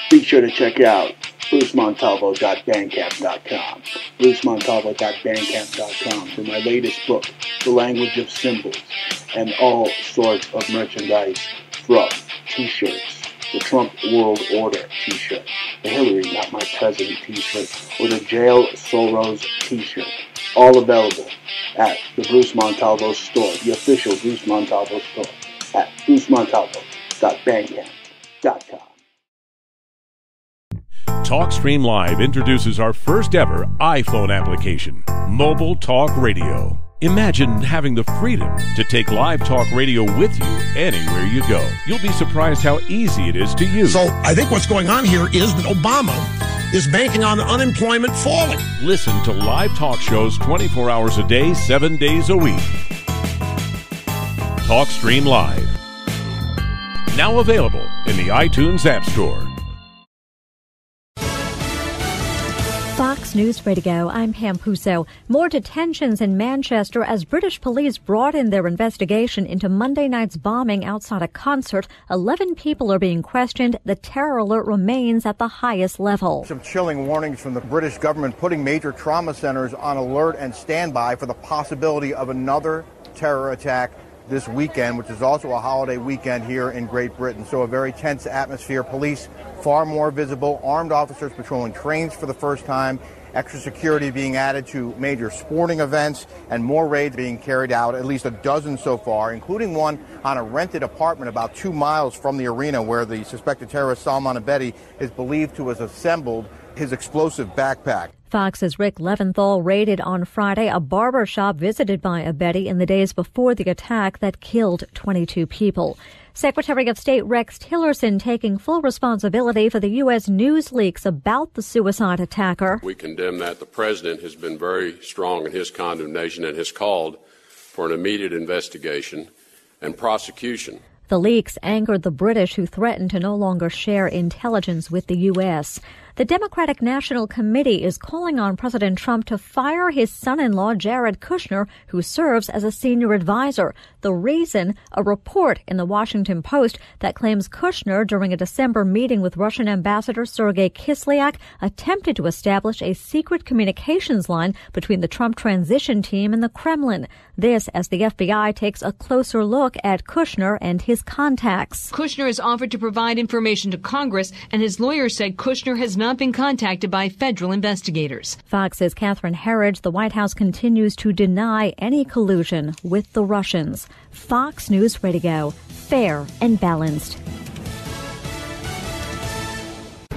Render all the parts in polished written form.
Be sure to check out brucemontalvo.bandcamp.com, brucemontalvo.bandcamp.com for my latest book, The Language of Symbols, and all sorts of merchandise from t-shirts, the Trump World Order t-shirt, the Hillary Not My President t-shirt, or the Jail Soros t-shirt, all available at the Bruce Montalvo store, the official Bruce Montalvo store, at brucemontalvo.bandcamp.com. TalkStream Live introduces our first ever iPhone application, Mobile Talk Radio. Imagine having the freedom to take live talk radio with you anywhere you go. You'll be surprised how easy it is to use. So I think what's going on here is that Obama is banking on unemployment falling. Listen to live talk shows 24 hours a day, 7 days a week. TalkStream Live. Now available in the iTunes App Store. Fox News Radio, I'm Pam Puso. More detentions in Manchester as British police broaden their investigation into Monday night's bombing outside a concert. 11 people are being questioned. The terror alert remains at the highest level. Some chilling warnings from the British government putting major trauma centers on alert and standby for the possibility of another terror attack this weekend, which is also a holiday weekend here in Great Britain. So a very tense atmosphere. Police far more visible, armed officers patrolling trains for the first time, extra security being added to major sporting events, and more raids being carried out, at least a dozen so far, including one on a rented apartment about 2 miles from the arena where the suspected terrorist Salman Abedi is believed to have assembled his explosive backpack. Fox's Rick Leventhal raided on Friday a barber shop visited by Abedi in the days before the attack that killed 22 people. Secretary of State Rex Tillerson taking full responsibility for the U.S. news leaks about the suicide attacker. We condemn that. The president has been very strong in his condemnation and has called for an immediate investigation and prosecution. The leaks angered the British, who threatened to no longer share intelligence with the U.S. The Democratic National Committee is calling on President Trump to fire his son-in-law, Jared Kushner, who serves as a senior advisor. The reason? A report in the Washington Post that claims Kushner, during a December meeting with Russian Ambassador Sergei Kislyak, attempted to establish a secret communications line between the Trump transition team and the Kremlin. This as the FBI takes a closer look at Kushner and his contacts. Kushner has offered to provide information to Congress, and his lawyer said Kushner has not been contacted by federal investigators. Fox's Catherine Herridge. The White House continues to deny any collusion with the Russians. Fox News Radio, fair and balanced.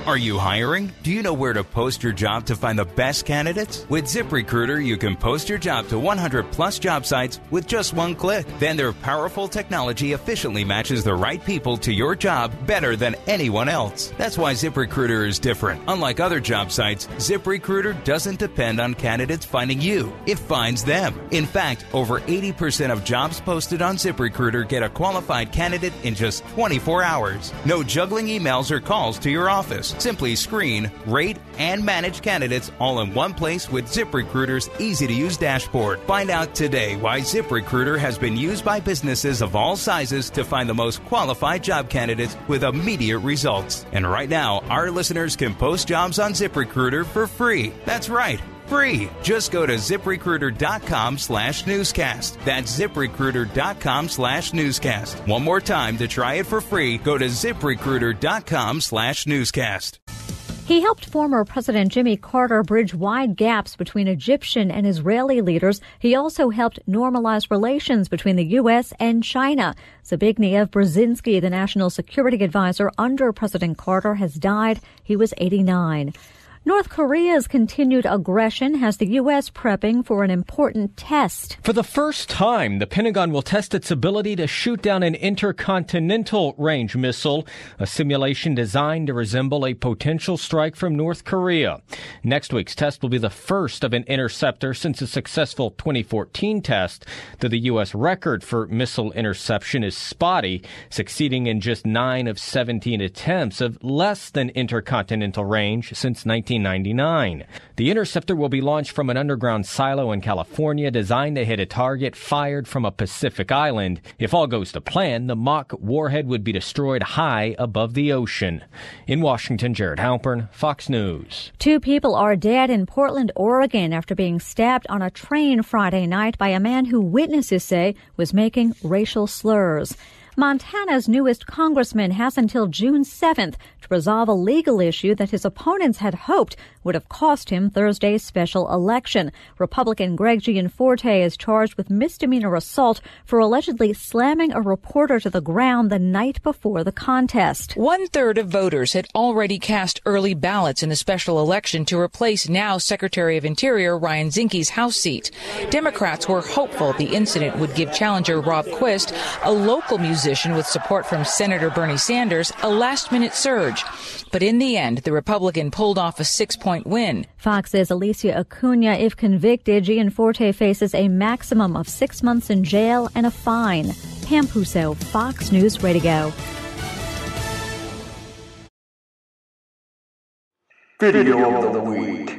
Are you hiring? Do you know where to post your job to find the best candidates? With ZipRecruiter, you can post your job to 100 plus job sites with just one click. Then their powerful technology efficiently matches the right people to your job better than anyone else. That's why ZipRecruiter is different. Unlike other job sites, ZipRecruiter doesn't depend on candidates finding you. It finds them. In fact, over 80% of jobs posted on ZipRecruiter get a qualified candidate in just 24 hours. No juggling emails or calls to your office. Simply screen, rate, and manage candidates all in one place with ZipRecruiter's easy-to-use dashboard. Find out today why ZipRecruiter has been used by businesses of all sizes to find the most qualified job candidates with immediate results. And right now, our listeners can post jobs on ZipRecruiter for free. That's right, free. Just go to ZipRecruiter.com/newscast. That's ZipRecruiter.com/newscast. One more time to try it for free. Go to ZipRecruiter.com/newscast. He helped former President Jimmy Carter bridge wide gaps between Egyptian and Israeli leaders. He also helped normalize relations between the U.S. and China. Zbigniew Brzezinski, the national security advisor under President Carter, has died. He was 89. North Korea's continued aggression has the U.S. prepping for an important test. For the first time, the Pentagon will test its ability to shoot down an intercontinental range missile, a simulation designed to resemble a potential strike from North Korea. Next week's test will be the first of an interceptor since a successful 2014 test, though the U.S. record for missile interception is spotty, succeeding in just 9 of 17 attempts of less than intercontinental range since 19 1999. The interceptor will be launched from an underground silo in California designed to hit a target fired from a Pacific island. If all goes to plan, the mock warhead would be destroyed high above the ocean. In Washington, Jared Halpern, Fox News. 2 people are dead in Portland, Oregon after being stabbed on a train Friday night by a man who witnesses say was making racial slurs. Montana's newest congressman has until June 7th to resolve a legal issue that his opponents had hoped would have cost him Thursday's special election. Republican Greg Gianforte is charged with misdemeanor assault for allegedly slamming a reporter to the ground the night before the contest. 1/3 of voters had already cast early ballots in the special election to replace now Secretary of Interior Ryan Zinke's House seat. Democrats were hopeful the incident would give challenger Rob Quist, a local musician with support from Senator Bernie Sanders, a last-minute surge. But in the end, the Republican pulled off a 6-point win. Fox's Alicia Acuna, if convicted, Gianforte faces a maximum of 6 months in jail and a fine. Pam Puso, Fox News Radio. Video of the week.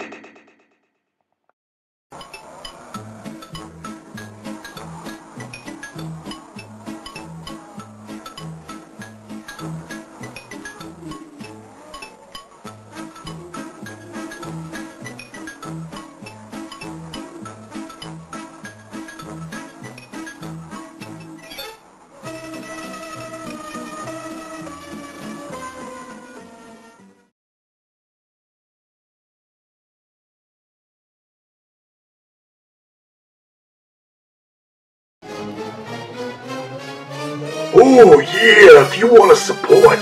Oh yeah, if you want to support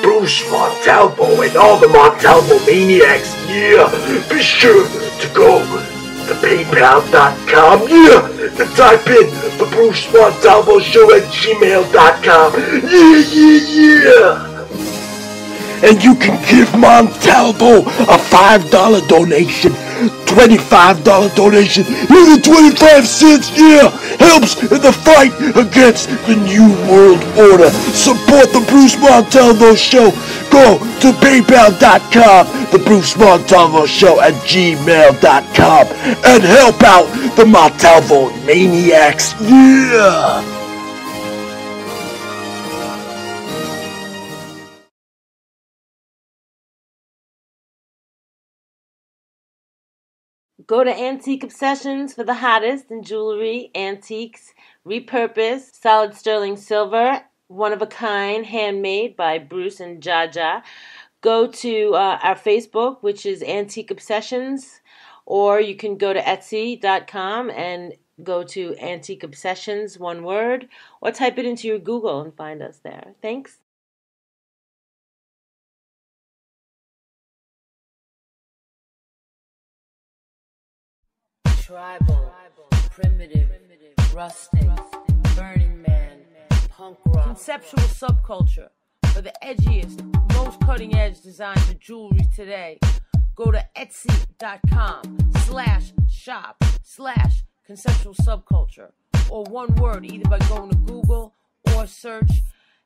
Bruce Montalvo and all the Montalvo maniacs, yeah, be sure to go to paypal.com, yeah, and type in the Bruce Montalvo Show at gmail.com, yeah. And you can give Montalvo a $5 donation, $25 donation, even 25 cents, yeah, helps in the fight against the New World Order. Support the Bruce Montalvo Show. Go to paypal.com, the Bruce Montalvo Show at gmail.com, and help out the Montalvo maniacs, yeah. Go to Antique Obsessions for the hottest in jewelry, antiques, repurposed, solid sterling silver, one-of-a-kind, handmade by Bruce and Jaja. Go to our Facebook, which is Antique Obsessions, or you can go to Etsy.com and go to Antique Obsessions, one word, or type it into your Google and find us there. Thanks. Tribal, primitive, rustic, Burning Man, punk rock. Conceptual subculture for the edgiest, most cutting-edge designs of jewelry today. Go to Etsy.com/shop/conceptual subculture, or one word, either by going to Google or search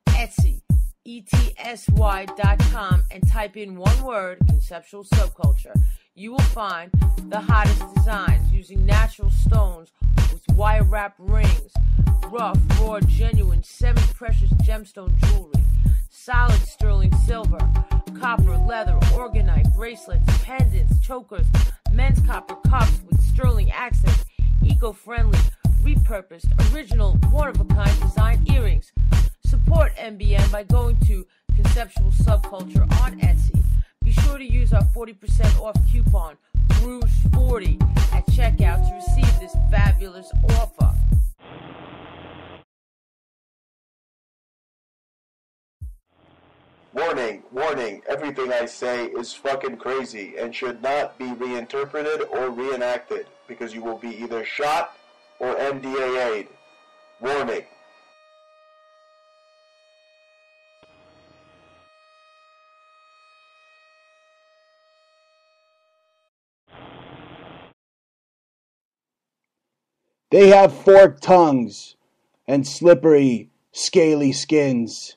Etsy, ETSY.com, and type in one word, conceptual subculture. You will find the hottest designs using natural stones with wire wrap rings, rough, raw, genuine, semi-precious gemstone jewelry, solid sterling silver, copper, leather, orgonite, bracelets, pendants, chokers, men's copper cups with sterling accents, eco-friendly, repurposed, original, one-of-a-kind design earrings. Support MBM by going to Conceptual Subculture on Etsy. Be sure to use our 40% off coupon, BRUCE40, at checkout to receive this fabulous offer. Warning, warning, everything I say is fucking crazy and should not be reinterpreted or reenacted because you will be either shot or NDAA'd. Warning. They have forked tongues and slippery, scaly skins.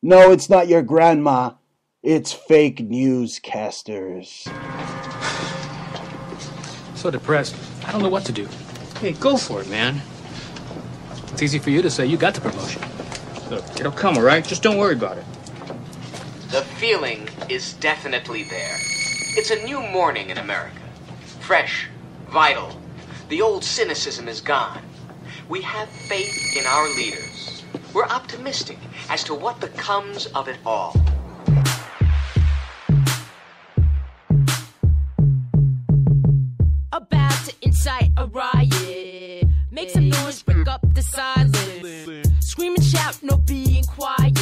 No, it's not your grandma. It's fake newscasters. So depressed. I don't know what to do. Hey, go for it, man. It's easy for you to say you got the promotion. Look, it'll come, all right? Just don't worry about it. The feeling is definitely there. It's a new morning in America. Fresh, vital. The old cynicism is gone. We have faith in our leaders. We're optimistic as to what becomes of it all. About to incite a riot. Make some noise, break up the silence. Scream and shout, no being quiet.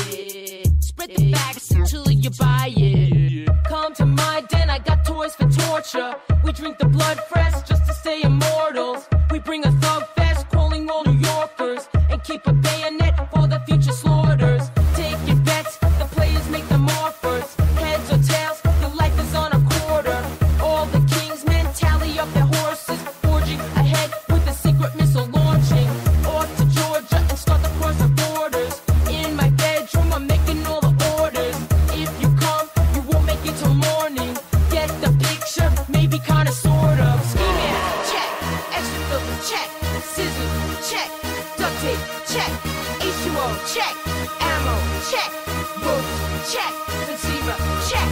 Spread the facts until you buy it. Come to my den, I got toys for torture. We drink the blood fresh just to stay immortals. We bring a thug fest, calling all New Yorkers. And keep a bayonet for the future slaughters. Take your bets, the players make them offers. Heads or tails, your life is on a quarter. All the kings men tally up their horses. Forging ahead with a secret missile launching. Off to Georgia and start to cross the borders. In my bedroom, I'm making all the orders. If you come, you won't make it till morning. Get the picture, maybe kinda sort of. Ski man, check. Extra filter, check. Scissors, check. Duct tape, check. H2O, check. Ammo, check. Ropes, check. Receiver, check.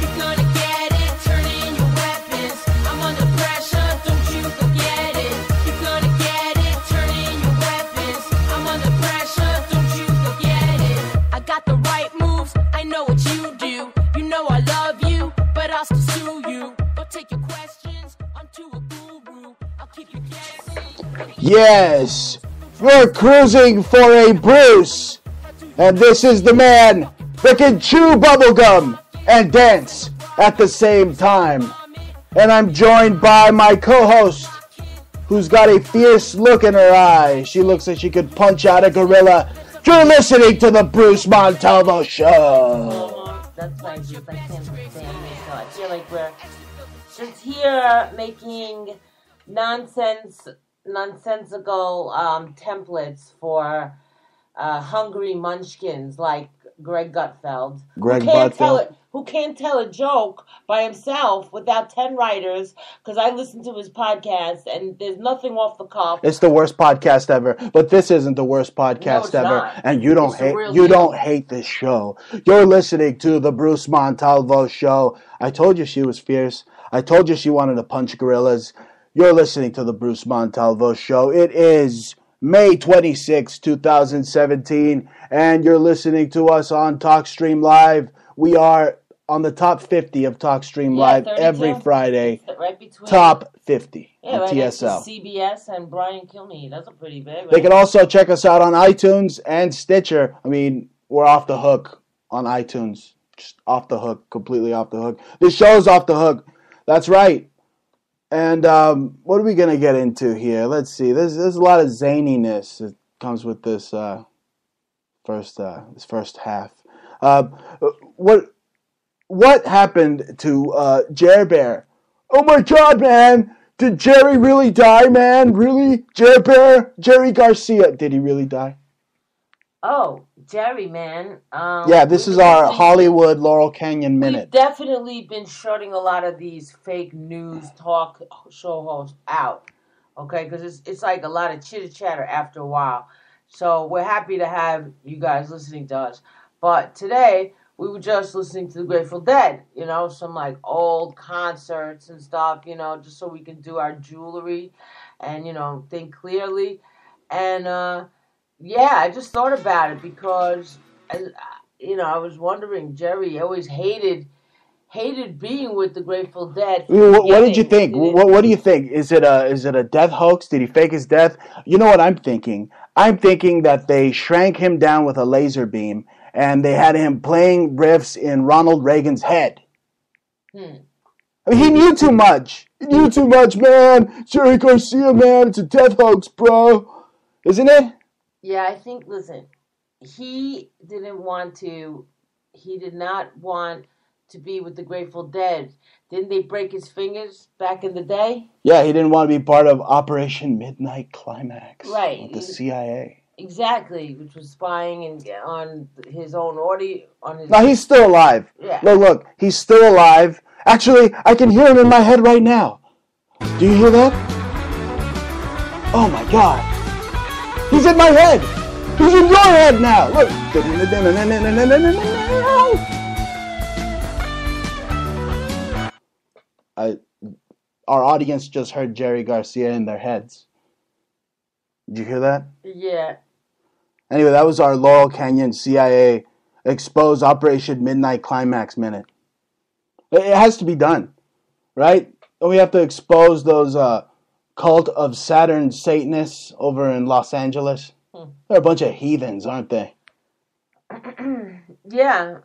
You're gonna get it, turn in your weapons. I'm under pressure, don't you forget it. You're gonna get it, turn in your weapons. I'm under pressure, don't you forget it. I got the right moves, I know what you do. You know I love you, but I'll still sue you. Don't take your questions onto a guru. I'll keep you guessing. Yes, you're cruising for a Bruce, and this is the man that can chew bubblegum and dance at the same time. And I'm joined by my co-host, who's got a fierce look in her eye. She looks like she could punch out a gorilla. You're listening to the Bruce Montalvo Show. That's like just, I can't stand this. So I feel like we're just here making nonsensical templates for hungry munchkins like Greg Gutfeld. Who can't tell a joke by himself without 10 writers, because I listened to his podcast and there's nothing off the cuff. It's the worst podcast ever, but this isn't the worst podcast ever. Not. And you don't hate this show. You're listening to the Bruce Montalvo Show. I told you she was fierce. I told you she wanted to punch gorillas. You're listening to the Bruce Montalvo Show. It is May 26, 2017, and you're listening to us on TalkStream Live. We are on the top 50 of TalkStream Live 32? Every Friday. Right between top 50 of right TSL. CBS and Brian Kilmeade. That's a pretty big. Right? They can also check us out on iTunes and Stitcher. I mean, we're off the hook on iTunes. Just off the hook, completely off the hook. This show's off the hook. That's right. And what are we going to get into here? Let's see. There's a lot of zaniness that comes with this first half. What happened to Jer Bear? Oh my God, man! Did Jerry really die, man? Really? Jer Bear? Jerry Garcia? Did he really die? Oh, Jerry, man. Yeah, this is our Hollywood Laurel Canyon Minute. We've definitely been shutting a lot of these fake news talk show hosts out, okay? Because it's like a lot of chitter-chatter after a while. So we're happy to have you guys listening to us. But today, we were just listening to the Grateful Dead, some like old concerts and stuff, just so we can do our jewelry and, think clearly. And, yeah, I just thought about it because, I was wondering, Jerry always hated being with the Grateful Dead. What did you think? What do you think? Is it a death hoax? Did he fake his death? You know what I'm thinking? I'm thinking that they shrank him down with a laser beam and they had him playing riffs in Ronald Reagan's head. I mean, he knew too much. He knew too much, man. Jerry Garcia, man. It's a death hoax, bro. Isn't it? Yeah, I think, listen, he did not want to be with the Grateful Dead. Didn't they break his fingers back in the day? Yeah, he didn't want to be part of Operation Midnight Climax. Right. With the CIA. Exactly, which was spying and on his own audio on his. No, he's still alive. Yeah. Look, he's still alive. Actually, I can hear him in my head right now. Do you hear that? Oh my God. He's in my head. He's in your head now. Look. Our audience just heard Jerry Garcia in their heads. Did you hear that? Yeah. Anyway, that was our Laurel Canyon CIA exposed Operation Midnight Climax Minute. It has to be done, right? We have to expose those cult of Saturn Satanists over in Los Angeles. They're a bunch of heathens, aren't they? Yeah.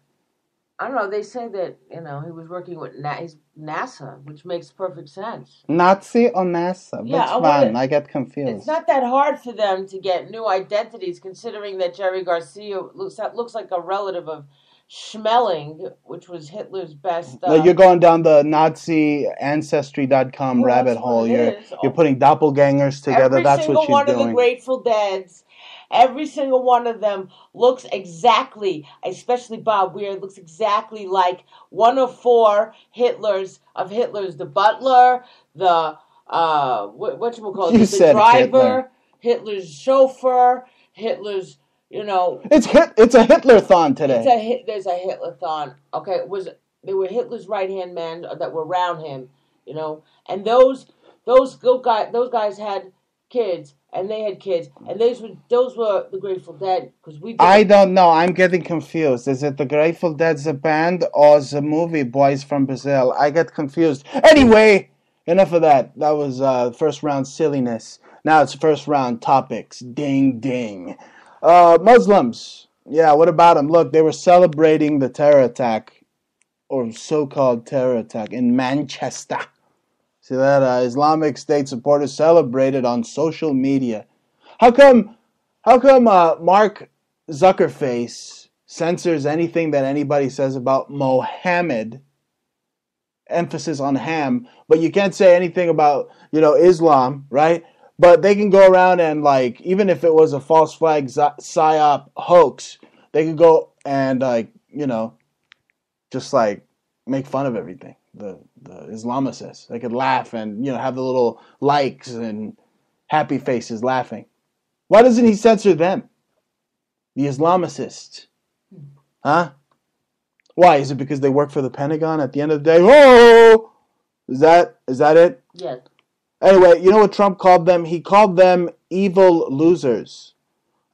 I don't know. They say that, he was working with NASA, which makes perfect sense. Nazi or NASA? Yeah, Which one? I get confused. It's not that hard for them to get new identities, considering that Jerry Garcia looks like a relative of Schmeling, which was Hitler's best. No, you're going down the Nazi Ancestry.com rabbit hole. You're putting doppelgangers together. That's what she's doing. Every single one of the Grateful Deads, every single one of them looks exactly, especially Bob Weir, looks exactly like one of four Hitlers. The butler, the whatchamacallit, the driver, Hitler's chauffeur, Hitler's. It's a Hitler-thon today. There's a Hitler-thon. Okay, they were Hitler's right-hand men that were around him, and those guys had kids, and they had kids, and those were the Grateful Dead, because I don't know. I'm getting confused. Is it the Grateful Dead's a band or the movie Boys from Brazil? I get confused. Anyway, enough of that. That was first round silliness. Now it's first round topics. Ding ding. Muslims. Yeah, what about them? Look, they were celebrating the terror attack, or so-called terror attack, in Manchester. See that? Islamic State supporters celebrated on social media. How come Mark Zuckerface censors anything that anybody says about Mohammed, emphasis on ham, but you can't say anything about, Islam, right? But they can go around and, even if it was a false flag psyop hoax, they can go and, just, make fun of everything. The Islamicists. They could laugh and, have the little likes and happy faces laughing. Why doesn't he censor them? The Islamicists. Huh? Why? Is it because they work for the Pentagon at the end of the day? Oh! Is that it? Yes. Anyway, you know what Trump called them? He called them evil losers.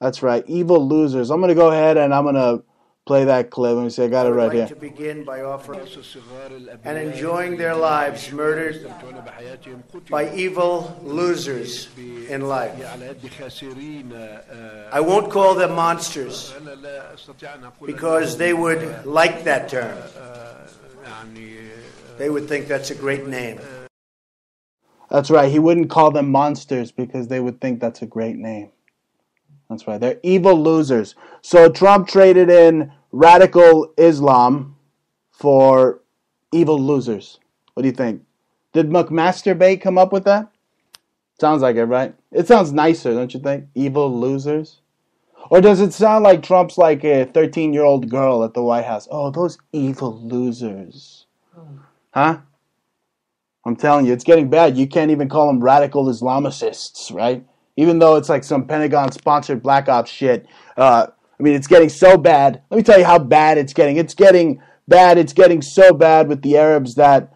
That's right, evil losers. I'm going to go ahead and I'm going to play that clip. Let me see, I got it right here. To begin by offering and enjoying their lives murdered by evil losers in life. I won't call them monsters because they would like that term. They would think that's a great name. That's right. He wouldn't call them monsters because they would think that's a great name. That's right. They're evil losers. So Trump traded in radical Islam for evil losers. What do you think? Did McMasturbate come up with that? Sounds like it, right? It sounds nicer, don't you think? Evil losers. Or does it sound like Trump's like a 13-year-old girl at the White House? Oh, those evil losers. Huh? I'm telling you, it's getting bad. You can't even call them radical Islamicists, right? Even though it's like some Pentagon-sponsored Black Ops shit. It's getting so bad. Let me tell you how bad it's getting. It's getting bad. It's getting so bad with the Arabs that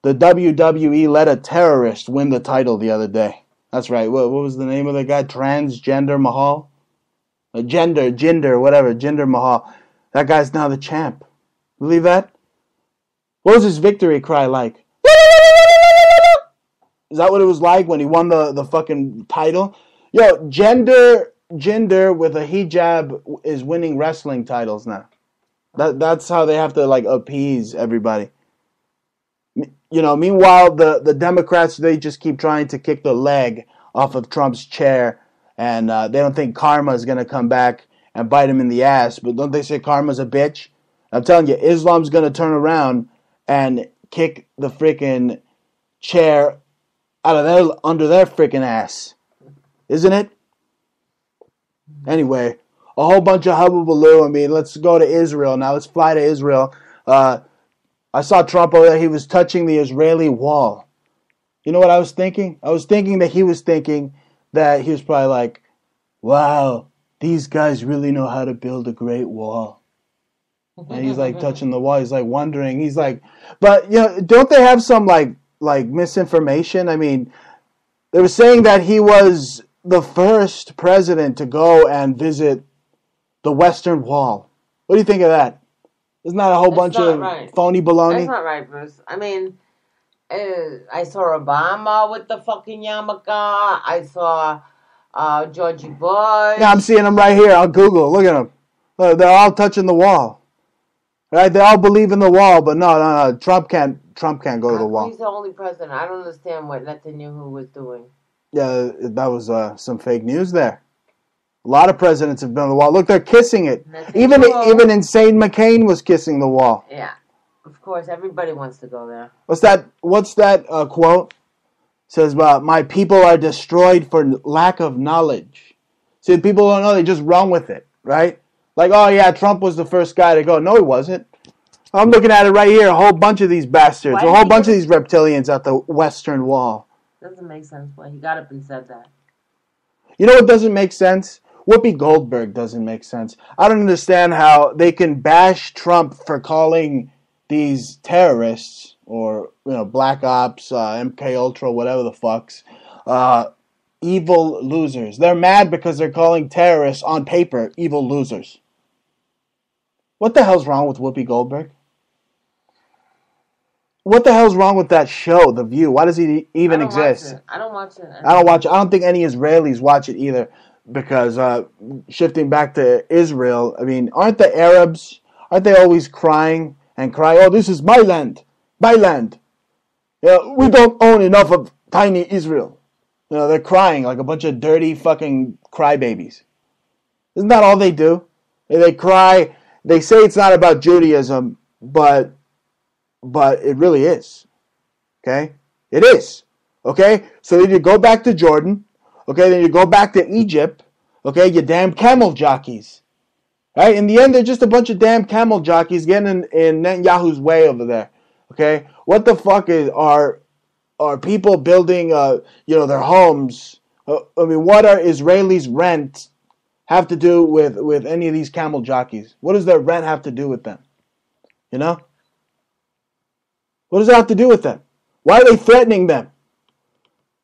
the WWE let a terrorist win the title the other day. That's right. What was the name of the guy? Transgender Mahal? Jinder Mahal. That guy's now the champ. Believe that? What was his victory cry like? Is that what it was like when he won the fucking title? Yo, Jinder with a hijab is winning wrestling titles now. That's how they have to appease everybody. Meanwhile, the Democrats, they just keep trying to kick the leg off of Trump's chair, and they don't think karma is going to come back and bite him in the ass. But don't they say karma's a bitch? I'm telling you, Islam's going to turn around and kick the freaking chair under their freaking ass. Isn't it? Anyway, a whole bunch of hubbubaloo. I mean, let's go to Israel now. Let's fly to Israel. I saw Trump over there. He was touching the Israeli wall. You know what I was thinking? I was thinking that he was probably like, wow, these guys really know how to build a great wall. And he's like touching the wall. He's like wondering. He's like, but don't they have some like misinformation? I mean, they were saying that he was the first president to go and visit the Western Wall. What do you think of that? Isn't that a whole bunch of phony baloney? That's not right, Bruce. I mean, I saw Obama with the fucking yarmulke. I saw Georgie Bush. Yeah, I'm seeing them right here on Google. Look at them. They're all touching the wall. Right? They all believe in the wall, but no. Trump can't go to the wall. He's the only president. I don't understand what Netanyahu was doing. Yeah, that was some fake news there. A lot of presidents have been on the wall. Look, they're kissing it. Even insane McCain was kissing the wall. Yeah, of course. Everybody wants to go there. What's that quote? It says, my people are destroyed for lack of knowledge. See, people don't know. They just run with it, right? Like, oh, yeah, Trump was the first guy to go. No, he wasn't. I'm looking at it right here. A whole bunch of these bastards. A whole bunch of these reptilians at the Western Wall. Doesn't make sense why he got up and said that. You know what doesn't make sense? Whoopi Goldberg doesn't make sense. I don't understand how they can bash Trump for calling these terrorists or Black Ops, MK Ultra, whatever the fucks, evil losers. They're mad because they're calling terrorists on paper evil losers. What the hell's wrong with Whoopi Goldberg? What the hell's wrong with that show, The View? Why does it even exist? I don't watch it. I don't watch it. I don't think any Israelis watch it either. Because shifting back to Israel, I mean, aren't they always crying and crying, oh, this is my land, my land. We don't own enough of tiny Israel. They're crying like a bunch of dirty fucking crybabies. Isn't that all they do? They cry. They say it's not about Judaism, but it really is. Okay? It is. Okay? So then you go back to Jordan. Okay, then you go back to Egypt. Okay, you damn camel jockeys. Right? In the end, they're just a bunch of damn camel jockeys getting in Netanyahu's way over there. Okay? What the fuck are people building their homes? I mean, what are Israelis' rent have to do with any of these camel jockeys? What does their rent have to do with them? What does it have to do with them? Why are they threatening them?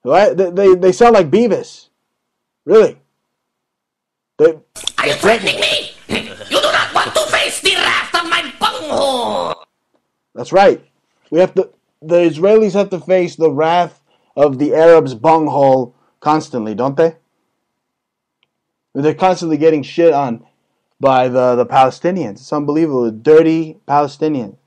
Right? They sound like Beavis. Really. Are you threatening me? You do not want to face the wrath of my bunghole. That's right. The Israelis have to face the wrath of the Arabs' bunghole constantly, don't they? They're constantly getting shit on by the Palestinians. It's unbelievable. The dirty Palestinians.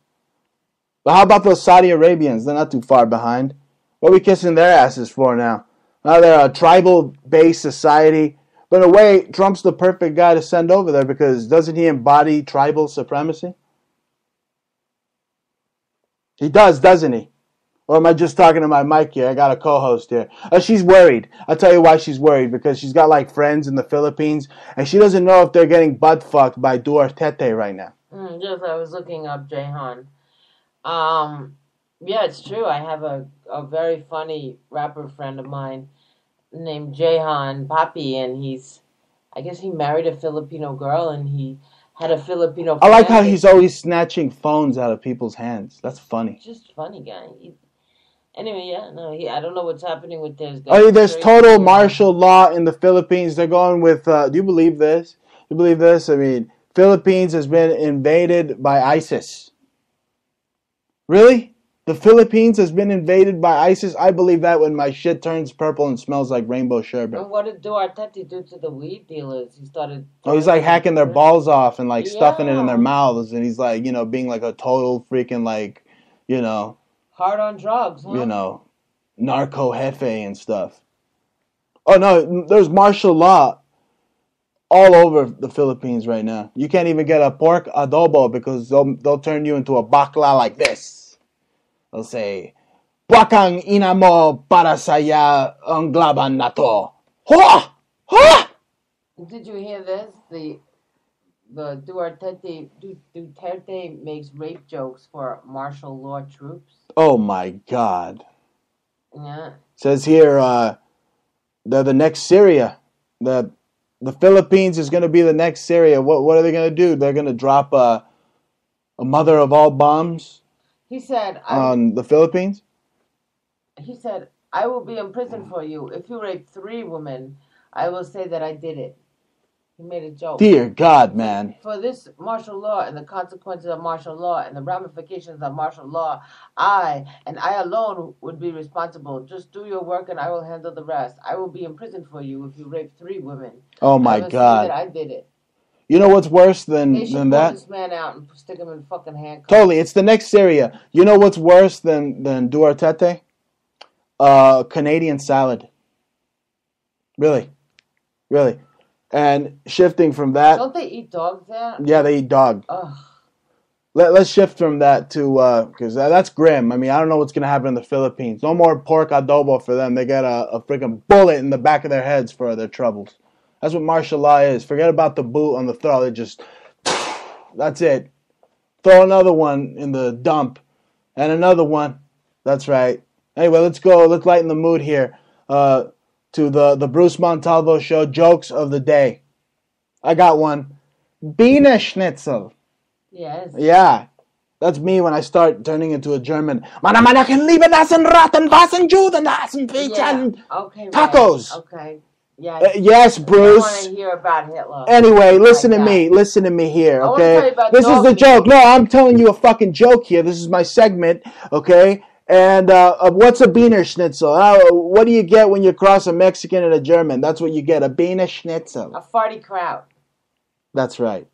But how about those Saudi Arabians? They're not too far behind. What are we kissing their asses for now? Now they're a tribal-based society. But in a way, Trump's the perfect guy to send over there because doesn't he embody tribal supremacy? He does, doesn't he? Or am I just talking to my mic here? I got a co-host here. She's worried. I'll tell you why she's worried. Because she's got friends in the Philippines. And she doesn't know if they're getting butt-fucked by Duterte right now. Just I was looking up Jehan. Yeah, it's true. I have a very funny rapper friend of mine named Jehan Papi, and I guess he married a Filipino girl, and he had a Filipino. I like how he's always snatching phones out of people's hands. That's funny. Just funny guy. Anyway, yeah, no, I don't know what's happening with this guy. Oh, there's total martial law in the Philippines. They're going with. Do you believe this? Do you believe this? I mean, Philippines has been invaded by ISIS. Really? The Philippines has been invaded by ISIS? I believe that when my shit turns purple and smells like rainbow sherbet. And what did Duterte do to the weed dealers? He started... he's hacking their balls off and stuffing it in their mouths. And he's being a total freaking hard on drugs, huh? Narco jefe and stuff. Oh no, there's martial law all over the Philippines right now. You can't even get a pork adobo because they'll turn you into a bakla like this. They'll say, "Buwakang ina mo para saya ang glaban na to." Hoa! Ha! Did you hear this? The Duterte makes rape jokes for martial law troops. Oh my God. Yeah. Says here, they're the next Syria. The Philippines is going to be the next Syria. What are they going to do? They're going to drop a mother of all bombs He said, on the Philippines? He said, I will be in prison for you. If you rape 3 women, I will say that I did it. He made a joke. Dear God, man. For this martial law and the consequences of martial law and the ramifications of martial law, I alone would be responsible. Just do your work and I will handle the rest. I will be in prison for you if you rape 3 women. Oh my I will God. say that I did it. You know what's worse than They should pull that? this man out and stick him in fucking handcuffs. Totally, it's the next Syria. You know what's worse than Duterte? Canadian salad. Really. And shifting from that, Don't they eat dogs there? yeah, they eat dog. Ugh. Let's shift from that to because that's grim. I mean, I don't know what's gonna happen in the Philippines. No more pork adobo for them. They got a freaking bullet in the back of their heads for their troubles. That's what martial law is. Forget about the boot on the throat. It just that's it. Throw another one in the dump, and another one. That's right. Anyway, let's go. Let's lighten the mood here. To the Bruce Montalvo show jokes of the day. I got one. Biene Schnitzel. Yes. Yeah. That's me when I start turning into a German. Meine Mannchen lieben das und Ratten, was und Juden, das und Pizzen. Okay. Tacos. Right. Okay. Yeah. Yes, Bruce. I want to hear about Hitler. Anyway, listen to me. Listen to me here, I want to tell okay? you about This is the dog joke. meat. No, I'm telling you a fucking joke here. This is my segment, okay? And what's a Wiener Schnitzel? What do you get when you cross a Mexican and a German? That's what you get, a Wiener Schnitzel. A farty kraut. That's right,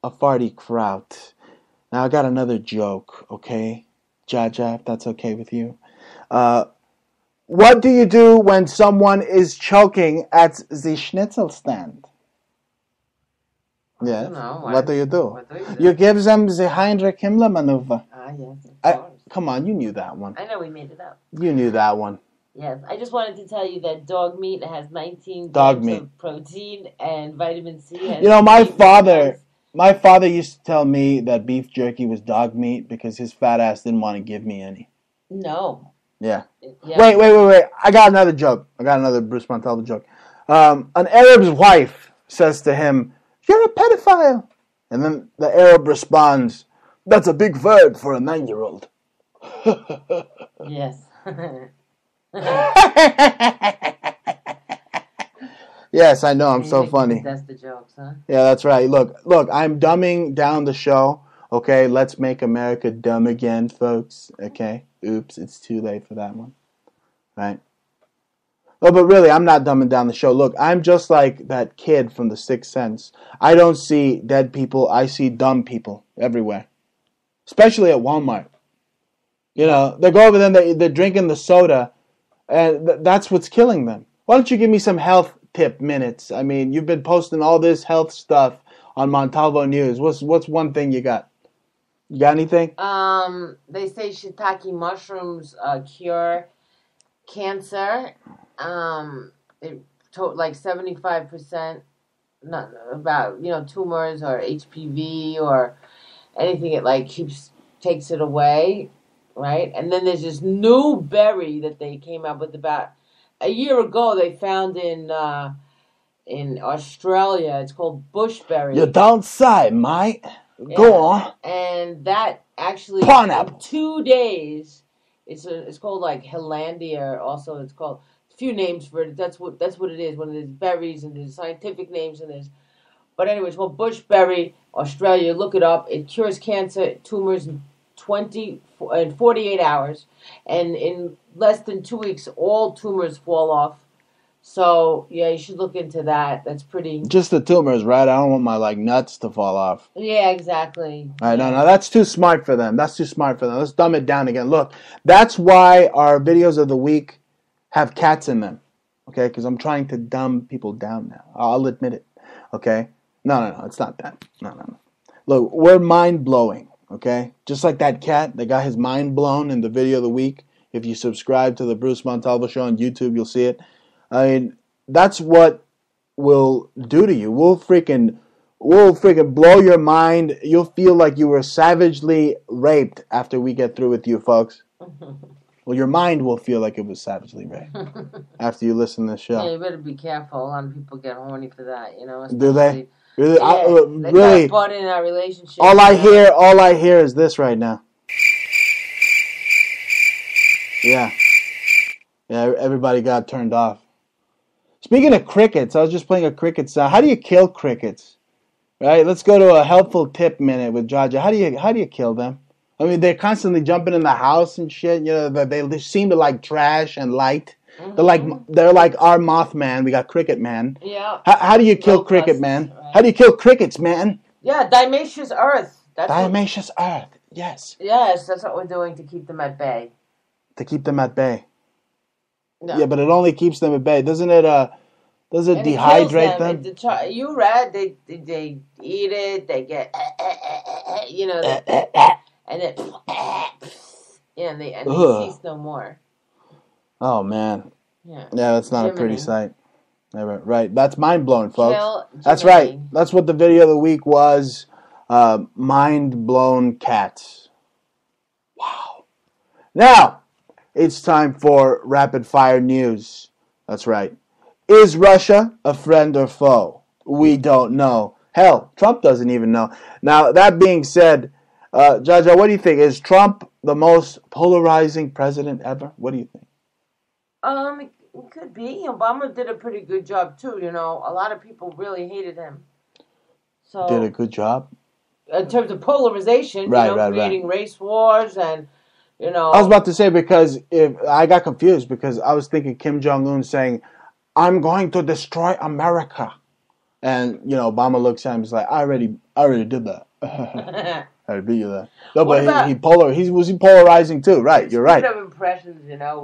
a farty kraut. Now, I got another joke, okay? Jaja, if that's okay with you. What do you do when someone is choking at the Schnitzel stand? Yes. What do you do? You give them the Heinrich Himmler maneuver. Ah, yes. Come on, you knew that one. I know we made it up. You knew that one. Yes. I just wanted to tell you that dog meat has 19 Dog grams meat. of protein and vitamin C. Has You know, my 8 father used to tell me that beef jerky was dog meat because his fat ass didn't want to give me any. No. Yeah. Yeah. Wait. I got another joke. I got another Bruce Montalvo joke. An Arab's wife says to him, "You're a pedophile." And then the Arab responds, "That's a big word for a 9-year-old." Yes. Yes, I know. I'm so funny. That's the jokes, huh? Yeah, that's right. Look, I'm dumbing down the show. Okay, let's make America dumb again, folks. Okay? Oops, it's too late for that one. Right? Oh, but really, I'm not dumbing down the show. Look, I'm just like that kid from The Sixth Sense. I don't see dead people. I see dumb people everywhere. Especially at Walmart. You know, they go over there, they're drinking the soda, and that's what's killing them. Why don't you give me some health tip minutes? I mean, you've been posting all this health stuff on Montalvo News. What's one thing you got? You got anything? They say shiitake mushrooms cure cancer. Like 75%, not about tumors or HPV or anything. It like takes it away, right? And then there's this new berry that they came up with about a year ago. They found in Australia. It's called bushberry. You don't say, mate. Go on. And that actually Pineapple. in 2 days, it's called like Hollandia. Also, it's called a few names for it. That's what it is. When there's berries and there's scientific names and there's, but anyway, it's called bushberry. Australia, look it up. It cures cancer tumors in 48 hours, and in less than 2 weeks, all tumors fall off. So yeah, you should look into that. That's pretty. Just the tumors, right? I don't want my nuts to fall off. Yeah, exactly. All right, no, that's too smart for them. Let's dumb it down again. Look, that's why our videos of the week have cats in them. Okay, because I'm trying to dumb people down now. I'll admit it. Okay. No, it's not that. No. Look, we're mind blowing. Okay, just like that cat that got his mind blown in the video of the week. If you subscribe to the Bruce Montalvo Show on YouTube, you'll see it. I mean, that's what will do to you. We'll freaking blow your mind. You'll feel like you were savagely raped after we get through with you, folks. Well, your mind will feel like it was savagely raped after you listen to this show. Yeah, you better be careful. A lot of people get horny for that, you know. Do they? Really? Yeah, they really? got butt in our relationship. All I hear is this right now. Yeah. Yeah, everybody got turned off. Speaking of crickets, I was just playing a cricket sound. How do you kill crickets? Right? Let's go to a helpful tip minute with Jaja. How do you kill them? I mean, they're constantly jumping in the house and shit. You know, they seem to like trash and light. Mm-hmm. They're like our Mothman. We got Cricket Man. Yeah. How do you kill Cricket Man? Right. How do you kill crickets, man? Yeah, diatomaceous earth. Diatomaceous earth. Yes. Yes, that's what we're doing to keep them at bay. To keep them at bay. No. Yeah, but it only keeps them at bay. Doesn't it? Does it dehydrate them? You read they eat it. They get you know, and it and they cease no more. Oh man. Yeah. Yeah, that's not a pretty sight. Right. That's mind blowing, folks. That's right. That's what the video of the week was. Mind blown cats. Wow. Now, it's time for rapid fire news. That's right. Is Russia a friend or foe? We don't know. Hell, Trump doesn't even know. Now, that being said, Jaja, what do you think? Is Trump the most polarizing president ever? What do you think? It could be. Obama did a pretty good job too. You know, a lot of people really hated him. So did a good job in terms of polarization. Right, creating race wars and. You know, I was about to say, because if I got confused because I was thinking Kim Jong-un saying, "I'm going to destroy America," and Obama looks at him, he's like, "I already did that. I already beat you there." No, but he was polarizing too, right? You're right. Of impressions, We're not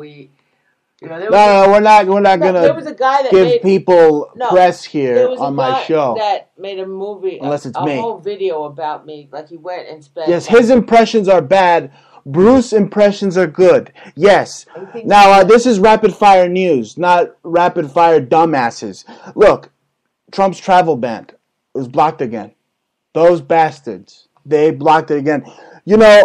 gonna give people press here on my show. That made a movie, unless it's me. A whole video about me, like he went and spent. Yes, his impressions are bad. Bruce impressions are good. Yes. Now, this is rapid fire news, not rapid fire dumbasses. Look, Trump's travel ban was blocked again. Those bastards, they blocked it again. I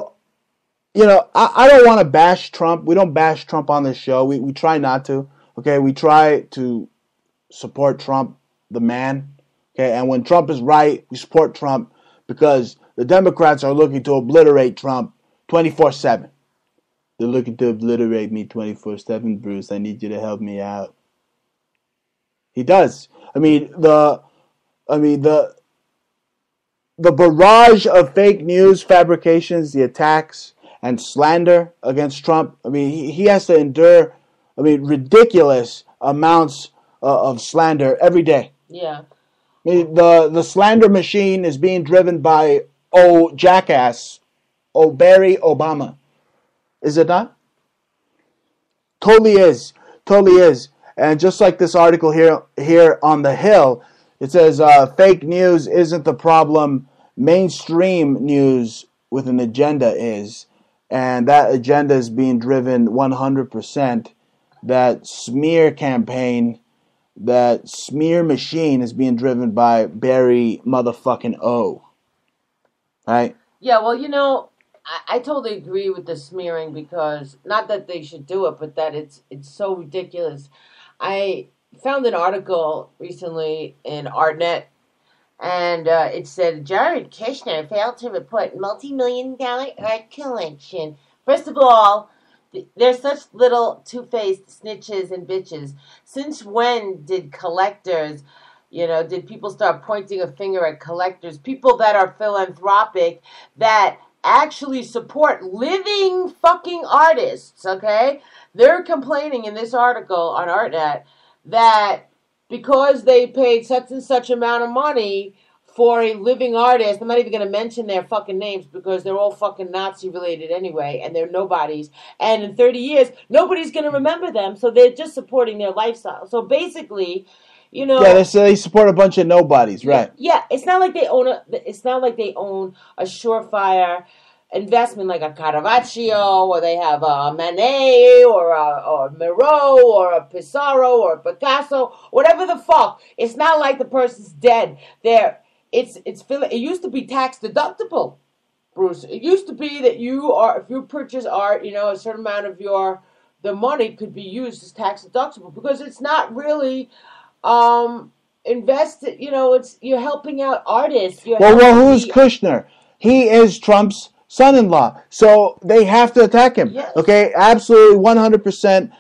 don't want to bash Trump. We don't bash Trump on this show. We try not to. Okay, we try to support Trump, the man. Okay, and when Trump is right, we support Trump because the Democrats are looking to obliterate Trump 24/7. They're looking to obliterate me 24/7, Bruce. I need you to help me out. He does. The barrage of fake news fabrications, the attacks and slander against Trump. He has to endure ridiculous amounts of slander every day. Yeah. The slander machine is being driven by jackass Barry Obama. Is it not? Totally is. And just like this article here on The Hill, it says fake news isn't the problem. Mainstream news with an agenda is. And that agenda is being driven 100%. That smear campaign, that smear machine is being driven by Barry motherfucking O. Right? Yeah, well, I totally agree with the smearing because, not that they should do it, but that it's so ridiculous. I found an article recently in ArtNet, and it said, Jared Kushner failed to report multi-million-dollar art collection. First of all, they're such little two-faced snitches and bitches. Since when did collectors, did people start pointing a finger at collectors? People that are philanthropic, that actually support living fucking artists, okay? They're complaining in this article on ArtNet that because they paid such and such amount of money for a living artist, I'm not even going to mention their fucking names because they're all fucking Nazi related anyway, and they're nobodies. And in 30 years, nobody's going to remember them, so they're just supporting their lifestyle. So basically, yeah, they support a bunch of nobodies, right? Yeah, it's not like they own a surefire, investment like a Caravaggio, or they have a Manet, or a Miro, or a Pissarro, or a Picasso, whatever the fuck. It's not like the person's dead. It used to be tax deductible, Bruce. It used to be that if you purchase art, a certain amount of the money could be used as tax deductible, because it's not really invested. You're helping out artists. Well, who's Kushner? He is Trump's son-in-law, so they have to attack him. Yes. Okay, absolutely, 100%.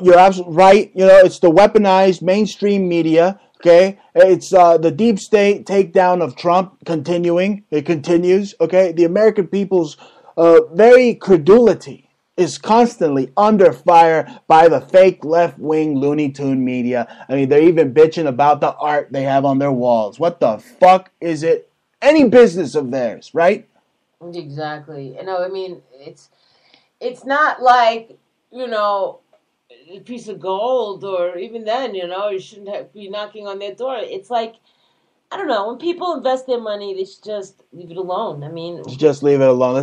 You're absolutely right. It's the weaponized mainstream media. Okay, it's the deep state takedown of Trump continuing. It continues. Okay, the American people's very credulity is constantly under fire by the fake left-wing Looney Tune media. I mean, they're even bitching about the art they have on their walls. What the fuck is it any business of theirs, right? Exactly. It's not like, a piece of gold, or even then, you shouldn't be knocking on their door. It's like, I don't know, when people invest their money, they should just leave it alone. Just leave it alone.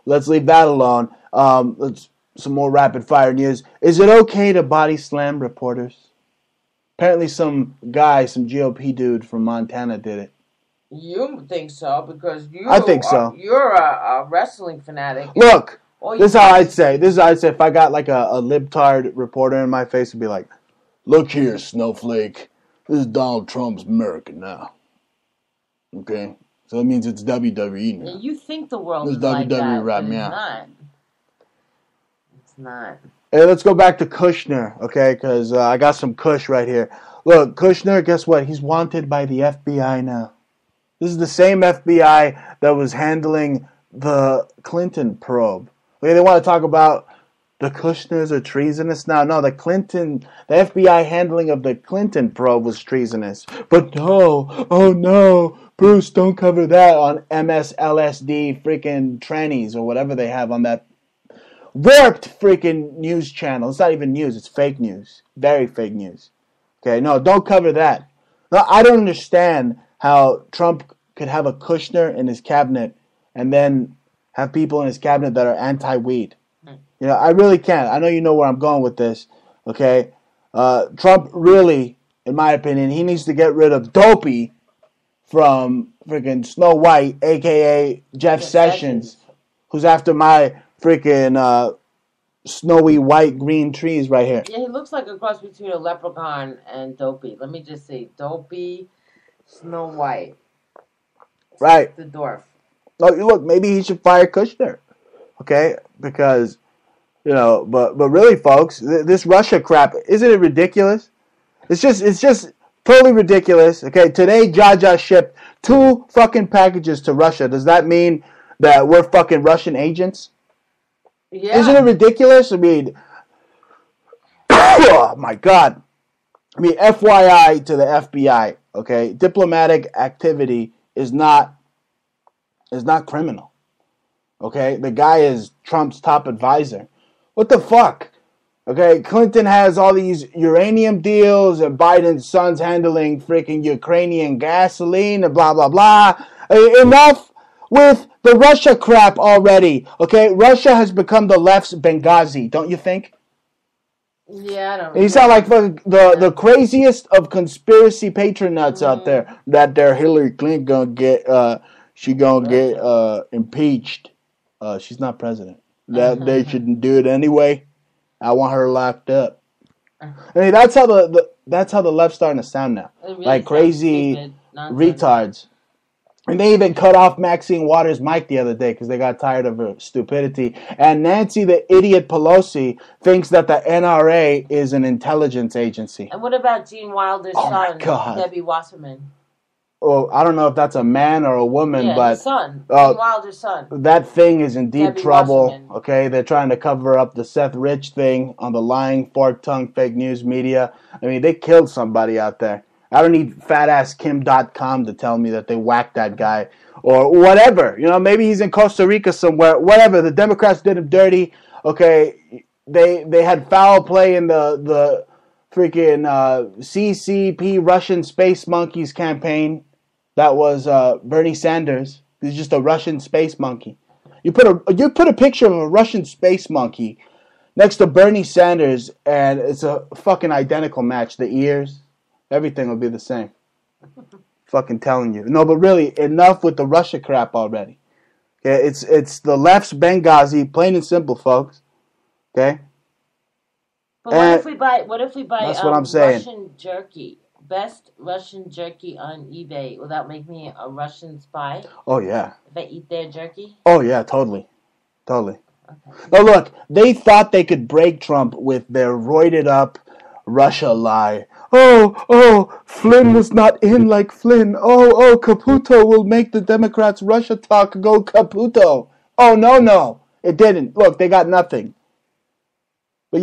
Let's leave that alone. Let's some more rapid fire news. Is it okay to body slam reporters? Apparently some GOP dude from Montana did it. You think so, because I think so. You're a wrestling fanatic. Look, this is how I'd say. If I got like a libtard reporter in my face, it'd be like, "Look here, snowflake. This is Donald Trump's America now. Okay, so that means it's WWE now. Yeah, you think the world It's is like WWE that, right but now. It's not. Hey, let's go back to Kushner, okay? Because I got some Kush right here. Look, Kushner, guess what? He's wanted by the FBI now. This is the same FBI that was handling the Clinton probe. Okay, they want to talk about the Kushners are treasonous now. No, the FBI handling of the Clinton probe was treasonous. But no, oh no, Bruce, don't cover that on MSLSD freaking trannies or whatever they have on that warped freaking news channel. It's not even news, it's fake news. Very fake news. Okay, no, don't cover that. No, I don't understand how Trump could have a Kushner in his cabinet and then have people in his cabinet that are anti-weed. I really can't. I know you know where I'm going with this. Okay, Trump really, in my opinion, he needs to get rid of Dopey from freaking Snow White, aka Jeff Sessions, who's after my freaking snowy white green trees right here. Yeah, he looks like a cross between a leprechaun and Dopey. Let me just say, Dopey, Snow White. Right. The dwarf. No, look, maybe he should fire Kushner. Okay, because but really, folks, this Russia crap, isn't it ridiculous? It's just totally ridiculous. Okay, today Jaja shipped 2 fucking packages to Russia. Does that mean that we're fucking Russian agents? Yeah. Isn't it ridiculous? I mean, oh my God. I mean, FYI to the FBI. Okay, diplomatic activity is not criminal. Okay, the guy is Trump's top advisor. What the fuck? Okay, Clinton has all these uranium deals and Biden's son's handling freaking Ukrainian gasoline and blah, blah, blah. Enough with the Russia crap already. Okay, Russia has become the left's Benghazi, don't you think? Yeah, I don't. You sound like the craziest of conspiracy patronuts out there. That there Hillary Clinton gonna get impeached. She's not president. That they shouldn't do it anyway. I want her locked up. I mean, that's how the left's starting to sound now, Really like crazy stupid, retards. And they even cut off Maxine Waters' mic the other day because they got tired of her stupidity. And Nancy, the idiot Pelosi, thinks that the NRA is an intelligence agency. And what about Gene Wilder's son, God. Debbie Wasserman? Well, I don't know if that's a man or a woman, Yeah, but his son, Gene Wilder's son. that thing is in deep Debbie trouble. Wasserman. Okay, they're trying to cover up the Seth Rich thing on the lying, fork-tongued fake news media. I mean, they killed somebody out there. I don't need fatasskim.com to tell me that they whacked that guy or whatever. Maybe he's in Costa Rica somewhere. Whatever. The Democrats did him dirty. Okay, they had foul play in the freaking CCP Russian Space Monkeys campaign. That was Bernie Sanders. He's just a Russian space monkey. You put a picture of a Russian space monkey next to Bernie Sanders, and it's a fucking identical match. The ears, everything will be the same. Fucking telling you. No, but really, enough with the Russia crap already. Okay, it's the left's Benghazi, plain and simple, folks. Okay. But what if we buy? That's what I'm saying. Russian jerky? Best Russian jerky on eBay. Will that make me a Russian spy? Oh yeah. If I eat their jerky? Oh yeah, totally. Okay. Now look, they thought they could break Trump with their roided up Russia lie. Oh, Flynn was not in like Flynn. Oh, Caputo will make the Democrats' Russia talk go Caputo. Oh, no, it didn't. Look, they got nothing. But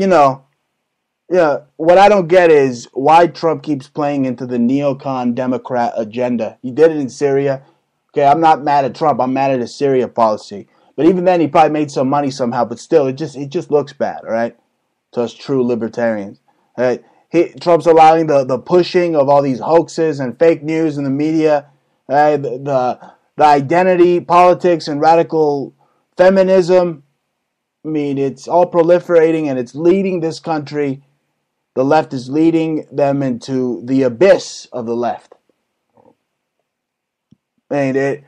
what I don't get is why Trump keeps playing into the neocon Democrat agenda. He did it in Syria. Okay, I'm not mad at Trump. I'm mad at his Syria policy. But even then, he probably made some money somehow. But still, it just looks bad, all right, to us true libertarians. All right? Trump's allowing the pushing of all these hoaxes and fake news in the media, the identity politics and radical feminism. I mean, it's all proliferating and it's leading this country. The left is leading them into the abyss of the left. I mean, it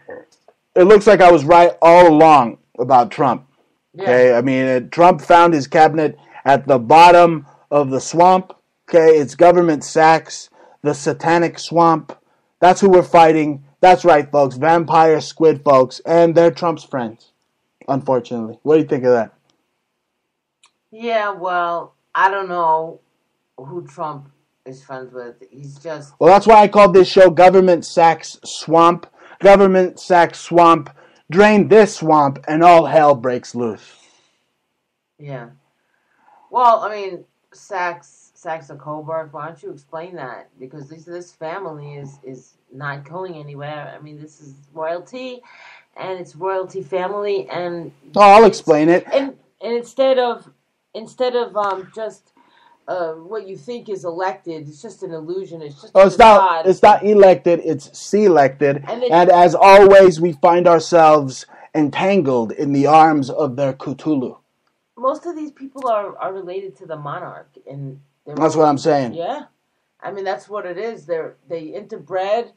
looks like I was right all along about Trump. Okay, I mean, Trump found his cabinet at the bottom of the swamp. Okay, it's government Sachs, the satanic swamp. That's who we're fighting. That's right, folks. Vampire squid folks. And they're Trump's friends, unfortunately. What do you think of that? Yeah, well, I don't know who Trump is friends with. He's just... Well, that's why I called this show Government Sachs Swamp. Government Sachs Swamp. Drain this swamp and all hell breaks loose. Yeah. Well, I mean, Sachs and Coburg, why don't you explain that? Because this family is not going anywhere. I mean, this is royalty, and it's royalty family, and... Oh, I'll explain it. And instead of just what you think is elected, it's just an illusion. It's just it's not elected, it's selected. And as always, we find ourselves entangled in the arms of their Cthulhu. Most of these people are related to the monarch, and that's what I'm saying. Yeah, I mean that's what it is. They interbred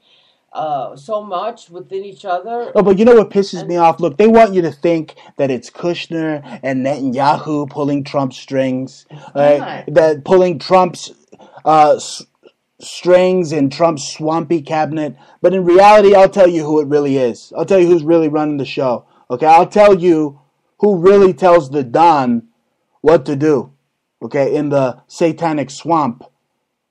so much within each other. Oh, but you know what pisses me off? Look, they want you to think that it's Kushner and Netanyahu pulling Trump's strings, that pulling Trump's strings in Trump's swampy cabinet. But in reality, I'll tell you who it really is. I'll tell you who's really running the show. Okay, I'll tell you who really tells the Don what to do. Okay, in the satanic swamp.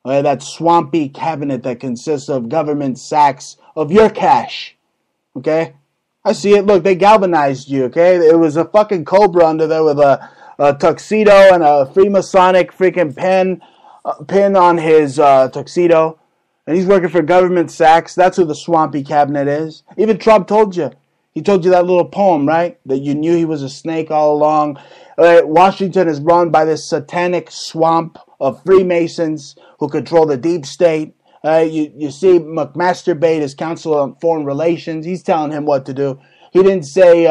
That swampy cabinet that consists of government sacks of your cash. Okay? I see it. Look, they galvanized you, okay? It was a fucking cobra under there with a tuxedo and a Freemasonic freaking pin on his tuxedo. And he's working for government sacks. That's who the swampy cabinet is. Even Trump told you. He told you that little poem, right? That you knew he was a snake all along. Washington is run by this satanic swamp of Freemasons who control the deep state. You see McMasturbate, his counsel on foreign relations. He's telling him what to do. He didn't say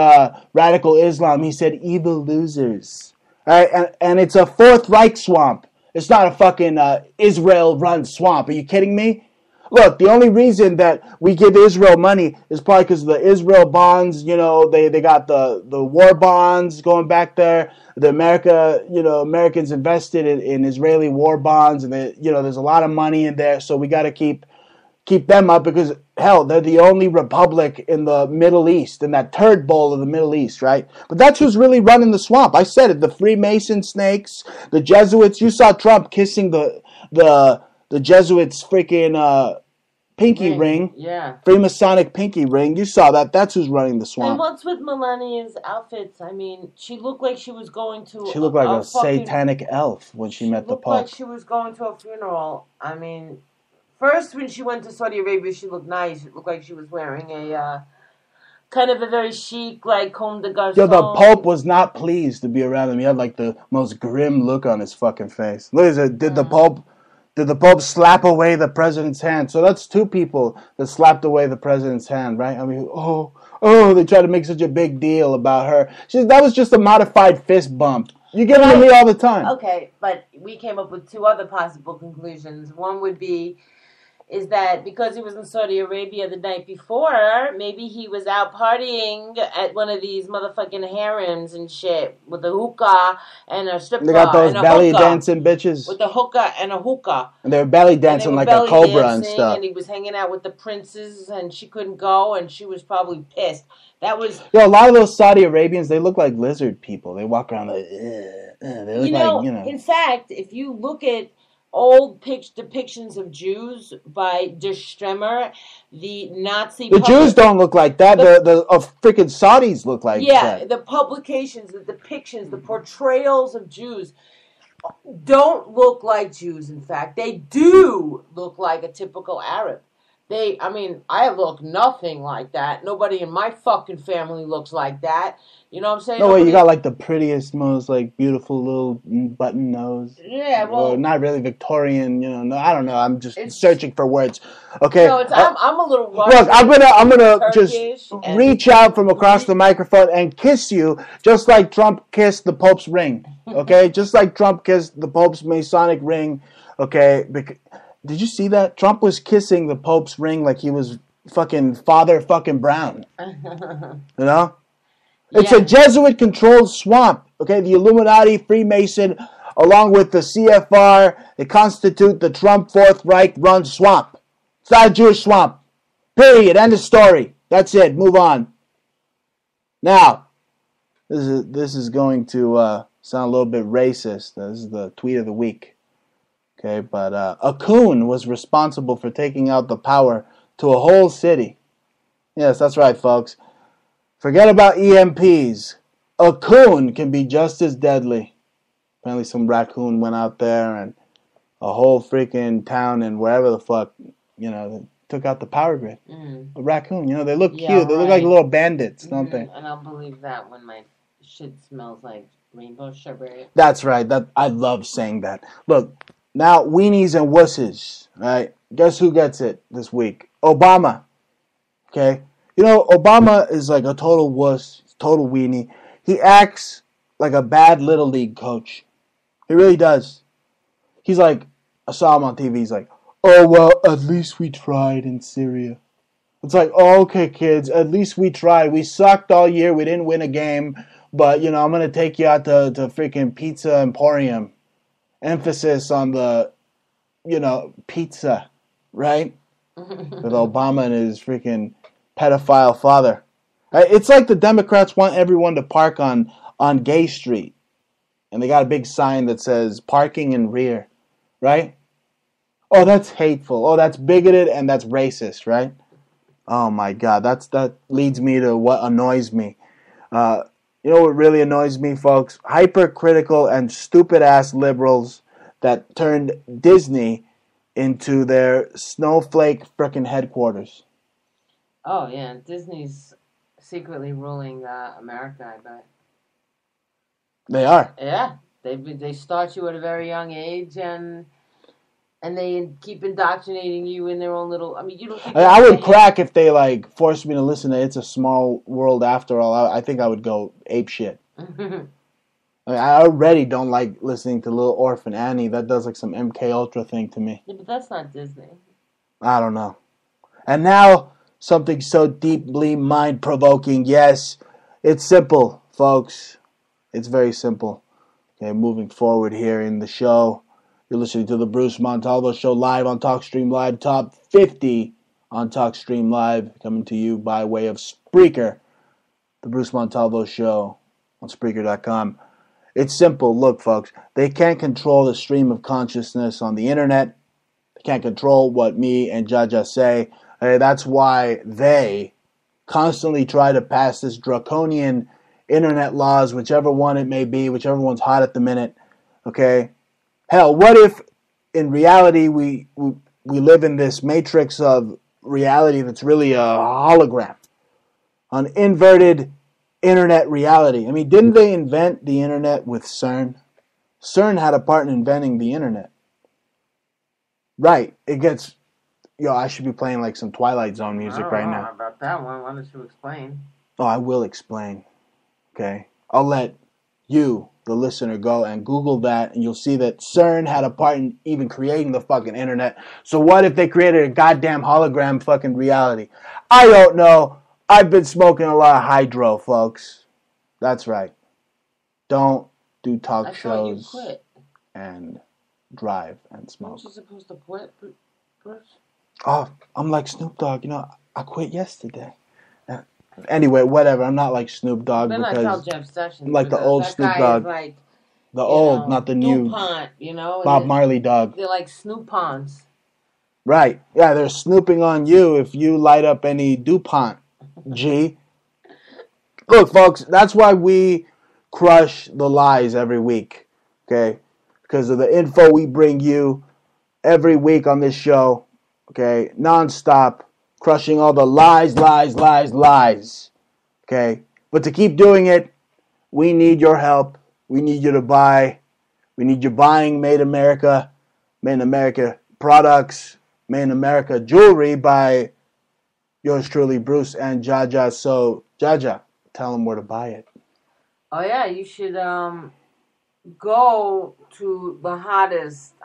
radical Islam. He said evil losers. And it's a Fourth Reich swamp. It's not a fucking Israel-run swamp. Are you kidding me? Look, the only reason that we give Israel money is probably because of the Israel bonds. You know, they got the war bonds going back there. The Americans invested in Israeli war bonds, and there's a lot of money in there. So we got to keep them up because hell, they're the only republic in the Middle East, in that turd bowl of the Middle East, right? But that's who's really running the swamp. I said it. The Freemason snakes, the Jesuits. You saw Trump kissing the Jesuits' freaking pinky ring. Yeah. Freemasonic pinky ring. You saw that. That's who's running the swamp. And what's with Melania's outfits? I mean, she looked like she was going to... She looked like a satanic elf when she met the Pope. She looked like she was going to a funeral. I mean, first when she went to Saudi Arabia, she looked nice. It looked like she was wearing a... kind of a very chic, like, Comme des Garçons. Yo, the Pope was not pleased to be around him. He had, like, the most grim look on his fucking face. Look, did the Pope Did the Pope slap away the president's hand? So that's two people that slapped away the president's hand, right? I mean, they try to make such a big deal about her. That was just a modified fist bump. You give it to me all the time. Okay, but we came up with two other possible conclusions. One would be is that because he was in Saudi Arabia the night before, maybe he was out partying at one of these motherfucking harems and shit with a hookah and a strip club. They got those and a belly hookah, dancing bitches. with a hookah and a hookah. And they were belly dancing like a cobra and stuff. And he was hanging out with the princes and she couldn't go and she was probably pissed. That was... Yo, a lot of those Saudi Arabians, they look like lizard people. They walk around like, they look like. In fact, if you look at old depictions of Jews by Der Stremer, the Nazi... The Jews don't look like that. The freaking Saudis look like that. Yeah, the publications, the depictions, the portrayals of Jews don't look like Jews, in fact. They do look like a typical Arab. I look nothing like that. Nobody in my fucking family looks like that. You know what I'm saying? No way, you got like the prettiest, most like beautiful little button nose. Yeah, well, or not really Victorian. No, I don't know. I'm just searching for words. Okay. No, I'm a little Russian. Look, I'm gonna Turkish, just reach out from across the microphone and kiss you, just like Trump kissed the Pope's ring. Okay, just like Trump kissed the Pope's Masonic ring. Okay. Did you see that? Trump was kissing the Pope's ring like he was fucking Father fucking Brown. You know? It's a Jesuit-controlled swamp. Okay? The Illuminati, Freemason, along with the CFR, they constitute the Trump Fourth Reich-run swamp. It's not a Jewish swamp. Period. End of story. That's it. Move on. Now, this is going to sound a little bit racist. This is the tweet of the week. Okay, but a coon was responsible for taking out the power to a whole city. Yes, that's right, folks. Forget about EMPs. A coon can be just as deadly. Apparently some raccoon went out there and a whole freaking town and wherever the fuck, took out the power grid. A raccoon, they look cute. They look like little bandits, don't they? And I'll believe that when my shit smells like rainbow sherbet. That's right. I love saying that. Look, now weenies and wusses, right? Guess who gets it this week? Obama. Okay? Obama is like a total wuss, total weenie. He acts like a bad Little League coach. He really does. He's like, I saw him on TV, he's like, oh, well, at least we tried in Syria. It's like, oh, okay, kids, at least we tried. We sucked all year, we didn't win a game, but, I'm going to take you out to freaking Pizza Emporium. Emphasis on the, pizza, right? With Obama and his freaking pedophile father. Right? It's like the Democrats want everyone to park on Gay Street. And they got a big sign that says parking in rear, right? Oh, that's hateful. Oh, that's bigoted and that's racist, right? Oh my God, that leads me to what annoys me. You know what really annoys me, folks? Hypercritical and stupid-ass liberals that turned Disney into their snowflake frickin' headquarters. Oh, yeah. Disney's secretly ruling America, I bet. They are. Yeah. They start you at a very young age and they keep indoctrinating you in their own little... you don't think... I would crack if they, forced me to listen to It's a Small World After All. I think I would go apeshit. I already don't like listening to Little Orphan Annie. That does, some MK Ultra thing to me. Yeah, but that's not Disney. I don't know. And now, something so deeply mind-provoking. Yes, it's simple, folks. It's very simple. Okay, moving forward here in the show... You're listening to the Bruce Montalvo Show live on TalkStream Live, top 50 on TalkStream Live, coming to you by way of Spreaker, the Bruce Montalvo Show on Spreaker.com. It's simple. Look, folks, they can't control the stream of consciousness on the internet. They can't control what me and Jaja say. That's why they constantly try to pass this draconian internet laws, whichever one it may be, whichever one's hot at the minute, okay? Hell, what if in reality we live in this matrix of reality that's really a hologram, an inverted internet reality? Didn't they invent the internet with CERN? CERN had a part in inventing the internet. Right. It gets. Yo, I should be playing like some Twilight Zone music I don't right know now. about that one. Why don't you explain? Oh, I will explain. Okay. I'll let you, the listener, go and Google that, and you'll see that CERN had a part in even creating the fucking internet. So what if they created a goddamn hologram fucking reality? I don't know. I've been smoking a lot of hydro, folks. That's right. Don't do talk shows You quit. and drive and smoke. Aren't you supposed to quit, Bruce? Oh, I'm like Snoop Dogg. You know, I quit yesterday. Anyway, whatever. I'm not like Snoop Dogg Then because I tell Jeff Sessions. I'm like the old that Snoop guy Dogg. Is like, The old, not the new DuPont, Bob Marley dog. They're like Snoop-Ponds. Right. Yeah, they're snooping on you if you light up any DuPont, G. Look, folks, that's why we crush the lies every week, okay? Because of the info we bring you every week on this show, okay? Nonstop, crushing all the lies, okay? But to keep doing it, we need your help. We need you to buy. We need you buying Made in America products, Made in America jewelry by yours truly, Bruce and Jaja. So, Jaja, tell them where to buy it. Oh yeah, you should go to the hottest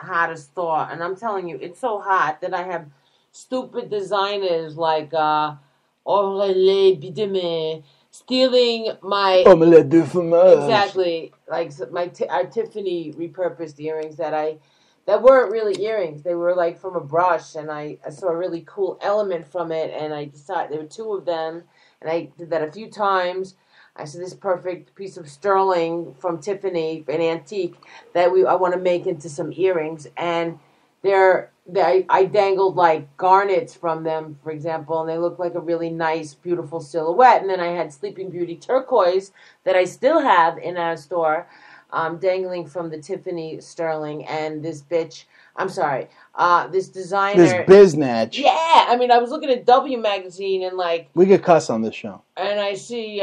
store, and I'm telling you, it's so hot that I have stupid designers like Aurélie Bideme stealing my Omelette du fromage. Exactly, like our Tiffany repurposed earrings that weren't really earrings. They were like from a brush, and I saw a really cool element from it, and I decided there were two of them, and I did that a few times. I said this perfect piece of sterling from Tiffany, an antique that I want to make into some earrings, and I dangled like garnets from them, for example, and they look like a really nice, beautiful silhouette. And then I had Sleeping Beauty turquoise that I still have in our store, dangling from the Tiffany sterling, and this bitch. I'm sorry, this designer. This biznatch. Yeah, I mean, I was looking at W magazine and like. We could cuss on this show. And I see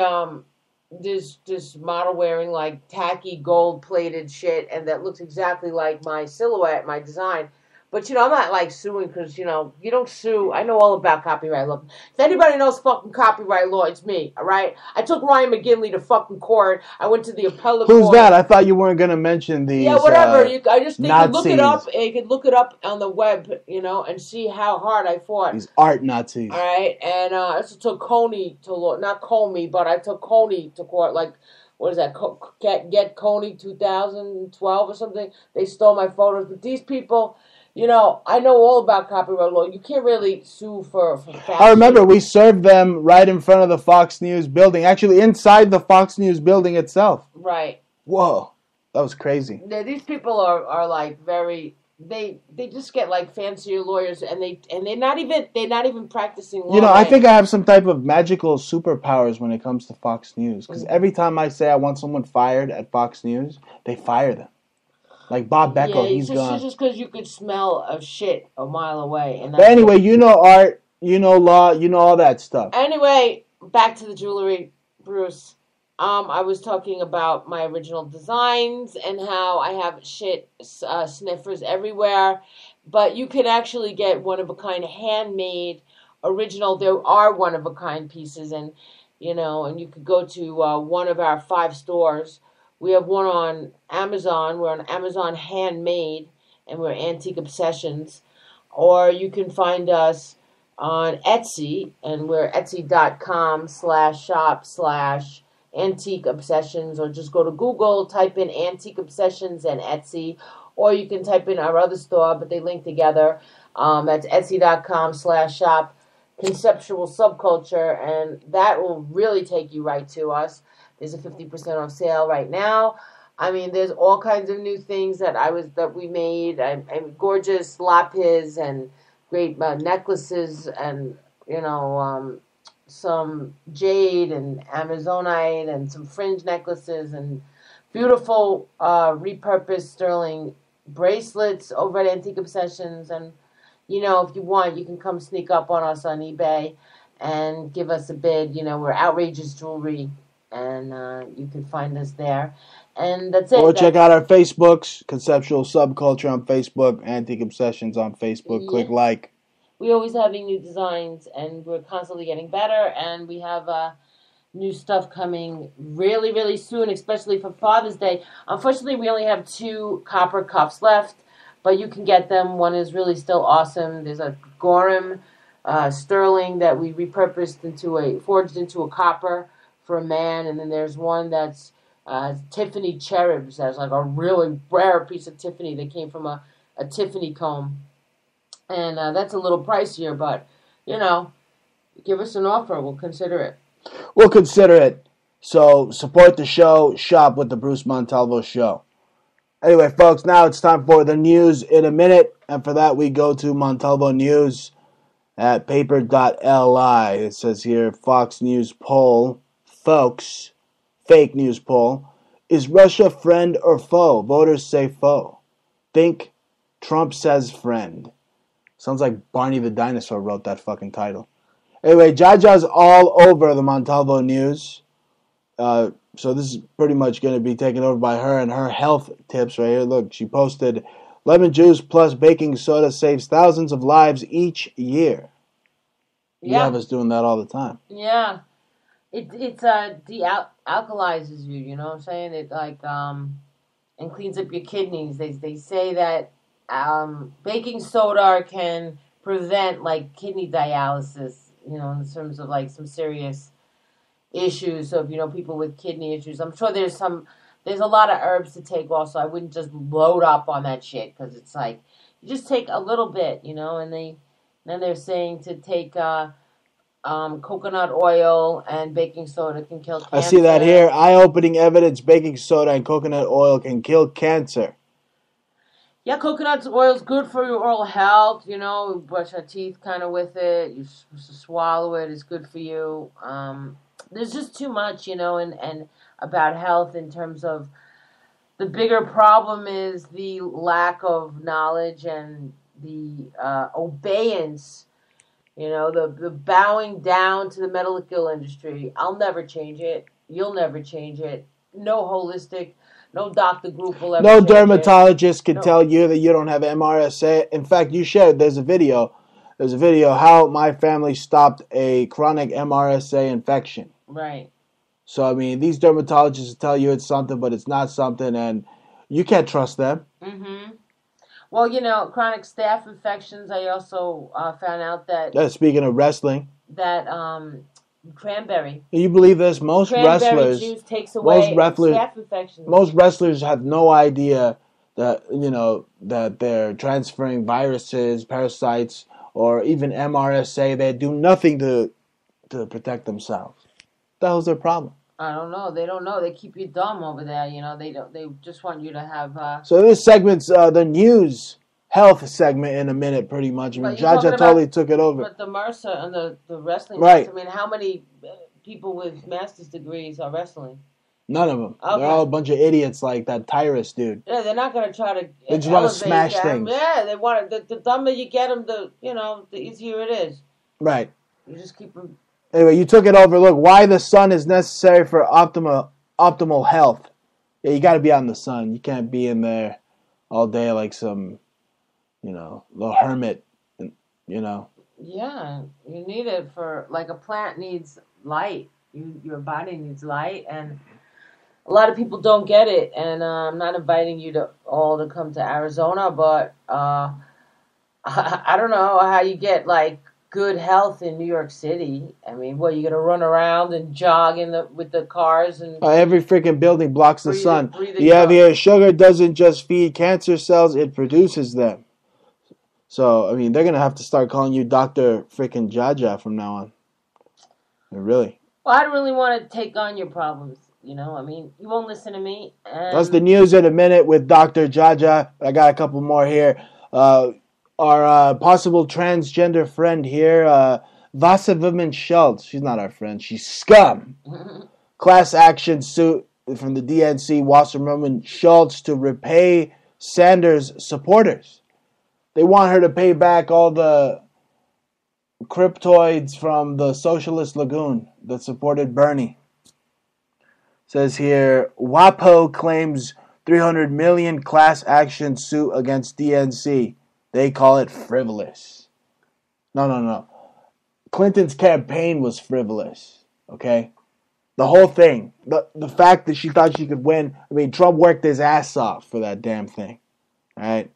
this model wearing like tacky gold plated shit, and that looks exactly like my silhouette, my design. But, I'm not, like, suing because, you don't sue. I know all about copyright law. If anybody knows fucking copyright law, it's me, all right? I took Ryan McGinley to fucking court. I went to the appellate court. Who's that? I thought you weren't going to mention these Yeah, whatever. I just think you Nazis. look it up. You could look it up on the web, and see how hard I fought. These art Nazis. All right? And I also took Coney to law. Not Comey, but I took Coney to court, like... What is that? Get Coney 2012 or something. They stole my photos. But these people... I know all about copyright law. You can't really sue for fashion. I remember we served them right in front of the Fox News building. Actually, inside the Fox News building itself. Right. Whoa. That was crazy. These people are like very... They just get like fancier lawyers, and they're not even practicing law. I think I have some type of magical superpowers when it comes to Fox News. Because every time I say I want someone fired at Fox News, they fire them. Like Bob Beckel, he's gone. It's just because you could smell of shit a mile away. But anyway, you know art, you know law, you know all that stuff. Anyway, back to the jewelry, Bruce. I was talking about my original designs and how I have shit sniffers everywhere. But you can actually get one-of-a-kind handmade original. There are one-of-a-kind pieces, and you could go to one of our 5 stores. We have one on Amazon. We're on Amazon Handmade, and we're Antique Obsessions. Or you can find us on Etsy, and we're etsy.com/shop/Antique Obsessions. Or just go to Google, type in Antique Obsessions and Etsy. Or you can type in our other store, but they link together. That's etsy.com/shop Conceptual Subculture, and that will really take you right to us. There's a 50% off sale right now. I mean, there's all kinds of new things that we made. And gorgeous lapis and great necklaces, and some jade and Amazonite and some fringe necklaces and beautiful repurposed sterling bracelets over at Antique Obsessions. And if you want, you can come sneak up on us on eBay and give us a bid. We're Outrageous Jewelry. And you can find us there. And that's it. Or check out our Facebooks, Conceptual Subculture on Facebook, Antique Obsessions on Facebook. Yeah. Click like. We're always having new designs, and we're constantly getting better, and we have new stuff coming really, really soon, especially for Father's Day. Unfortunately, we only have 2 copper cuffs left, but you can get them. One is really still awesome. There's a Gorham sterling that we repurposed forged into a copper for a man, and then there's one that's Tiffany cherubs. That's like a really rare piece of Tiffany that came from a Tiffany comb. And that's a little pricier, but, give us an offer. We'll consider it. We'll consider it. So support the show. Shop with the Bruce Montalvo Show. Anyway, folks, now it's time for the news in a minute. And for that, we go to Montalvo News at paper.li. It says here, Fox News poll. Folks, fake news poll. Is Russia friend or foe? Voters say foe. Think Trump says friend. Sounds like Barney the Dinosaur wrote that fucking title. Anyway, Jaja's all over the Montalvo News. So this is pretty much going to be taken over by her and her health tips right here. Look, she posted, lemon juice plus baking soda saves thousands of lives each year. You have us doing that all the time. Yeah. It de-alkalizes you, you know what I'm saying? It and cleans up your kidneys. They say that baking soda can prevent kidney dialysis, in terms of some serious issues. So if people with kidney issues, I'm sure there's a lot of herbs to take also. I wouldn't just load up on that shit, because it's you just take a little bit, and then they're saying to take coconut oil and baking soda can kill cancer. I see that here. Eye-opening evidence, baking soda and coconut oil can kill cancer. Yeah, coconut oil is good for your oral health. We brush our teeth kind of with it. You swallow it. It's good for you. There's just too much, and about health in terms of the bigger problem is the lack of knowledge and the obeyance. The bowing down to the medical industry. I'll never change it. You'll never change it. No holistic. No doctor group will ever No change dermatologist can tell you that you don't have MRSA. In fact, you shared, there's a video how my family stopped a chronic MRSA infection. Right. So, these dermatologists tell you it's something, but it's not something, and you can't trust them. Mm-hmm. Well, chronic staph infections, I also found out that... Yeah, speaking of wrestling. That cranberry. You believe this? Most wrestlers... juice takes away staph infections. Most wrestlers have no idea that, that they're transferring viruses, parasites, or even MRSA. They do nothing to protect themselves. What the hell's their problem? I don't know. They don't know. They keep you dumb over there. They just want you to have. So this segment's the news health segment in a minute, pretty much. Jaja totally took it over. But the Mercer and the wrestling. Right. How many people with master's degrees are wrestling? None of them. Okay. They're all a bunch of idiots like that Tyrus dude. Yeah, they're not going to try to. They just want to smash things. Yeah, they want to. The dumber you get them, the easier it is. Right. You just keep them. Anyway, you took it over. Look, why the sun is necessary for optimal health. Yeah, you got to be out in the sun. You can't be in there all day like some, little hermit, Yeah, you need it for, a plant needs light. Your body needs light, and a lot of people don't get it. And I'm not inviting you to come to Arizona, but I don't know how you get, good health in New York City. You gonna run around and jog with the cars and every freaking building blocks the sun. You have here, sugar doesn't just feed cancer cells; it produces them. So they're gonna have to start calling you Dr. freaking Jaja from now on. Really. Well, I don't really want to take on your problems. You won't listen to me. That's the news in a minute with Dr. Jaja. I got a couple more here. Our possible transgender friend here, Wasserwoman Schultz. She's not our friend. She's scum. Class action suit from the DNC, Wasserwoman Schultz, to repay Sanders supporters. They want her to pay back all the cryptoids from the Socialist Lagoon that supported Bernie. Says here, WAPO claims 300 million class action suit against DNC. They call it frivolous. No. Clinton's campaign was frivolous. Okay? The whole thing. The fact that she thought she could win. I mean, Trump worked his ass off for that damn thing. All right?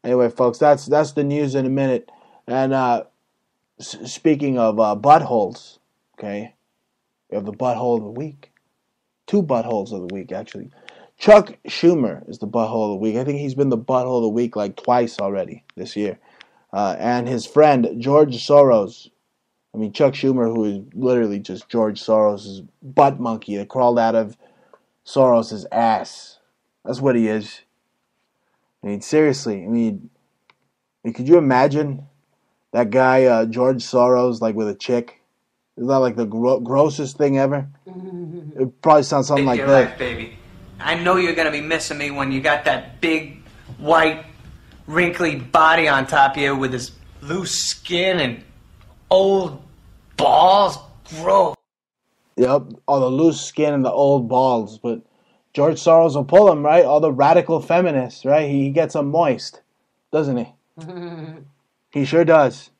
Anyway, folks, that's the news in a minute. And speaking of buttholes, okay? We have the butthole of the week. 2 buttholes of the week, actually. Chuck Schumer is the butthole of the week. I think he's been the butthole of the week like twice already this year. And his friend, George Soros. I mean, Chuck Schumer, who is literally just George Soros' butt monkey that crawled out of Soros' ass. That's what he is. I mean, seriously. I mean, could you imagine that guy, George Soros, like with a chick? Is that like the grossest thing ever? It probably sounds something like your that. life, baby. I know you're gonna be missing me when you got that big, white, wrinkly body on top of you with this loose skin and old balls. Gross. Yep, all the loose skin and the old balls. But George Soros will pull them, right? All the radical feminists, right? He gets them moist, doesn't he? He sure does.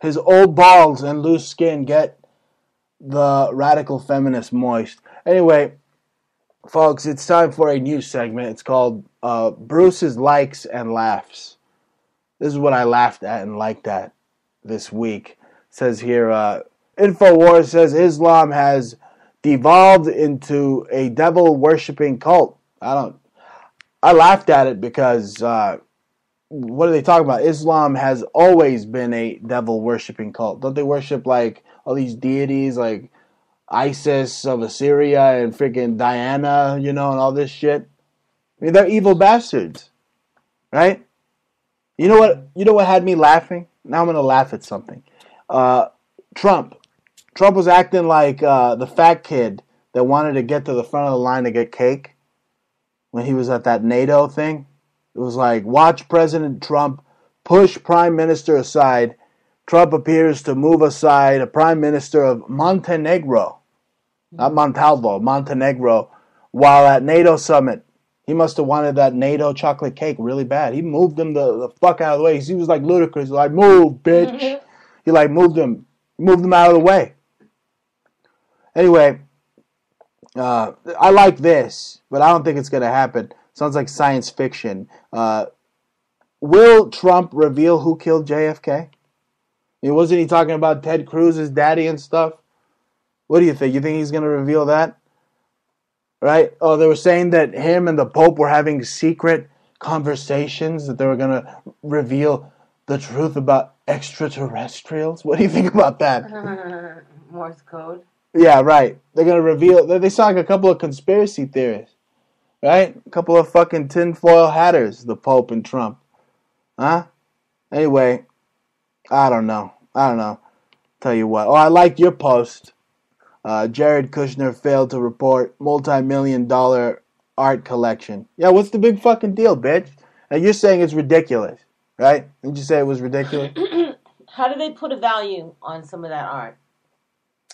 His old balls and loose skin get the radical feminists moist. Anyway, folks, it's time for a new segment. It's called Bruce's Likes and Laughs. This is what I laughed at and liked at this week. It says here, InfoWars says Islam has devolved into a devil-worshipping cult. I laughed at it because what are they talking about? Islam has always been a devil-worshipping cult. Don't they worship like all these deities like Isis of Assyria and freaking Diana, and all this shit? I mean, they're evil bastards, right? You know what had me laughing? Now I'm gonna laugh at something. Trump was acting like the fat kid that wanted to get to the front of the line to get cake when he was at that NATO thing. It was like, watch President Trump push Prime Minister aside. Trump appears to move aside a Prime Minister of Montenegro, not Montalvo, Montenegro, while at NATO summit. He must have wanted that NATO chocolate cake really bad. He moved him the fuck out of the way. He was like ludicrous. Like, move, bitch. He like moved him out of the way. Anyway, I like this, but I don't think it's going to happen. Sounds like science fiction. Will Trump reveal who killed JFK? Wasn't he talking about Ted Cruz's daddy and stuff? What do you think? You think he's going to reveal that? Right? Oh, they were saying that him and the Pope were having secret conversations, that they were going to reveal the truth about extraterrestrials. What do you think about that? Morse code. Yeah, right. They're going to reveal... They sound like a couple of conspiracy theorists. Right? A couple of fucking tinfoil hatters, the Pope and Trump. Huh? Anyway, I don't know. Tell you what. Oh, I liked your post. Jared Kushner failed to report multi-million-dollar art collection. Yeah, what's the big fucking deal, bitch? And you're saying it's ridiculous, right? Didn't you say it was ridiculous? How do they put a value on some of that art?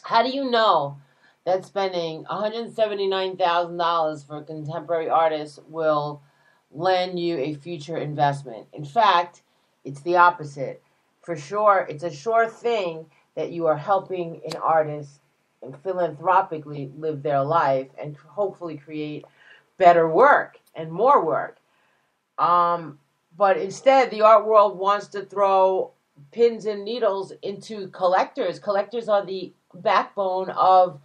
How do you know that spending $179,000 for a contemporary artist will lend you a future investment? In fact, it's the opposite. For sure, it's a sure thing that you are helping an artist and philanthropically live their life and hopefully create better work and more work. But instead, the art world wants to throw pins and needles into collectors. Collectors are the backbone of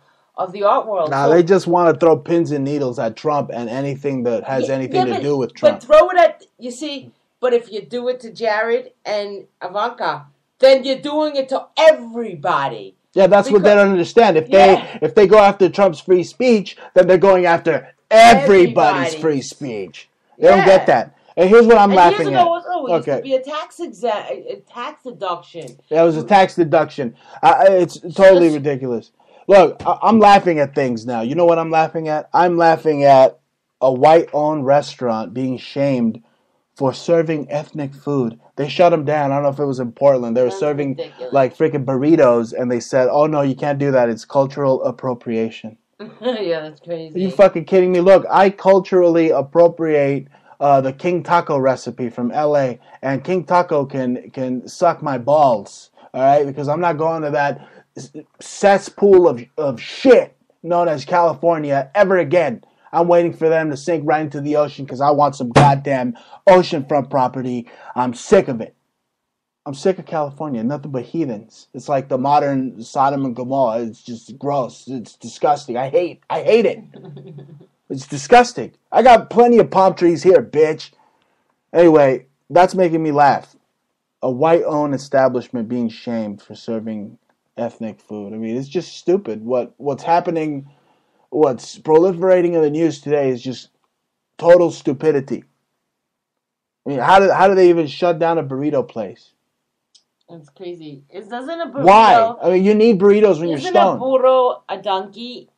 the art world. Now, they just want to throw pins and needles at Trump and anything that has anything to do with Trump. But throw it at, but if you do it to Jared and Ivanka, then you're doing it to everybody. Yeah, that's what they don't understand. If they go after Trump's free speech, then they're going after everybody's free speech. They don't get that. And here's what I'm laughing at. It used to be a tax deduction. Yeah, it was a tax deduction. It's totally ridiculous. Look, I'm laughing at things now. You know what I'm laughing at? I'm laughing at a white-owned restaurant being shamed for serving ethnic food. They shut them down. I don't know if it was in Portland. They were serving like freaking burritos, and they said, "Oh no, you can't do that. It's cultural appropriation." Yeah, that's crazy. Are you fucking kidding me? Look, I culturally appropriate the King Taco recipe from LA, and King Taco can suck my balls, all right? Because I'm not going to that cesspool of shit known as California ever again. I'm waiting for them to sink right into the ocean because I want some goddamn oceanfront property. I'm sick of it. I'm sick of California. Nothing but heathens. It's like the modern Sodom and Gomorrah. It's just gross. It's disgusting. I hate it. It's disgusting. I got plenty of palm trees here, bitch. Anyway, that's making me laugh. A white-owned establishment being shamed for serving ethnic food. I mean, it's just stupid. What's happening, what's proliferating in the news today is just total stupidity. I mean, how do they even shut down a burrito place? It's crazy. Doesn't a burrito... Why? I mean, you need burritos when you're stoned. Isn't a burro a donkey?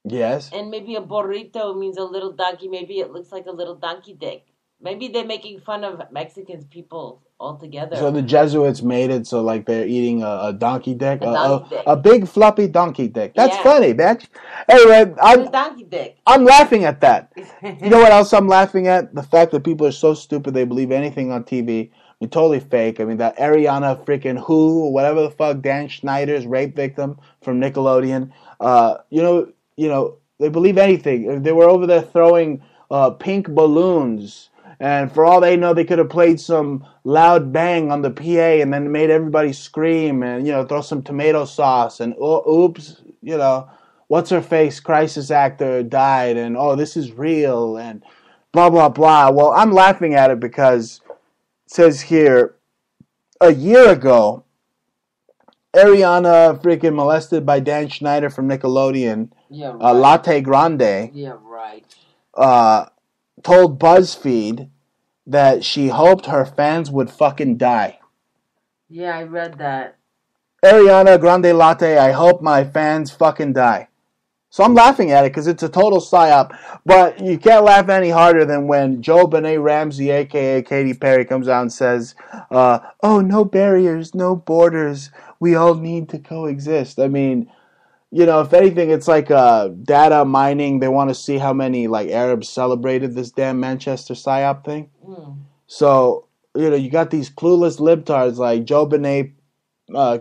Yes. And maybe a burrito means a little donkey. Maybe it looks like a little donkey dick. Maybe they're making fun of Mexicans people altogether. So the Jesuits made it so like they're eating a donkey dick, dick. A big floppy donkey dick. That's Yeah. funny, bitch. Anyway, A donkey dick. I'm laughing at that. You know what else I'm laughing at? The fact that people are so stupid they believe anything on TV. I mean, totally fake. I mean, that Ariana freaking who, whatever the fuck, Dan Schneider's rape victim from Nickelodeon. You know, they believe anything. They were over there throwing pink balloons, and for all they know, they could have played some loud bang on the PA and then made everybody scream and, you know, throw some tomato sauce and oops, you know, what's her face crisis actor died and this is real and blah blah blah. Well, I'm laughing at it because it says here, a year ago, Ariana freaking molested by Dan Schneider from Nickelodeon, Yeah, right. Latte Grande, Yeah, right. told BuzzFeed that she hoped her fans would fucking die. Yeah, I read that. Ariana Grande Latte, I hope my fans fucking die. So I'm laughing at it because it's a total psyop. But you can't laugh any harder than when JoBenet Ramsey, a.k.a. Katy Perry, comes out and says, no barriers, no borders. We all need to coexist. I mean, you know, if anything, it's like data mining. They want to see how many like Arabs celebrated this damn Manchester psyop thing. So, you know, you got these clueless libtards like JoBenet,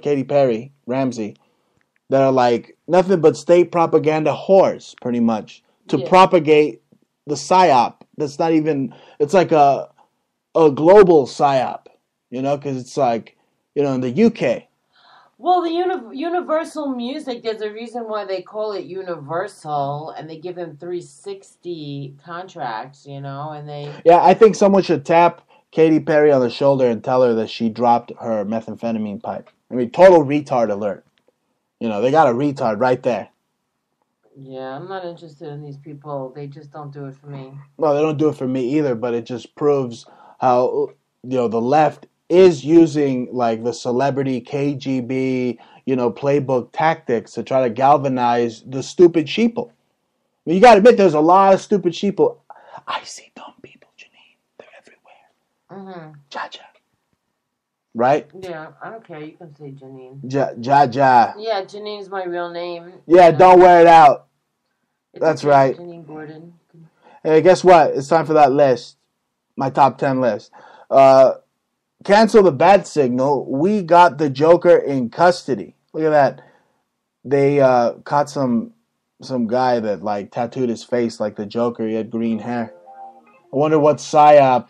Katy Perry, Ramsey, that are like nothing but state propaganda whores, pretty much, to propagate the psyop. That's not even, it's like a global psyop, you know, because it's like, you know, in the UK. Well, the Universal Music, there's a reason why they call it Universal, and they give them 360 contracts, you know, and they... Yeah, I think someone should tap Katy Perry on the shoulder and tell her that she dropped her methamphetamine pipe. I mean, total retard alert. You know, they got a retard right there. Yeah, I'm not interested in these people. They just don't do it for me. Well, they don't do it for me either, but it just proves how, you know, the left is using, like, the celebrity KGB, you know, playbook tactics to try to galvanize the stupid sheeple. I mean, you got to admit, there's a lot of stupid sheeple. I see dumb people, Janine. They're everywhere. Jaja. Right? Yeah, I don't care. You can say Janine. Jaja. Yeah, Janine's my real name. Yeah, don't wear it out. That's right. Janine Gordon. Hey, guess what? It's time for that list. My top 10 list. Cancel the bat signal. We got the Joker in custody. Look at that. They caught some guy that like tattooed his face like the Joker. He had green hair. I wonder what psyop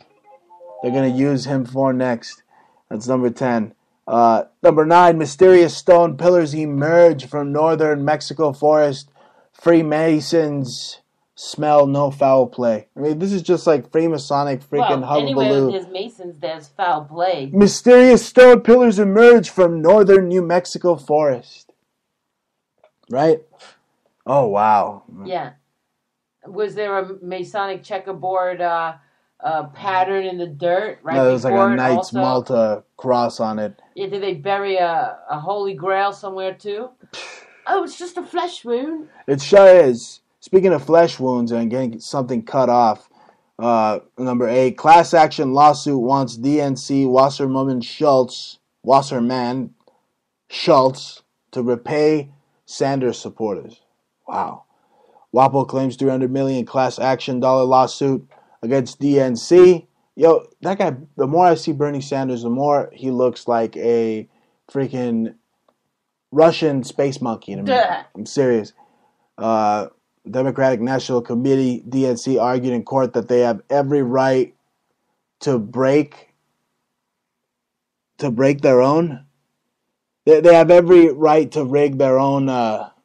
they're gonna use him for next. That's number 10. Number 9, mysterious stone pillars emerge from northern Mexico forest. Freemasons smell no foul play. I mean, this is just like Freemasonic freaking hullabaloo. Anyway, there's Masons, there's foul play. Mysterious stone pillars emerge from northern New Mexico forest. Right? Oh, wow. Yeah. Was there a Masonic checkerboard pattern in the dirt? Right. No, there was like a Knights Malta cross on it. Yeah, did they bury a Holy Grail somewhere too? Oh, it's just a flesh wound. It sure is. Speaking of flesh wounds and getting something cut off, number 8, class action lawsuit wants DNC Wasserman Schultz to repay Sanders supporters. Wow. WAPO claims $300 million class action dollar lawsuit against DNC. Yo, that guy, the more I see Bernie Sanders, the more he looks like a freaking Russian space monkey to me. Duh. I'm serious. Democratic National Committee, DNC, argued in court that they have every right to break their own. They have every right to rig their own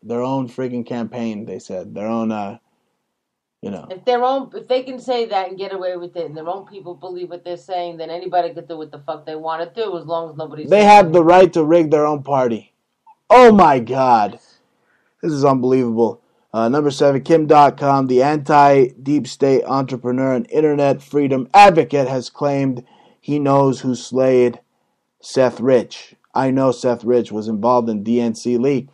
freaking campaign. They said their own, If they can say that and get away with it, and their own people believe what they're saying, then anybody can do what the fuck they want to do, as long as nobody's. They have the right to rig their own party. Oh my God, this is unbelievable. Number 7, Kim.com, the anti-deep state entrepreneur and internet freedom advocate, has claimed he knows who slayed Seth Rich. I know Seth Rich was involved in DNC leak.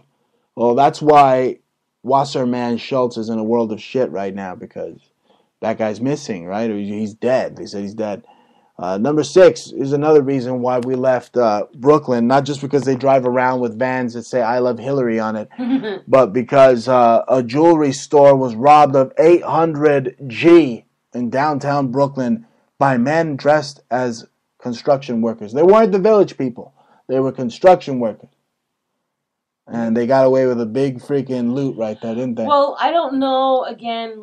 Well, that's why Wasserman Schultz is in a world of shit right now, because that guy's missing, right? He's dead. They said he's dead. Number 6 is another reason why we left Brooklyn, not just because they drive around with vans that say I love Hillary on it, but because a jewelry store was robbed of $800 in downtown Brooklyn by men dressed as construction workers. They weren't the village people. They were construction workers. And they got away with a big freaking loot right there, didn't they? Well, I don't know, again,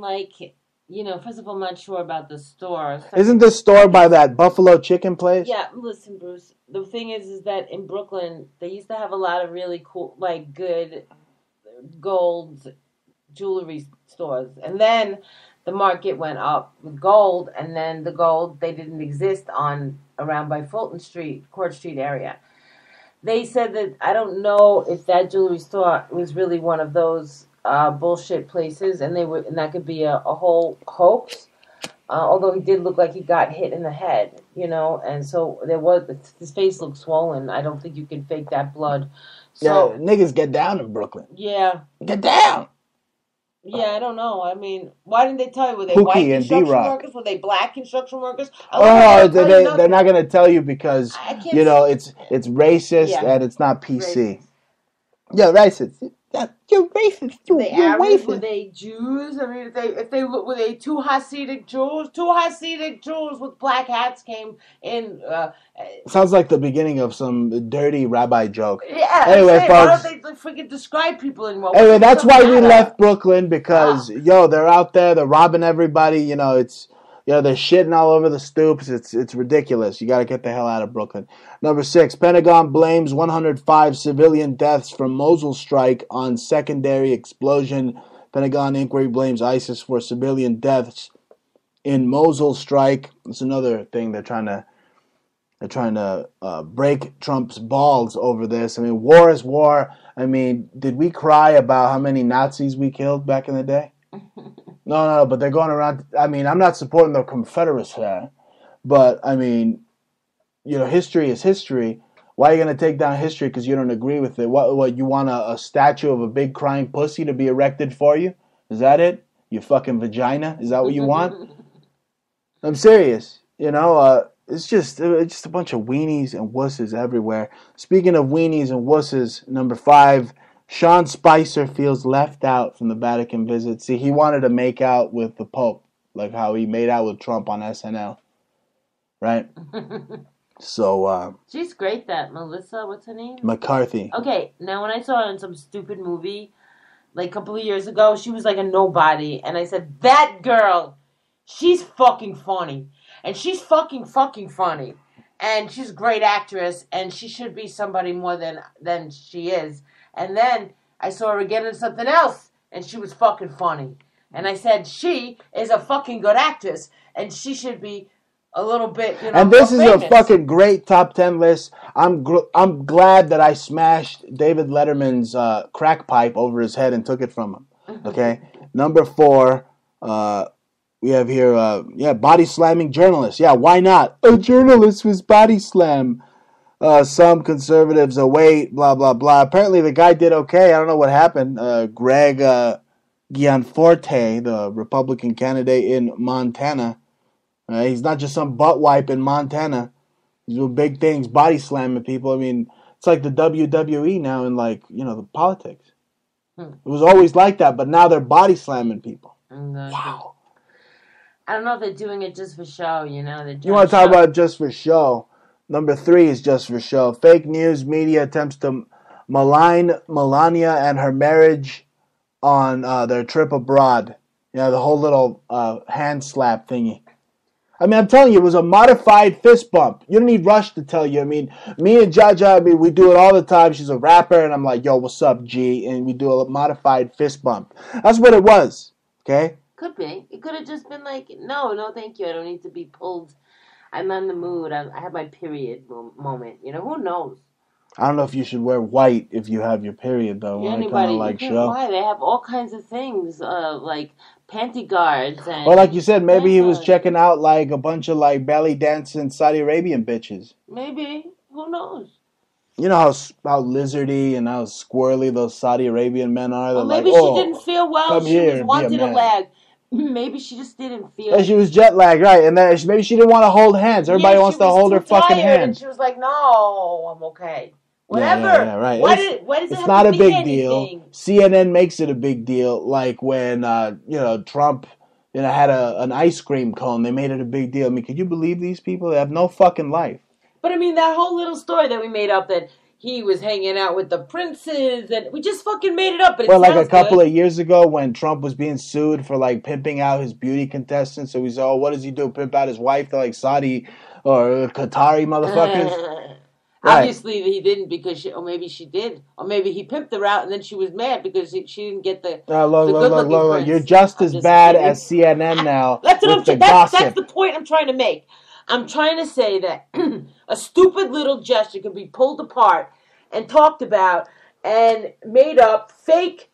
first of all, I'm not sure about the store. Isn't the store by that Buffalo Chicken place? Yeah, listen, Bruce. The thing is that in Brooklyn, they used to have a lot of really cool, good gold jewelry stores. And then the market went up with gold, and then the gold, they didn't exist around by Fulton Street, Court Street area. They said that, I don't know if that jewelry store was really one of those bullshit places, and that could be a whole hoax. Although he did look like he got hit in the head, and so his face looked swollen. I don't think you can fake that blood. So, yeah, niggas get down in Brooklyn. Yeah. Get down! Yeah, I don't know. I mean, why didn't they tell you? Were they Pookie white and construction D-Rock. workers? Were they black construction workers? They're not going to tell you because, it's racist and it's not PC. Racist. Yeah, racist. You're racist. Were they Arabs? Were they Jews? I mean, were they two Hasidic Jews? Two Hasidic Jews with black hats came in. Sounds like the beginning of some dirty rabbi joke. Yeah. Anyway, folks. Why don't they freaking describe people anymore? Anyway, that's why we left Brooklyn, because they're out there, they're robbing everybody. They're shitting all over the stoops. It's ridiculous. You got to get the hell out of Brooklyn. Number 6, Pentagon blames 105 civilian deaths from Mosul strike on secondary explosion. Pentagon inquiry blames ISIS for civilian deaths in Mosul strike. It's another thing they're trying to break Trump's balls over this. I mean, war is war. I mean, did we cry about how many Nazis we killed back in the day? No, but they're going around. I mean, I'm not supporting the Confederates here, but I mean, history is history. Why are you going to take down history because you don't agree with it? What you want a statue of a big crying pussy to be erected for you? Is that it? You fucking vagina? Is that what you want? I'm serious. It's just a bunch of weenies and wusses everywhere. Speaking of weenies and wusses, number 5. Sean Spicer feels left out from the Vatican visit. See, he wanted to make out with the Pope, like how he made out with Trump on SNL, right? So, she's great, that Melissa, what's her name? McCarthy. Okay, now when I saw her in some stupid movie, a couple of years ago, she was like a nobody, and I said, that girl, she's fucking funny, and she's fucking funny, and she's a great actress, and she should be somebody more than she is. And then I saw her again in something else, and she was fucking funny. And I said, she is a fucking good actress, and she should be a little bit, And this is famous. a fucking great top 10 list. I'm glad that I smashed David Letterman's crack pipe over his head and took it from him. Okay? Number 4, we have here, body slamming journalists. Yeah, why not? A journalist was body slammed. Some conservatives await, blah, blah, blah. Apparently the guy did okay. I don't know what happened. Greg Gianforte, the Republican candidate in Montana. He's not just some butt wipe in Montana. He's doing big things, body slamming people. I mean, it's like the WWE now in the politics. It was always like that, but now they're body slamming people. Wow. I don't know if they're doing it just for show, you know. You want to talk about just for show? Number 3 is just for show. Fake news media attempts to malign Melania and her marriage on their trip abroad. Yeah, the whole little hand slap thingy. I mean, I'm telling you, it was a modified fist bump. You don't need Rush to tell you. I mean, me and Jaja, I mean, we do it all the time. She's a rapper, and I'm like, yo, what's up, G? And we do a modified fist bump. That's what it was, okay? Could be. It could have just been like, no, thank you. I don't need to be pulled. I'm in the mood. I have my period moment. You know, who knows? I don't know if you should wear white if you have your period, though. Anybody, why? They have all kinds of things, like panty guards. And or like you said, maybe he was checking out like a bunch of like belly dancing Saudi Arabian bitches. Maybe. Who knows? You know how lizardy and how squirrely those Saudi Arabian men are? Well, maybe she didn't feel well. She was wanted a lag. Maybe she just didn't feel. And she was jet lagged, right? And then maybe she didn't want to hold hands. Everybody wants to hold her fucking hand. And she was like, "No, I'm okay. Whatever." Yeah, right. Why does it it's have not to a be big anything? deal. CNN makes it a big deal. Like when Trump had an ice cream cone, they made it a big deal. I mean, could you believe these people? They have no fucking life. But I mean, that whole little story that we made up that he was hanging out with the princes, and we just fucking made it up. But well, like a couple of years ago when Trump was being sued for like pimping out his beauty contestants, so we said, "Oh, what does he do? Pimp out his wife to like Saudi or Qatari motherfuckers?" Right. Obviously, he didn't because or maybe she did, or maybe he pimped her out and then she was mad because she didn't get the good-looking prince. You're just as bad as CNN now. That's the point I'm trying to make. I'm trying to say that a stupid little gesture can be pulled apart and talked about and made up fake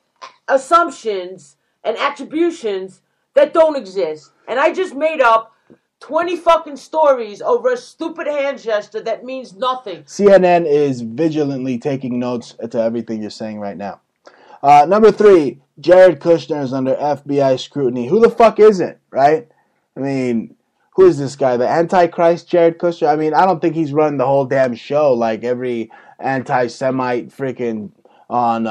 assumptions and attributions that don't exist. And I just made up 20 fucking stories over a stupid hand gesture that means nothing. CNN is vigilantly taking notes to everything you're saying right now. Number 3, Jared Kushner is under FBI scrutiny. Who the fuck isn't, right? I mean, who is this guy? The Antichrist Jared Kushner? I mean, I don't think he's running the whole damn show like every anti-Semite freaking on,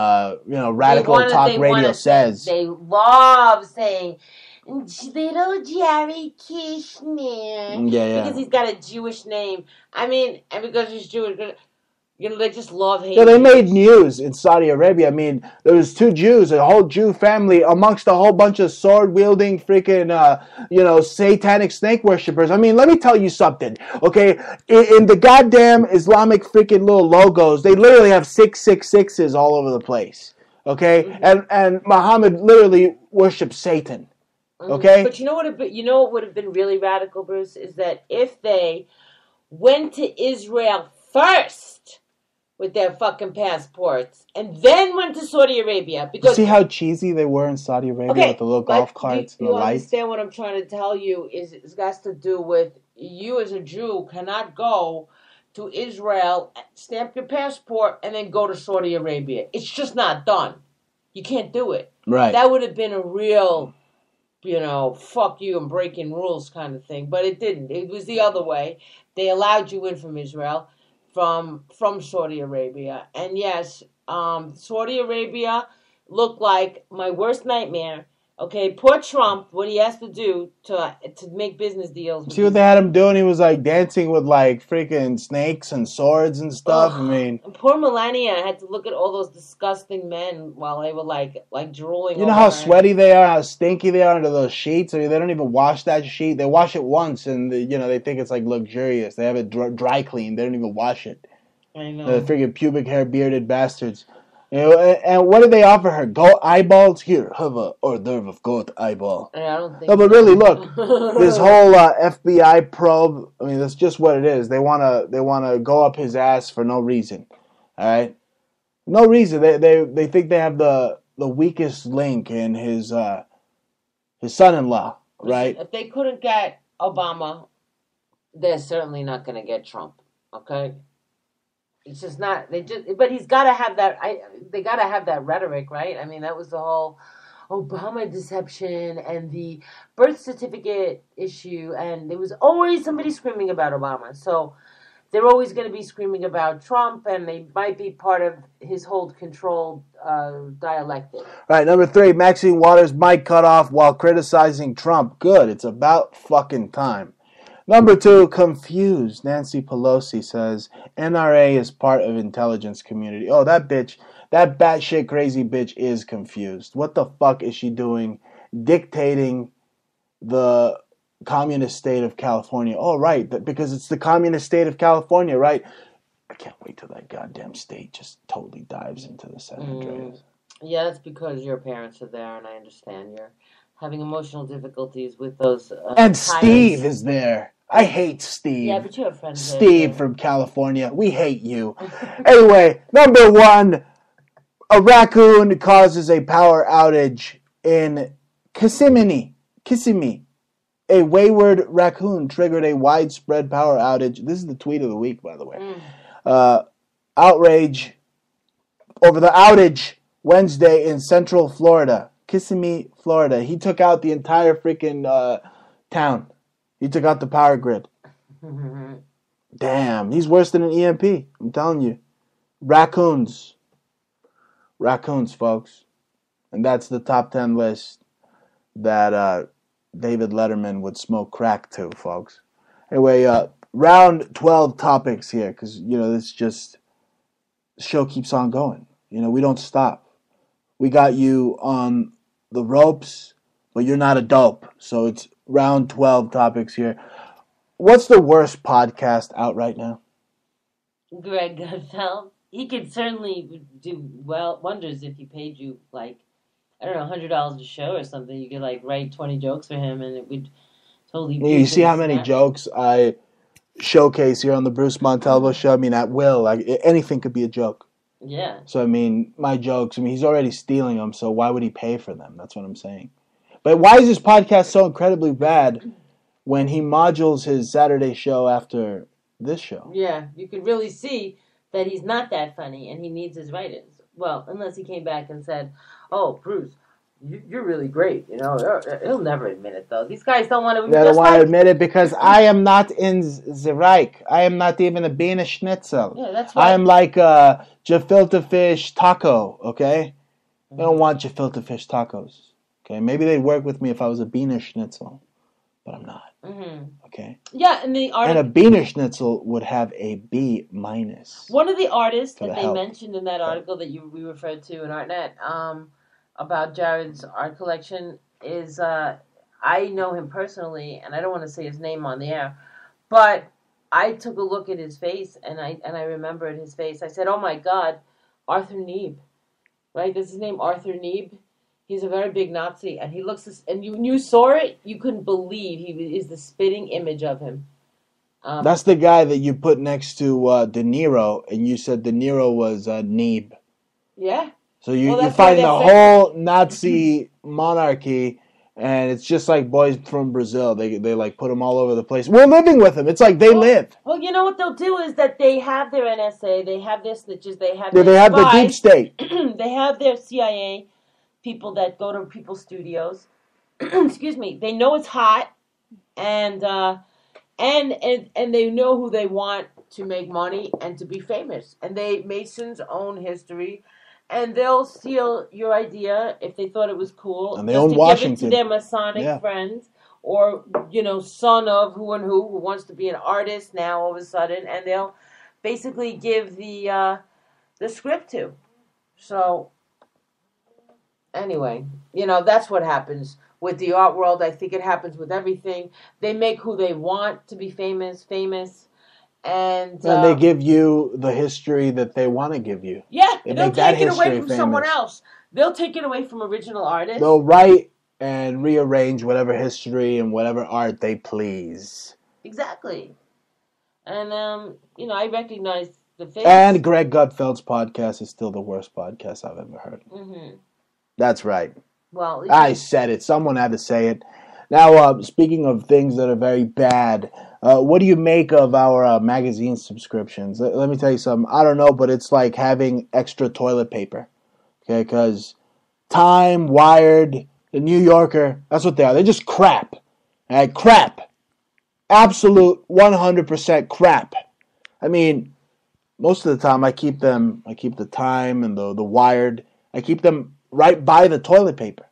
radical talk radio says. They love saying, little Jared Kushner. Yeah. Because he's got a Jewish name. I mean, and because he's Jewish, they just love him. Yeah, they made news in Saudi Arabia. I mean, there was 2 Jews, a whole Jew family amongst a whole bunch of sword-wielding freaking, satanic snake worshippers. I mean, let me tell you something, okay? In the goddamn Islamic freaking little logos, they literally have 666s all over the place, okay? Mm-hmm. And Muhammad literally worships Satan. Okay, but you know what would have been really radical, Bruce, is that if they went to Israel first with their fucking passports and then went to Saudi Arabia, because see how cheesy they were in Saudi Arabia with the little golf carts and the lights. You understand what I'm trying to tell you is it has to do with you as a Jew cannot go to Israel, stamp your passport, and then go to Saudi Arabia. It's just not done. You can't do it. Right. That would have been a real, fuck you and breaking rules kind of thing. But it didn't. It was the other way. They allowed you in from Israel, from Saudi Arabia. And yes, Saudi Arabia looked like my worst nightmare. Okay, poor Trump, what he has to do to make business deals. See what they had him doing? He was like dancing with like freaking snakes and swords and stuff. Ugh. I mean, and poor Melania had to look at all those disgusting men while they were like drooling. You know how sweaty they are, how stinky they are under those sheets. I mean, they don't even wash that sheet. They wash it once, and they think it's like luxurious. They have it dry cleaned. They don't even wash it. I know. The freaking pubic hair bearded bastards. And what did they offer her? Goat eyeballs? Here, have a hors d'oeuvre of goat eyeball. I don't think. No, but really, look, this whole FBI probe. I mean, that's just what it is. They wanna go up his ass for no reason. All right, no reason. They think they have the weakest link in his son-in-law, right? If they couldn't get Obama, they're certainly not going to get Trump. Okay. It's just not. But he's got to have that. They got to have that rhetoric, right? I mean, that was the whole Obama deception and the birth certificate issue, and there was always somebody screaming about Obama. So they're always going to be screaming about Trump, and they might be part of his hold control dialectic. All right, number 3, Maxine Waters mic cut off while criticizing Trump. Good, it's about fucking time. Number 2, confused. Nancy Pelosi says NRA is part of intelligence community. Oh, that bitch, that batshit crazy bitch is confused. What the fuck is she doing dictating the communist state of California? Oh, right, because it's the communist state of California, right? I can't wait till that goddamn state just totally dives into the San Andreas. Yeah, that's because your parents are there, and I understand you're having emotional difficulties with those. And Steve is there. I hate Steve. Yeah, but you have friends there. Steve from California. We hate you. Anyway, number 1, a raccoon causes a power outage in Kissimmee. A wayward raccoon triggered a widespread power outage. This is the tweet of the week, by the way. Outrage over the outage Wednesday in Central Florida. Kissimmee, Florida. He took out the entire freaking town. He took out the power grid. Damn, he's worse than an EMP. I'm telling you. Raccoons. Raccoons, folks. And that's the top 10 list that David Letterman would smoke crack to, folks. Anyway, round 12 topics here, because, this show keeps on going. We don't stop. We got you on the ropes, but you're not a dope. So it's round 12 topics here. What's the worst podcast out right now? Greg Gutfeld. He could certainly do wonders if he paid you, like, I don't know, $100 a show or something. You could, like, write 20 jokes for him, and it would totally be... You see how many jokes I showcase here on the Bruce Montalvo show? I mean, at will. Anything could be a joke. Yeah. So, I mean, my jokes, he's already stealing them, so why would he pay for them? That's what I'm saying. But why is this podcast so incredibly bad when he modules his Saturday show after this show? Yeah, you could really see that he's not that funny, and he needs his write-ins. Well, unless he came back and said, "Oh, Bruce, you're really great." He'll never admit it, though. These guys don't want to. They don't want to admit it because I am not in the Reich. I am not even a Beanie Schnitzel. Yeah, that's right. I am like a gefilte fish taco, okay? They don't want gefilte fish tacos, okay? Maybe they'd work with me if I was a Beanie Schnitzel, but I'm not, okay? Yeah, and the And a Beanie Schnitzel would have a B-. One of the artists that they help. mentioned in that article that we referred to in ArtNet, about Jared's art collection is, I know him personally, and I don't want to say his name on the air, but I took a look at his face, and I remembered his face. I said, "Oh my God, Arthur Neeb," right? That's his name, Arthur Neeb. He's a very big Nazi, and he looks, and you saw it, you couldn't believe he is the spitting image of him. That's the guy that you put next to De Niro, and you said De Niro was Neeb. Yeah. So you find the whole Nazi monarchy, and it's just like Boys from Brazil. They like put them all over the place. We're living with them. It's like they live. Well, you know what they'll do is that they have their NSA, they have their snitches, they have their They have the spies, deep state. they have their CIA people that go to people's studios. Excuse me. They know it's hot, and they know who they want to make money and to be famous. And Masons own history. And they'll steal your idea if they thought it was cool. And they just own to Washington. give it to their Masonic friends, or son of who and who wants to be an artist now all of a sudden, and they'll basically give the script to. So anyway, that's what happens with the art world. I think it happens with everything. They make who they want to be famous. And they give you the history that they want to give you. Yeah, They they'll make that take it away history from famous. someone else. They'll take it away from original artists. They'll write and rearrange whatever history and whatever art they please. Exactly. And, I recognize the face. And Greg Gutfeld's podcast is still the worst podcast I've ever heard. Mm-hmm. That's right. Well, I said it. Someone had to say it. Now, speaking of things that are very bad, what do you make of our magazine subscriptions? Let me tell you something. I don't know, but it's like having extra toilet paper. Okay, because Time, Wired, The New Yorker, that's what they are. They're just crap. Crap. Absolute 100% crap. I mean, most of the time I keep the time and the wired, I keep them right by the toilet paper,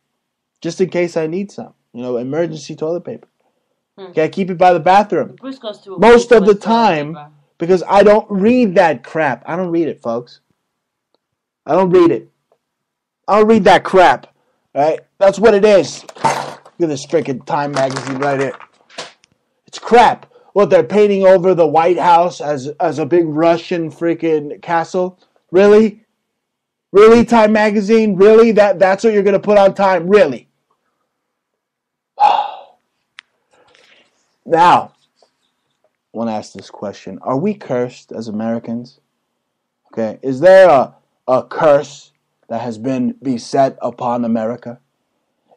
just in case I need some, emergency toilet paper. Okay, I keep it by the bathroom. Bruce goes through Most of the time, because I don't read that crap. I don't read it, folks. I don't read it. I don't read that crap. All right? That's what it is. Look at this freaking Time magazine right here. It's crap. What, they're painting over the White House as a big Russian freaking castle? Really? Really, Time magazine? Really? That's what you're going to put on Time? Really? Now, I want to ask this question. Are we cursed as Americans? Okay. Is there a curse that has been beset upon America?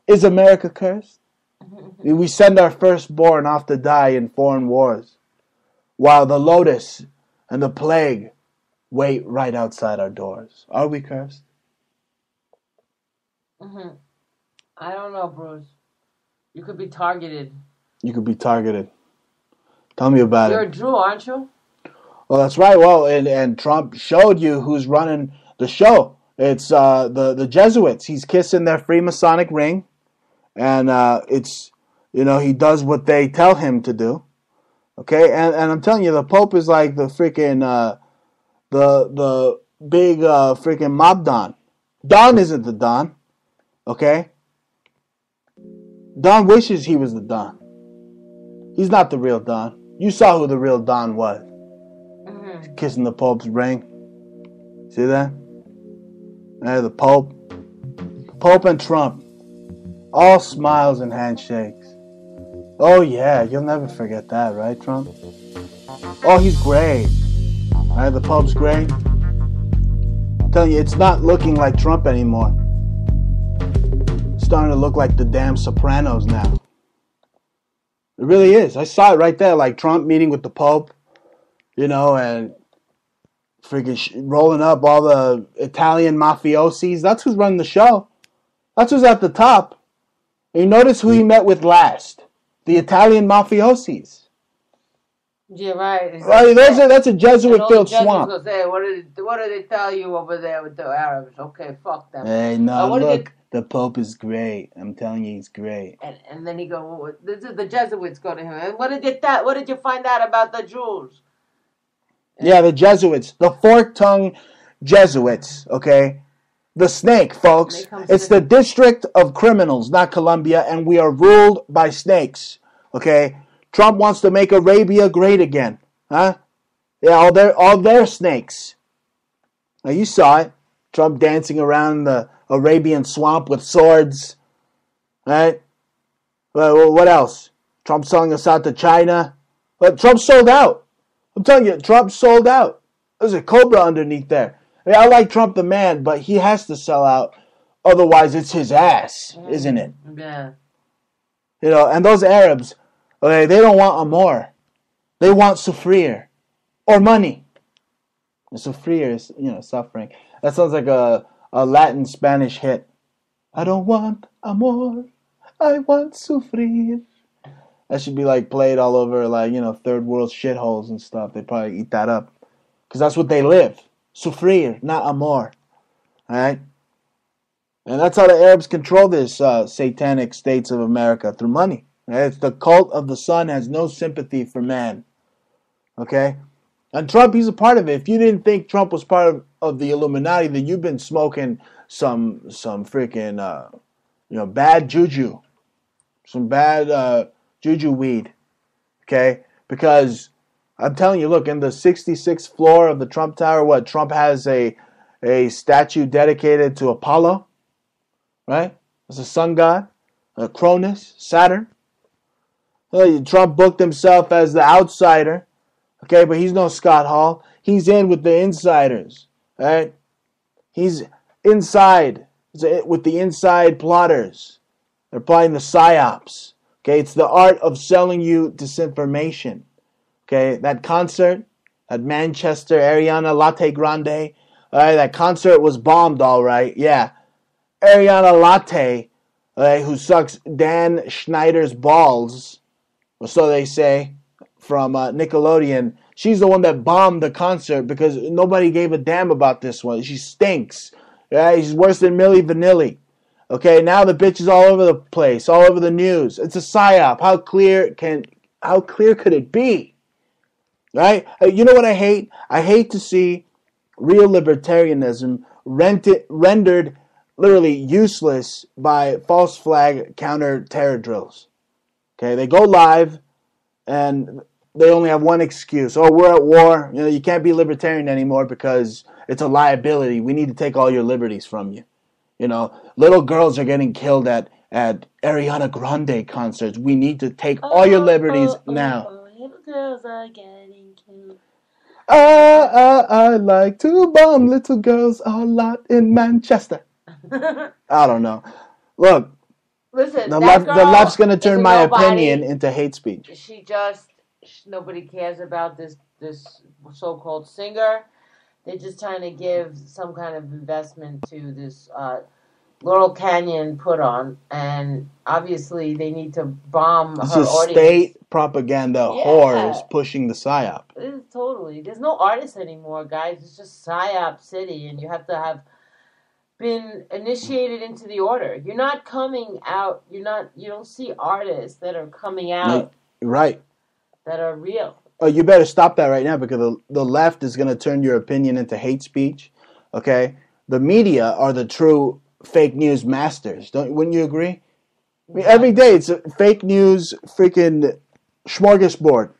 Is America cursed? We send our firstborn off to die in foreign wars, while the lotus and the plague wait right outside our doors. Are we cursed? I don't know, Bruce. You could be targeted. You could be targeted. Tell me about it. You're a Jew, aren't you? Well, that's right. Well, and Trump showed you who's running the show. It's the Jesuits. He's kissing their Freemasonic ring, and it's he does what they tell him to do. Okay, and I'm telling you, the Pope is like the freaking the big freaking mob don. Don isn't the Don. Okay, Don wishes he was the Don. He's not the real Don. You saw who the real Don was. Kissing the Pope's ring. See that? The Pope and Trump. All smiles and handshakes. Oh yeah, you'll never forget that, right, Trump? Oh, he's great. Right, the Pope's great. I'm telling you, it's not looking like Trump anymore. It's starting to look like the damn Sopranos now. It really is. I saw it right there, like Trump meeting with the Pope, and freaking rolling up all the Italian mafiosis. That's who's running the show. That's who's at the top. And you notice who he met with last? The Italian mafiosis. Yeah, right. Right, that's a Jesuit-filled swamp. Goes, hey, what do they tell you over there with the Arabs? Okay, fuck them. Hey, no, look, the Pope is great. I'm telling you, he's great. And then he go, well, the Jesuits go to him. And what did you find out about the Jews? Yeah, the Jesuits, the fork-tongued Jesuits. Okay, the snake, folks. It's the District of Criminals, not Colombia, and we are ruled by snakes. Okay. Trump wants to make Arabia great again. Huh? Yeah, all their snakes. Now you saw it. Trump dancing around the Arabian swamp with swords. Right? Well, what else? Trump selling us out to China. But Trump sold out. I'm telling you, Trump sold out. There's a cobra underneath there. I like Trump the man, but he has to sell out. Otherwise, it's his ass, isn't it? Yeah. And those Arabs, okay, they don't want amor. They want sufrir. Or money. Sufrir is, suffering. That sounds like a Latin Spanish hit. I don't want amor. I want sufrir. That should be played all over third world shitholes and stuff. They'd probably eat that up. Because that's what they live. Sufrir, not amor. Alright? And that's how the Arabs control this satanic states of America, through money. It's the cult of the sun, has no sympathy for man. Okay? And Trump, he's a part of it. If you didn't think Trump was part of the Illuminati, then you've been smoking some freaking bad juju. Some bad juju weed. Okay? Because I'm telling you, look, in the 66th floor of the Trump Tower, Trump has a statue dedicated to Apollo. Right? It's a sun god. Cronus, Saturn. Trump booked himself as the outsider. Okay, but he's no Scott Hall. He's in with the insiders. Right? He's inside with the inside plotters. They're plotting the psyops. Okay, it's the art of selling you disinformation. Okay, that concert at Manchester, Ariana Latte Grande, that concert was bombed, all right. Yeah, Ariana Latte, who sucks Dan Schneider's balls, or so they say, from Nickelodeon. She's the one that bombed the concert because nobody gave a damn about this one. She stinks. Right? She's worse than Milli Vanilli. Okay, now the bitch is all over the place, all over the news. It's a psyop. How clear could it be? Right? You know what I hate? I hate to see real libertarianism rendered literally useless by false flag counter-terror drills. Okay, they go live and they only have one excuse. Oh, we're at war. You know, you can't be libertarian anymore because it's a liability. We need to take all your liberties from you. You know, little girls are getting killed at Ariana Grande concerts. We need to take all your liberties now. Little girls are getting killed. I like to bomb little girls a lot in Manchester. I don't know. Look, listen, the that left's going to girl turn is my nobody. opinion into hate speech. Nobody cares about this so-called singer. They're just trying to give some kind of investment to this Laurel Canyon put on, and obviously they need to bomb This her is audience. state propaganda whores pushing the psyop. It is totally. There's no artists anymore, guys. It's just psyop city, and you have to have been initiated into the order. You're not coming out. You don't see artists that are coming out. Right. That are real. Oh, you better stop that right now because the left is going to turn your opinion into hate speech. Okay, the media are the true fake news masters. Wouldn't you agree? I mean, every day it's a fake news freaking smorgasbord.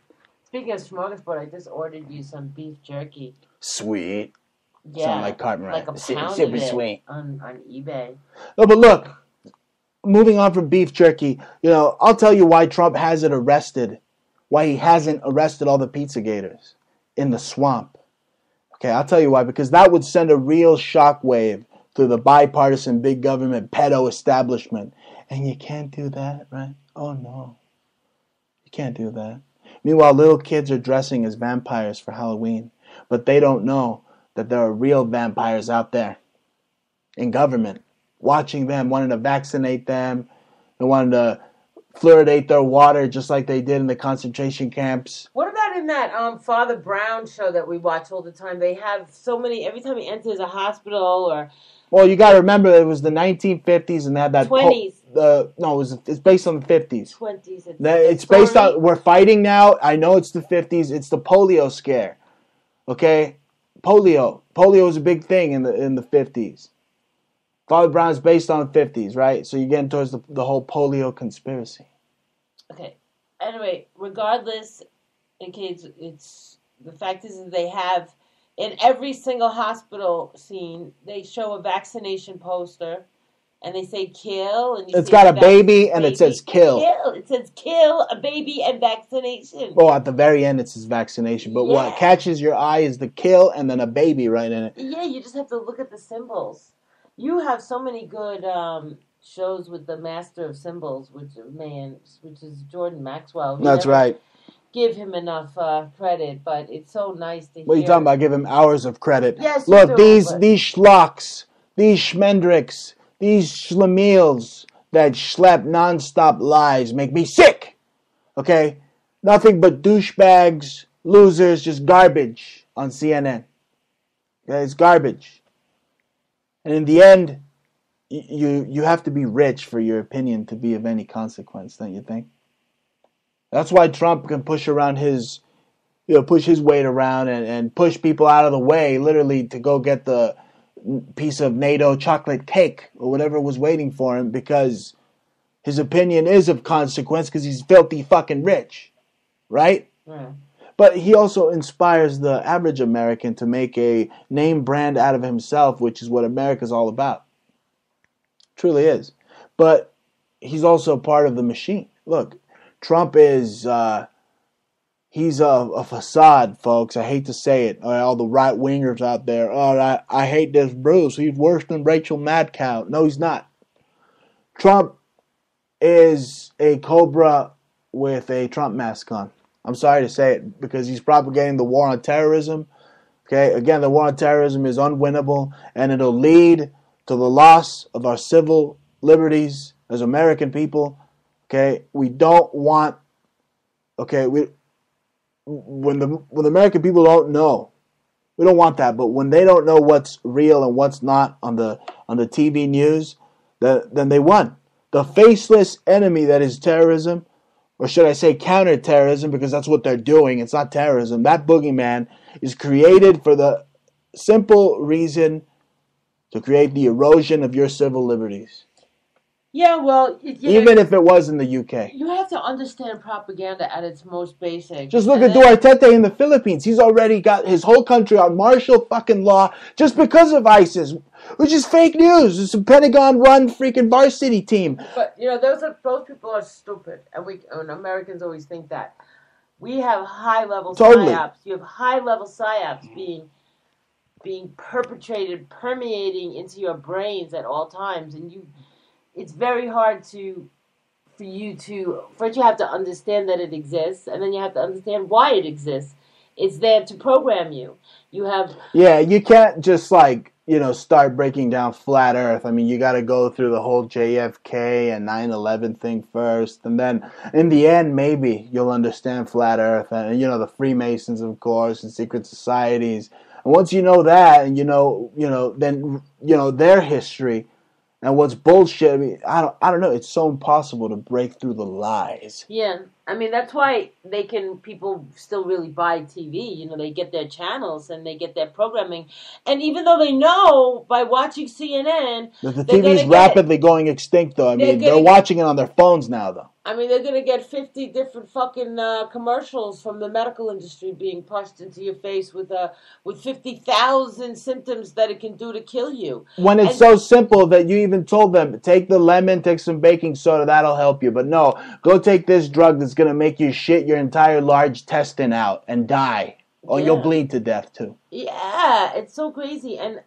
Speaking of smorgasbord, I just ordered you some beef jerky. Sweet. Yeah, sound like Cartman, like right? a pound Super of it sweet. on eBay. No, but look, moving on from beef jerky, I'll tell you why Trump hasn't arrested, why he hasn't arrested all the Pizzagate in the swamp. Okay, I'll tell you why, because that would send a real shockwave through the bipartisan big government pedo establishment. And you can't do that, right? Oh, no. You can't do that. Meanwhile, little kids are dressing as vampires for Halloween, but they don't know that there are real vampires out there in government, watching them, wanting to vaccinate them, and wanting to fluoridate their water just like they did in the concentration camps. What about in that Father Brown show that we watch all the time? They have so many, every time he enters a hospital or... Well, you got to remember it was the 1950s and they had that... 20s. It's based on the 50s. 20s. It's based on... We're fighting now. I know it's the 50s. It's the polio scare. Okay? Polio was a big thing in the 50s. Father Brown is based on the 50s, right? So you're getting towards the whole polio conspiracy. Okay. Anyway, regardless, in case it's the fact is they have in every single hospital scene they show a vaccination poster and they say kill and it's got a baby and it says kill. It says kill a baby and vaccination. Oh, at the very end it says vaccination, but what catches your eye is the kill and then a baby right in it. Yeah, you just have to look at the symbols. You have so many good shows with the master of symbols, which is Jordan Maxwell. That's right. Give him enough credit, but it's so nice to hear. What are you talking about? Give him hours of credit. Yes, look, these schlocks, these schmendricks, these schlemiels that schlep nonstop lies make me sick. Okay? Nothing but douchebags, losers, just garbage on CNN. Okay? It's garbage. And in the end, you have to be rich for your opinion to be of any consequence, don't you think? That's why Trump can push around push his weight around and push people out of the way, literally to go get the piece of NATO chocolate cake or whatever was waiting for him, because his opinion is of consequence because he's filthy fucking rich, right? Yeah. But he also inspires the average American to make a name brand out of himself, which is what America's all about. Truly is. But he's also part of the machine. Look, Trump is, he's a facade, folks. I hate to say it. All the right-wingers out there. Oh, I hate this Bruce. He's worse than Rachel Madcow. No, he's not. Trump is a cobra with a Trump mask on. I'm sorry to say it, because he's propagating the war on terrorism. Okay, again, the war on terrorism is unwinnable, and it'll lead to the loss of our civil liberties as American people. Okay, we don't want. Okay, when the American people don't know, we don't want that. But when they don't know what's real and what's not on the TV news, then they won. The faceless enemy that is terrorism, or should I say counterterrorism, because that's what they're doing. It's not terrorism. That boogeyman is created for the simple reason to create the erosion of your civil liberties. Yeah, well, even if it was in the UK. You have to understand propaganda at its most basic. Just look at Duterte in the Philippines. He's already got his whole country on martial fucking law just because of ISIS, which is fake news. It's a Pentagon-run freaking varsity team. But those people are stupid, and Americans always think that. We have high-level psyops. You have high-level psyops being perpetrated, permeating into your brains at all times, and it's very hard for you first you have to understand that it exists, and then you have to understand why it exists. It's there to program you. Yeah, you can't just start breaking down flat Earth. I mean, you got to go through the whole JFK and 9/11 thing first, and then in the end, maybe you'll understand flat Earth and the Freemasons, of course, and secret societies. And once you know that, and then their history. And what's bullshit? I mean, I don't know. It's so impossible to break through the lies. Yeah, I mean that's why people still really buy TV. They get their channels and they get their programming, and even though they know by watching CNN that the TV is rapidly going extinct, though. I mean, they're watching it on their phones now, though. I mean, they're gonna get 50 different fucking commercials from the medical industry being pushed into your face with 50,000 symptoms that it can do to kill you. When it's so simple that you even told them, take the lemon, take some baking soda, that'll help you. But no, go take this drug that's gonna make you shit your entire large intestine out and die. Or you'll bleed to death too. Yeah, it's so crazy. And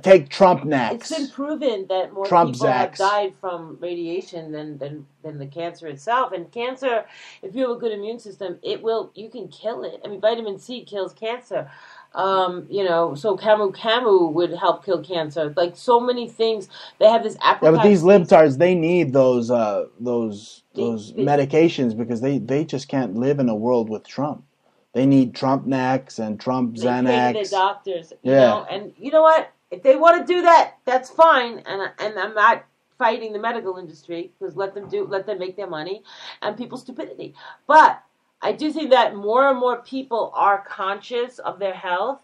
take Trump next. It's been proven that more people have died from radiation than the cancer itself. And cancer, if you have a good immune system, you can kill it. I mean, vitamin C kills cancer. So camu would help kill cancer. Like so many things, they have this apricot. Yeah, but these libtards, they need those medications because they just can't live in a world with Trump. They need Trump Nex and Trump Xanax. They pay the doctors, and you know what? If they want to do that, that's fine. And I'm not fighting the medical industry because let them make their money and people's stupidity. But I do think that more and more people are conscious of their health,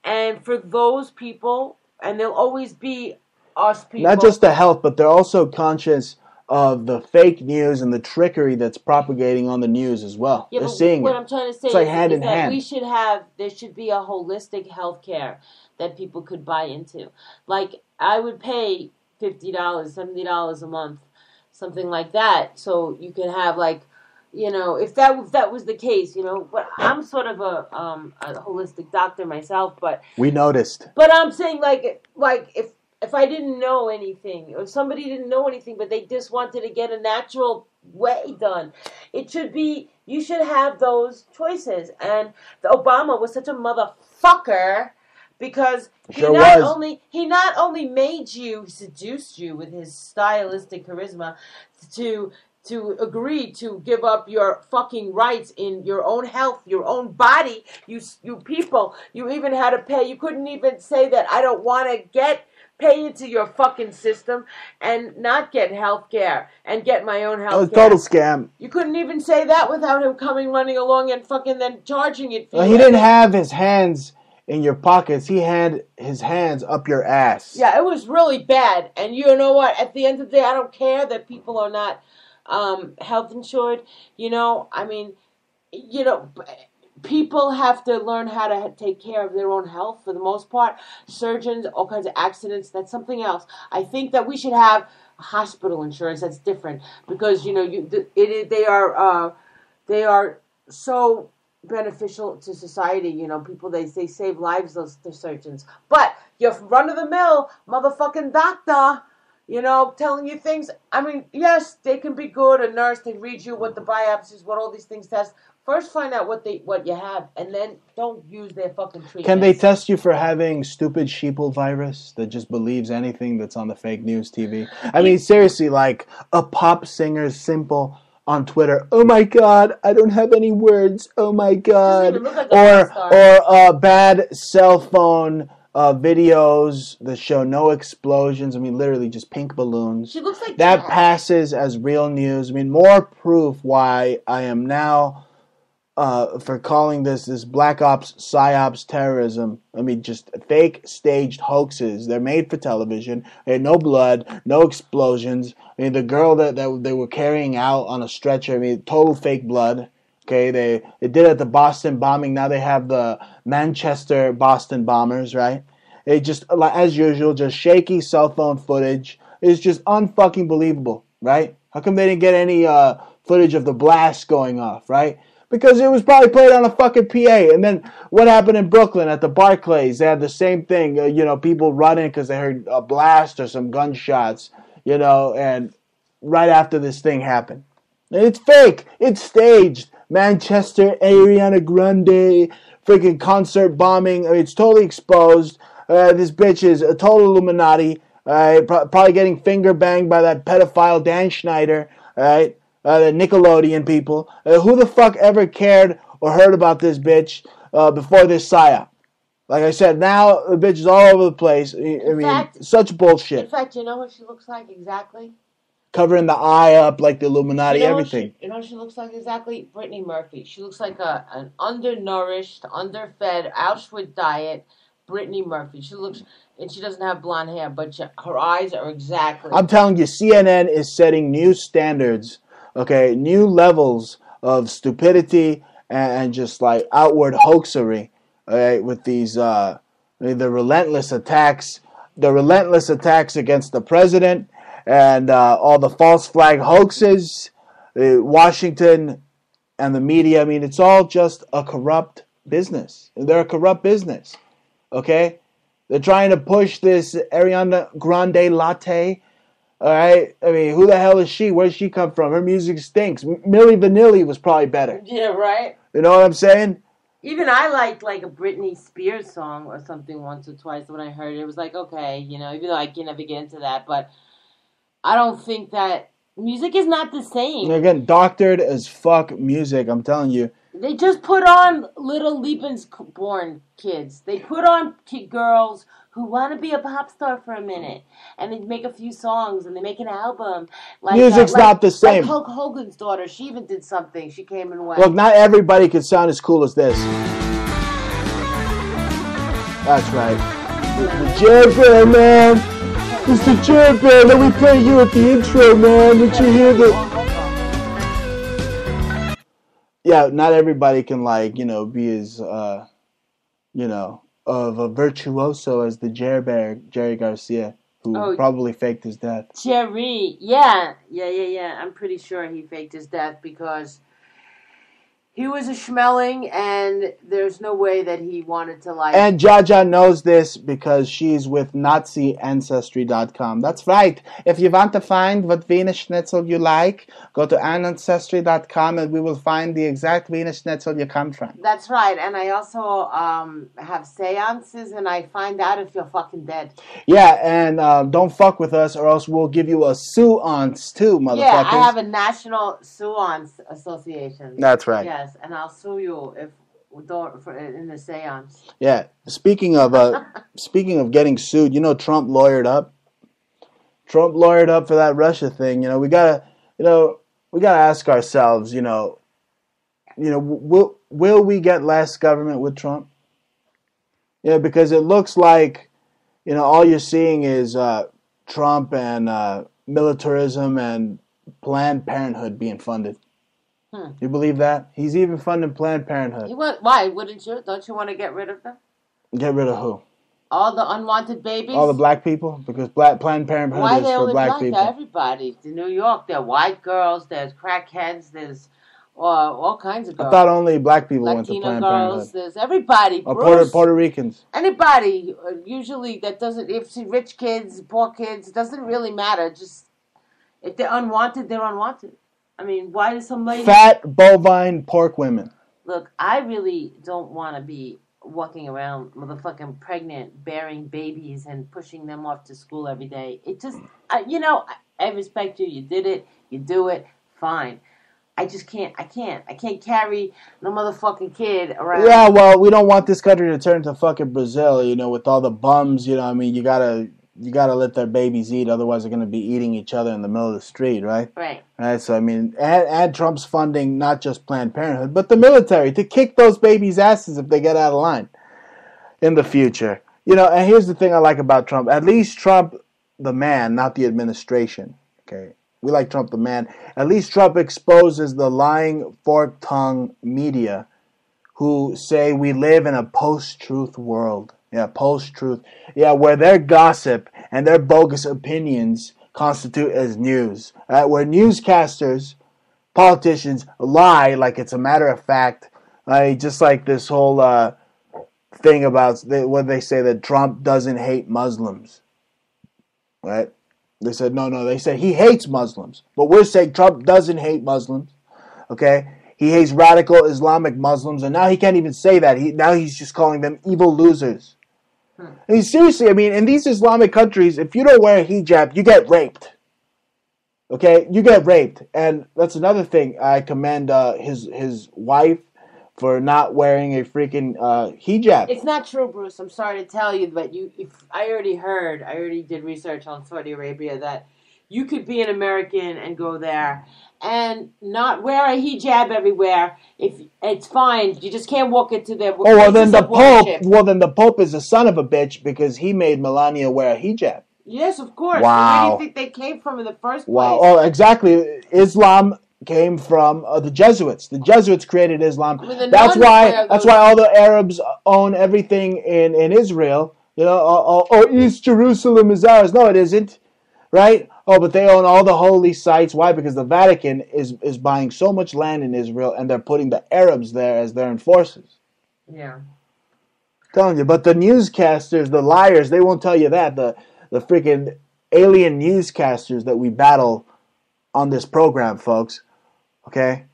and for those people, and there'll always be us people. Not just the health, but they're also conscious of the fake news and the trickery that's propagating on the news as well. Yeah, they're seeing what it. I'm trying to say it's like is hand in that hand. there should be a holistic health care that people could buy into. Like, I would pay $50, $70 a month, something like that, so you could have, if that was the case, but I'm sort of a holistic doctor myself, but... We noticed. But I'm saying, if I didn't know anything, or somebody didn't know anything, but they just wanted to get a natural way done, you should have those choices. And Obama was such a motherfucker because he not only seduced you with his stylistic charisma to agree to give up your fucking rights in your own health, your own body, you people, you even had to pay. You couldn't even say that I don't want to pay into your fucking system and not get health care and get my own health care. It was a total scam. You couldn't even say that without him running along and fucking then charging it for you. He didn't have his hands in your pockets. He had his hands up your ass. Yeah, it was really bad. And you know what? At the end of the day, I don't care that people are not health insured. People have to learn how to take care of their own health for the most part. Surgeons, all kinds of accidents, that's something else. I think that we should have hospital insurance. That's different because they are so beneficial to society. People they save lives. The surgeons, but your run of the mill motherfucking doctor, telling you things. I mean, yes, they can be good. A nurse, they read you what the biopsies, what all these things test. First, find out what you have, and then don't use their fucking treatment. Can they test you for having stupid sheeple virus that just believes anything that's on the fake news TV? I mean, seriously, like a pop singer's simple on Twitter. Oh my God, I don't have any words. Oh my God. Doesn't even look like a rock star. Or bad cell phone videos that show no explosions. I mean, literally just pink balloons. She looks like that Chad. passes as real news. I mean, more proof why I am now for calling this black ops, psyops terrorism. I mean, just fake staged hoaxes. They're made for television. They had no blood, no explosions. I mean, the girl that they were carrying out on a stretcher, I mean, total fake blood. Okay, they did it at the Boston bombing. Now they have the Manchester Boston bombers, right? It just, as usual, just shaky cell phone footage. It's just unfucking believable, right? How come they didn't get any footage of the blast going off, right? Because it was probably played on a fucking PA. And then what happened in Brooklyn at the Barclays? They had the same thing. People running because they heard a blast or some gunshots, and right after this thing happened. And it's fake. It's staged. Manchester, Ariana Grande, freaking concert bombing. I mean, it's totally exposed. This bitch is a total Illuminati. Probably getting finger banged by that pedophile Dan Schneider. All right. The Nickelodeon people. Who the fuck ever cared or heard about this bitch before this psyop? Like I said, now the bitch is all over the place. I mean, such bullshit. In fact, you know what she looks like exactly? Covering the eye up like the Illuminati, everything. You know what she looks like exactly? Brittany Murphy. She looks like an undernourished, underfed, Auschwitz diet Brittany Murphy. She looks, and she doesn't have blonde hair, but her eyes are exactly. I'm telling you, CNN is setting new standards. Okay, new levels of stupidity and just like outward hoaxery, right? With these the relentless attacks against the president and all the false flag hoaxes, Washington and the media. I mean, it's all just a corrupt business. They're a corrupt business. Okay, they're trying to push this Ariana Grande latte. All right, I mean, who the hell is she? Where does she come from? Her music stinks. Milli Vanilli was probably better. Yeah, right. You know what I'm saying? Even I liked like a Britney Spears song or something once or twice when I heard it. It was like, okay, even though I can never get into that, but I don't think that music is not the same. Again, doctored as fuck music, I'm telling you. They just put on Little Lebensborn kids. They put on girls who want to be a pop star for a minute, and they make a few songs, and they make an album. Music's not the same. Like Hulk Hogan's daughter, she even did something. She came and went. Look, not everybody can sound as cool as this. That's right. The Jared Bear, man. It's the Jared Bear. Let me play you at the intro, man. Did you hear the... Yeah, not everybody can, be as, of a virtuoso as the Jerry Garcia, who probably faked his death. Jerry, yeah. I'm pretty sure he faked his death because he was a schmelling, and there's no way that he wanted to And Jaja knows this because she's with NaziAncestry.com. That's right. If you want to find what Venus Schnitzel you like, go to Ancestry.com and we will find the exact Venus Schnitzel you come from. That's right. And I also have seances, and I find out if you're fucking dead. Yeah, and don't fuck with us or else we'll give you a seance too, motherfuckers. Yeah, I have a National Seance Association. That's right. Yes, and I'll sue you if in the seance. Yeah. Speaking of getting sued, Trump lawyered up. Trump lawyered up for that Russia thing. We gotta ask ourselves. Will we get less government with Trump? Yeah, because it looks like all you're seeing is Trump and militarism and Planned Parenthood being funded. You believe that? He's even funding Planned Parenthood. Why wouldn't you? Don't you want to get rid of them? Get rid of who? All the unwanted babies? All the black people? Because Planned Parenthood is for black people. Everybody. In New York, there are white girls, there's crackheads, there's all kinds of girls. I thought only black people went to Planned girls, Parenthood. There's everybody. Puerto Ricans. Anybody. Usually that doesn't, if rich kids, poor kids, it doesn't really matter. Just, if they're unwanted, they're unwanted. I mean, why does somebody... Fat, bovine, pork women. Look, I really don't want to be walking around motherfucking pregnant, bearing babies and pushing them off to school every day. It just... I respect you. You did it. You do it. Fine. I just can't. I can't carry no motherfucking kid around. Yeah, well, we don't want this country to turn to fucking Brazil, with all the bums, I mean, you gotta let their babies eat, otherwise they're gonna be eating each other in the middle of the street, right? Right. Right, so I mean, and Trump's funding not just Planned Parenthood, but the military to kick those babies' asses if they get out of line in the future. And here's the thing I like about Trump. At least Trump, the man, not the administration, okay? We like Trump the man. At least Trump exposes the lying, fork-tongued media who say we live in a post-truth world. Yeah, post-truth. Yeah, where their gossip and their bogus opinions constitute as news. Where newscasters, politicians lie like it's a matter of fact. Just like this whole thing about what they say that Trump doesn't hate Muslims. Right? They said, no, they said he hates Muslims. But we're saying Trump doesn't hate Muslims. Okay? He hates radical Islamic Muslims, and now he can't even say that. Now he's just calling them evil losers. I mean, seriously, I mean, in these Islamic countries, if you don't wear a hijab, you get raped. Okay? You get raped. And that's another thing. I commend his wife for not wearing a freaking hijab. It's not true, Bruce. I'm sorry to tell you, but I already did research on Saudi Arabia that you could be an American and go there and not wear a hijab everywhere. If it's fine, you just can't walk into their. Oh well, then the Pope. Well, then the Pope is a son of a bitch because he made Melania wear a hijab. Yes, of course. Wow. Where do you think they came from in the first place? Wow. Oh, exactly. Islam came from the Jesuits. The Jesuits created Islam. I mean, that's why all the Arabs own everything in Israel. East Jerusalem is ours. No, it isn't. Right? Oh, but they own all the holy sites. Why? Because the Vatican is buying so much land in Israel, and they're putting the Arabs there as their enforcers. Yeah. I'm telling you. But the newscasters, the liars, they won't tell you that. The freaking alien newscasters that we battle on this program, folks. Okay?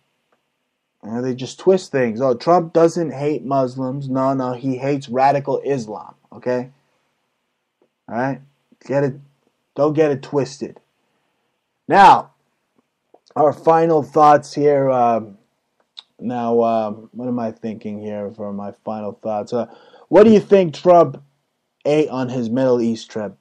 They just twist things. Oh, Trump doesn't hate Muslims. No, he hates radical Islam. Okay? All right? Don't get it twisted. Now, our final thoughts here. What am I thinking here for my final thoughts? What do you think Trump ate on his Middle East trip?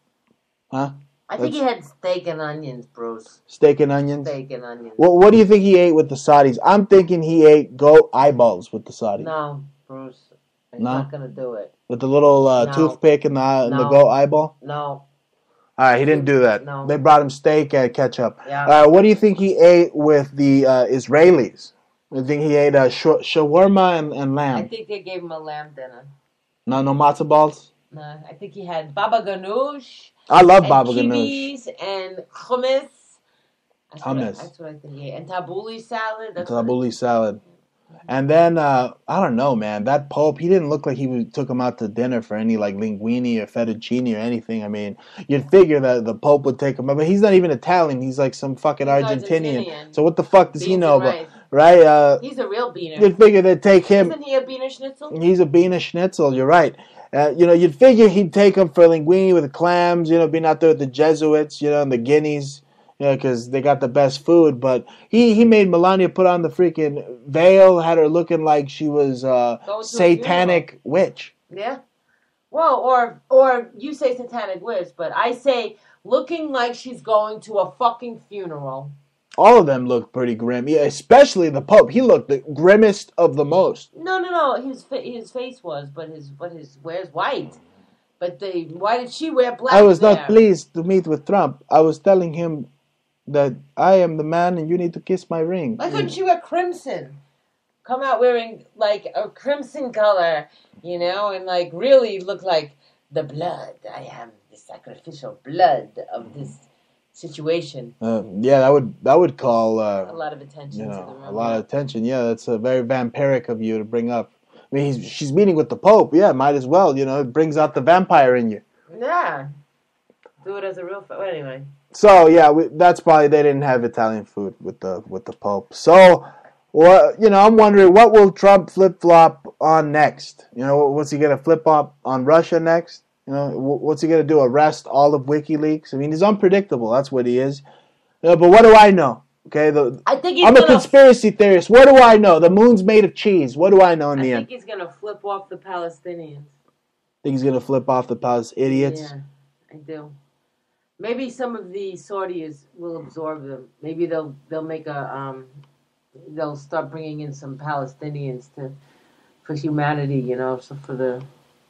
Huh? I think he had steak and onions, Bruce. Steak and onions? Steak and onions. Well, what do you think he ate with the Saudis? I'm thinking he ate goat eyeballs with the Saudis. No, Bruce. He's not going to do it. With the little toothpick and the goat eyeball? No. All right, he didn't do that. No. They brought him steak and ketchup. Yeah. What do you think he ate with the Israelis? I think he ate shawarma and lamb. I think they gave him a lamb dinner. No matzo balls? No, I think he had baba ganoush. I love baba ganoush. And hummus. Hummus. That's what I think he ate. And tabbouleh salad. Tabbouleh salad. And then, I don't know, man. That Pope, he didn't look like he took him out to dinner for any, like, linguine or fettuccine or anything. I mean, you'd figure that the Pope would take him out. But he's not even Italian. He's like some fucking Argentinian. So what the fuck does he know about? Right? He's a real beaner. You'd figure they'd take him. Isn't he a beaner schnitzel? He's a beaner schnitzel. You're right. You'd figure he'd take him for linguine with the clams, being out there with the Jesuits, and the guineas. Because they got the best food, but he made Melania put on the freaking veil, had her looking like she was a satanic witch. Yeah. Well, or you say satanic witch, but I say looking like she's going to a fucking funeral. All of them look pretty grim, yeah, especially the Pope. He looked the grimmest of the most. No. His face was, but his wears white. But why did she wear black? I was not pleased to meet with Trump. I was telling him that I am the man and you need to kiss my ring. Why couldn't you wear crimson? Come out wearing like a crimson color, and like really look like the blood. I am the sacrificial blood of this situation. Yeah, that would call a lot of attention to the room. A lot of attention. Yeah, that's very vampiric of you to bring up. I mean, she's meeting with the Pope. Yeah, might as well. It brings out the vampire in you. Yeah. Do it as a real anyway. So yeah, that's probably they didn't have Italian food with the Pope. So, I'm wondering what will Trump flip flop on next? What's he gonna flip flop on Russia next? What's he gonna do? Arrest all of WikiLeaks? I mean, he's unpredictable. That's what he is. But what do I know? Okay, I think I'm a conspiracy theorist. What do I know? The moon's made of cheese. What do I know in the end? I think he's gonna flip off the Palestinians. Think he's gonna flip off the idiots? Yeah, I do. Maybe some of the Saudis will absorb them. Maybe they'll make they'll start bringing in some Palestinians for humanity, so for the.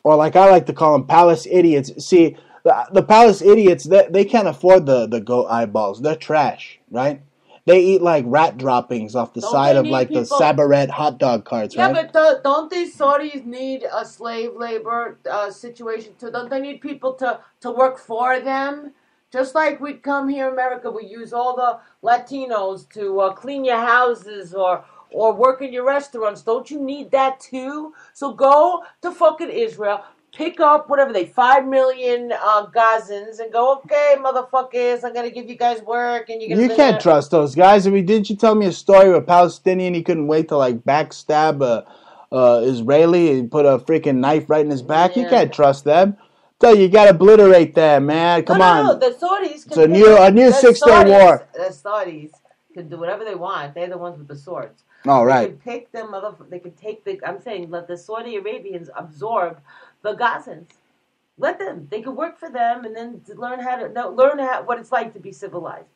Or like I like to call them palace idiots. See, the palace idiots, they can't afford the goat eyeballs. They're trash, right? They eat like rat droppings off the side of like the Sabaret hot dog carts, right? Yeah, but don't these Saudis need a slave labor situation too? Don't they need people to work for them? Just like we come here in America, we use all the Latinos to clean your houses or work in your restaurants. Don't you need that too? So go to fucking Israel, pick up whatever 5 million Gazans and go, okay, motherfuckers, I'm going to give you guys work. And you can't trust those guys. I mean, didn't you tell me a story of a Palestinian? He couldn't wait to like backstab a Israeli and put a freaking knife right in his back. Yeah. You can't trust them. So you got to obliterate them, man. Come on. No, the Saudis can a new 6-day war. The Saudis can do whatever they want. They're the ones with the swords. Oh, right. They can pick them, they can take I'm saying, let the Saudi Arabians absorb the Gazans. Let them. They can work for them and then learn what it's like to be civilized.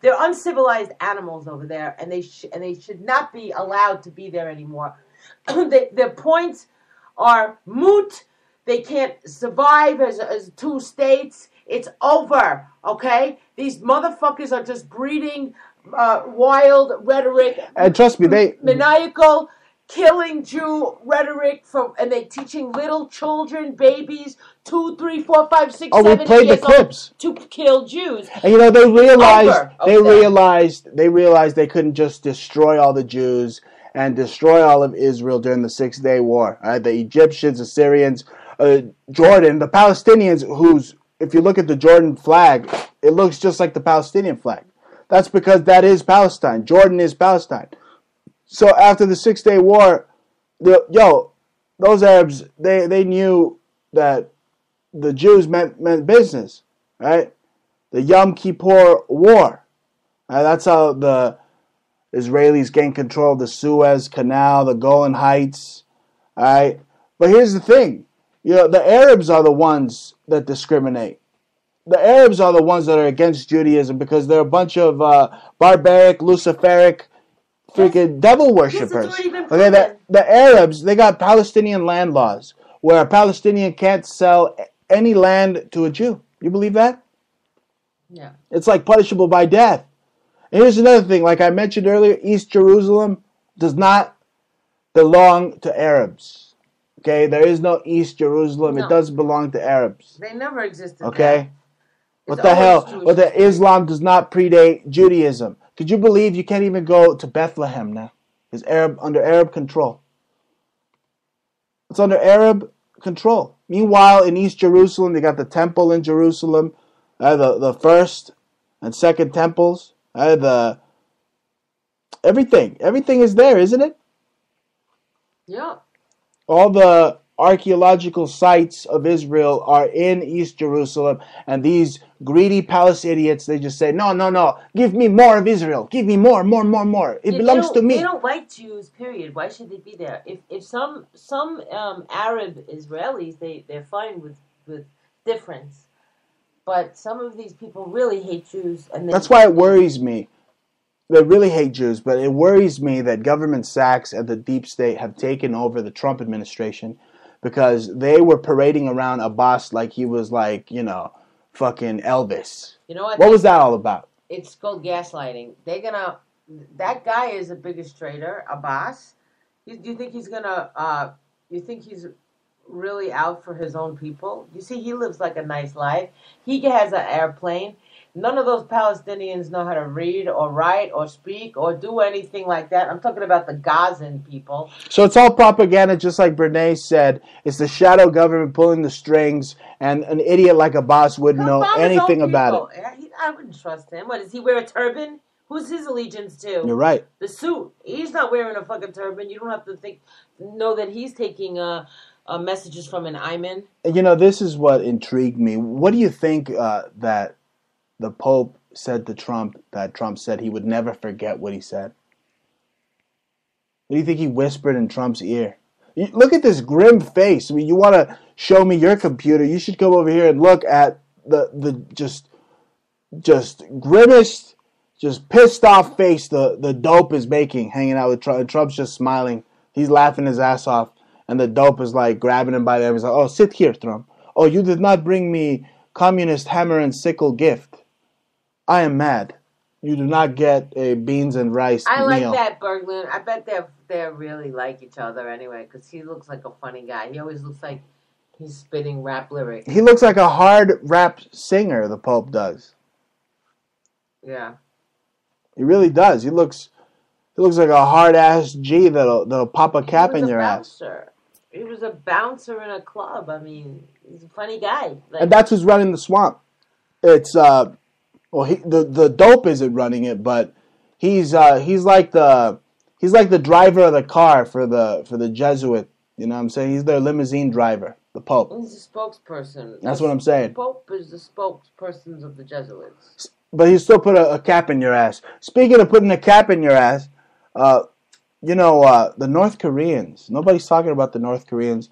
They're uncivilized animals over there, and they should not be allowed to be there anymore. Their points are moot. They can't survive as two states. It's over, okay? These motherfuckers are just breeding wild rhetoric. And trust me, maniacal, killing Jew rhetoric and they teaching little children, babies, 2, 3, 4, 5, 6, 7 we played years the clips to kill Jews. And they realized they couldn't just destroy all the Jews and destroy all of Israel during the 6-day war. Right? The Egyptians, Assyrians, Jordan, the Palestinians, if you look at the Jordan flag, it looks just like the Palestinian flag. That's because that is Palestine. Jordan is Palestine. So after the 6-day war, those Arabs, they knew that the Jews meant business, right? The Yom Kippur War. Right? That's how the Israelis gained control of the Suez Canal, the Golan Heights. All right? But here's the thing. The Arabs are the ones that discriminate. The Arabs are the ones that are against Judaism because they're a bunch of barbaric, Luciferic, freaking devil worshippers. Okay, the Arabs, they got Palestinian land laws where a Palestinian can't sell any land to a Jew. You believe that? Yeah. It's like punishable by death. And here's another thing. Like I mentioned earlier, East Jerusalem does not belong to Arabs. Okay, there is no East Jerusalem. No. It does belong to Arabs. They never existed. Okay? What the hell? What the Islam does not predate Judaism. Could you believe you can't even go to Bethlehem now? It's under Arab control. It's under Arab control. Meanwhile, in East Jerusalem, they got the temple in Jerusalem, the first and second temples, everything is there, isn't it? Yeah. All the archaeological sites of Israel are in East Jerusalem, and these greedy palace idiots, they just say, no, give me more of Israel. Give me more. It belongs to me. They don't like Jews, period. Why should they be there? If some Arab Israelis, they're fine with difference. But some of these people really hate Jews. And that's why it worries me. They really hate Jews, but it worries me that government Sachs and the deep state have taken over the Trump administration because they were parading around Abbas like he was like, fucking Elvis. You know what? What was that all about? It's called gaslighting. That guy is the biggest traitor, Abbas. Do you think he's you think he's really out for his own people? You see, he lives like a nice life. He has an airplane. None of those Palestinians know how to read or write or speak or do anything like that. I'm talking about the Gazan people. So it's all propaganda, just like Bernays said. It's the shadow government pulling the strings, and an idiot like Abbas wouldn't know anything about it. I wouldn't trust him. What, does he wear a turban? Who's his allegiance to? You're right. The suit. He's not wearing a fucking turban. You don't have to know that he's taking messages from an Ayman. This is what intrigued me. What do you think that the Pope said to Trump that Trump said he would never forget what he said? What do you think he whispered in Trump's ear? Look at this grim face. I mean, you want to show me your computer? You should come over here and look at the just grimmest, just pissed off face the dope is making, hanging out with Trump. And Trump's just smiling. He's laughing his ass off, and the dope is like grabbing him by the arm. He's like, "Oh, sit here, Trump. Oh, you did not bring me communist hammer and sickle gift. I am mad. You do not get a beans and rice I like meal." that, Berglund. I bet they really like each other anyway, because he looks like a funny guy. He always looks like he's spitting rap lyrics. He looks like a hard rap singer, the Pope does. Yeah. He really does. He looks like a hard ass G that'll pop a cap in your ass. He was a bouncer in a club. I mean, he's a funny guy. Like, And that's who's running the swamp. It's the dope isn't running it, but he's like the driver of the car for the Jesuit. You know what I'm saying? He's their limousine driver, the Pope. he's a spokesperson. That's what I'm saying. The Pope is the spokespersons of the Jesuits. But he still put a cap in your ass. Speaking of putting a cap in your ass, the North Koreans. Nobody's talking about the North Koreans.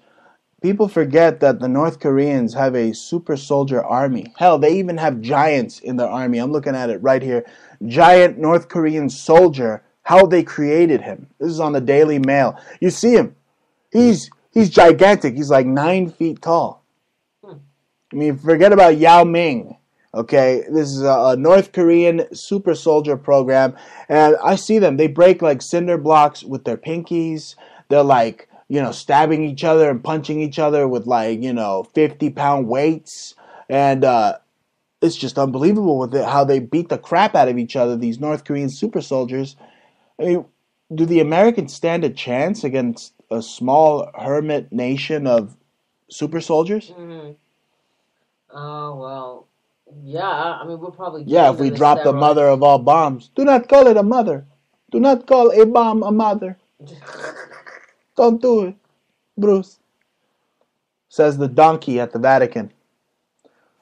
People forget that the North Koreans have a super soldier army. Hell, they even have giants in their army. I'm looking at it right here. Giant North Korean soldier. How they created him. This is on the Daily Mail. You see him. He's gigantic. He's like 9 feet tall. I mean, forget about Yao Ming. Okay, this is a North Korean super soldier program, and I see them. They break like cinder blocks with their pinkies. They're like, stabbing each other and punching each other with like, 50-pound weights, and it's just unbelievable with how they beat the crap out of each other. These North Korean super soldiers. I mean, do the Americans stand a chance against a small hermit nation of super soldiers? Mm-hmm. Oh well. Yeah, I mean, we'll probably... Yeah, if we drop the mother of all bombs. Do not call it a mother. Do not call a bomb a mother. Don't do it, Bruce. Says the donkey at the Vatican.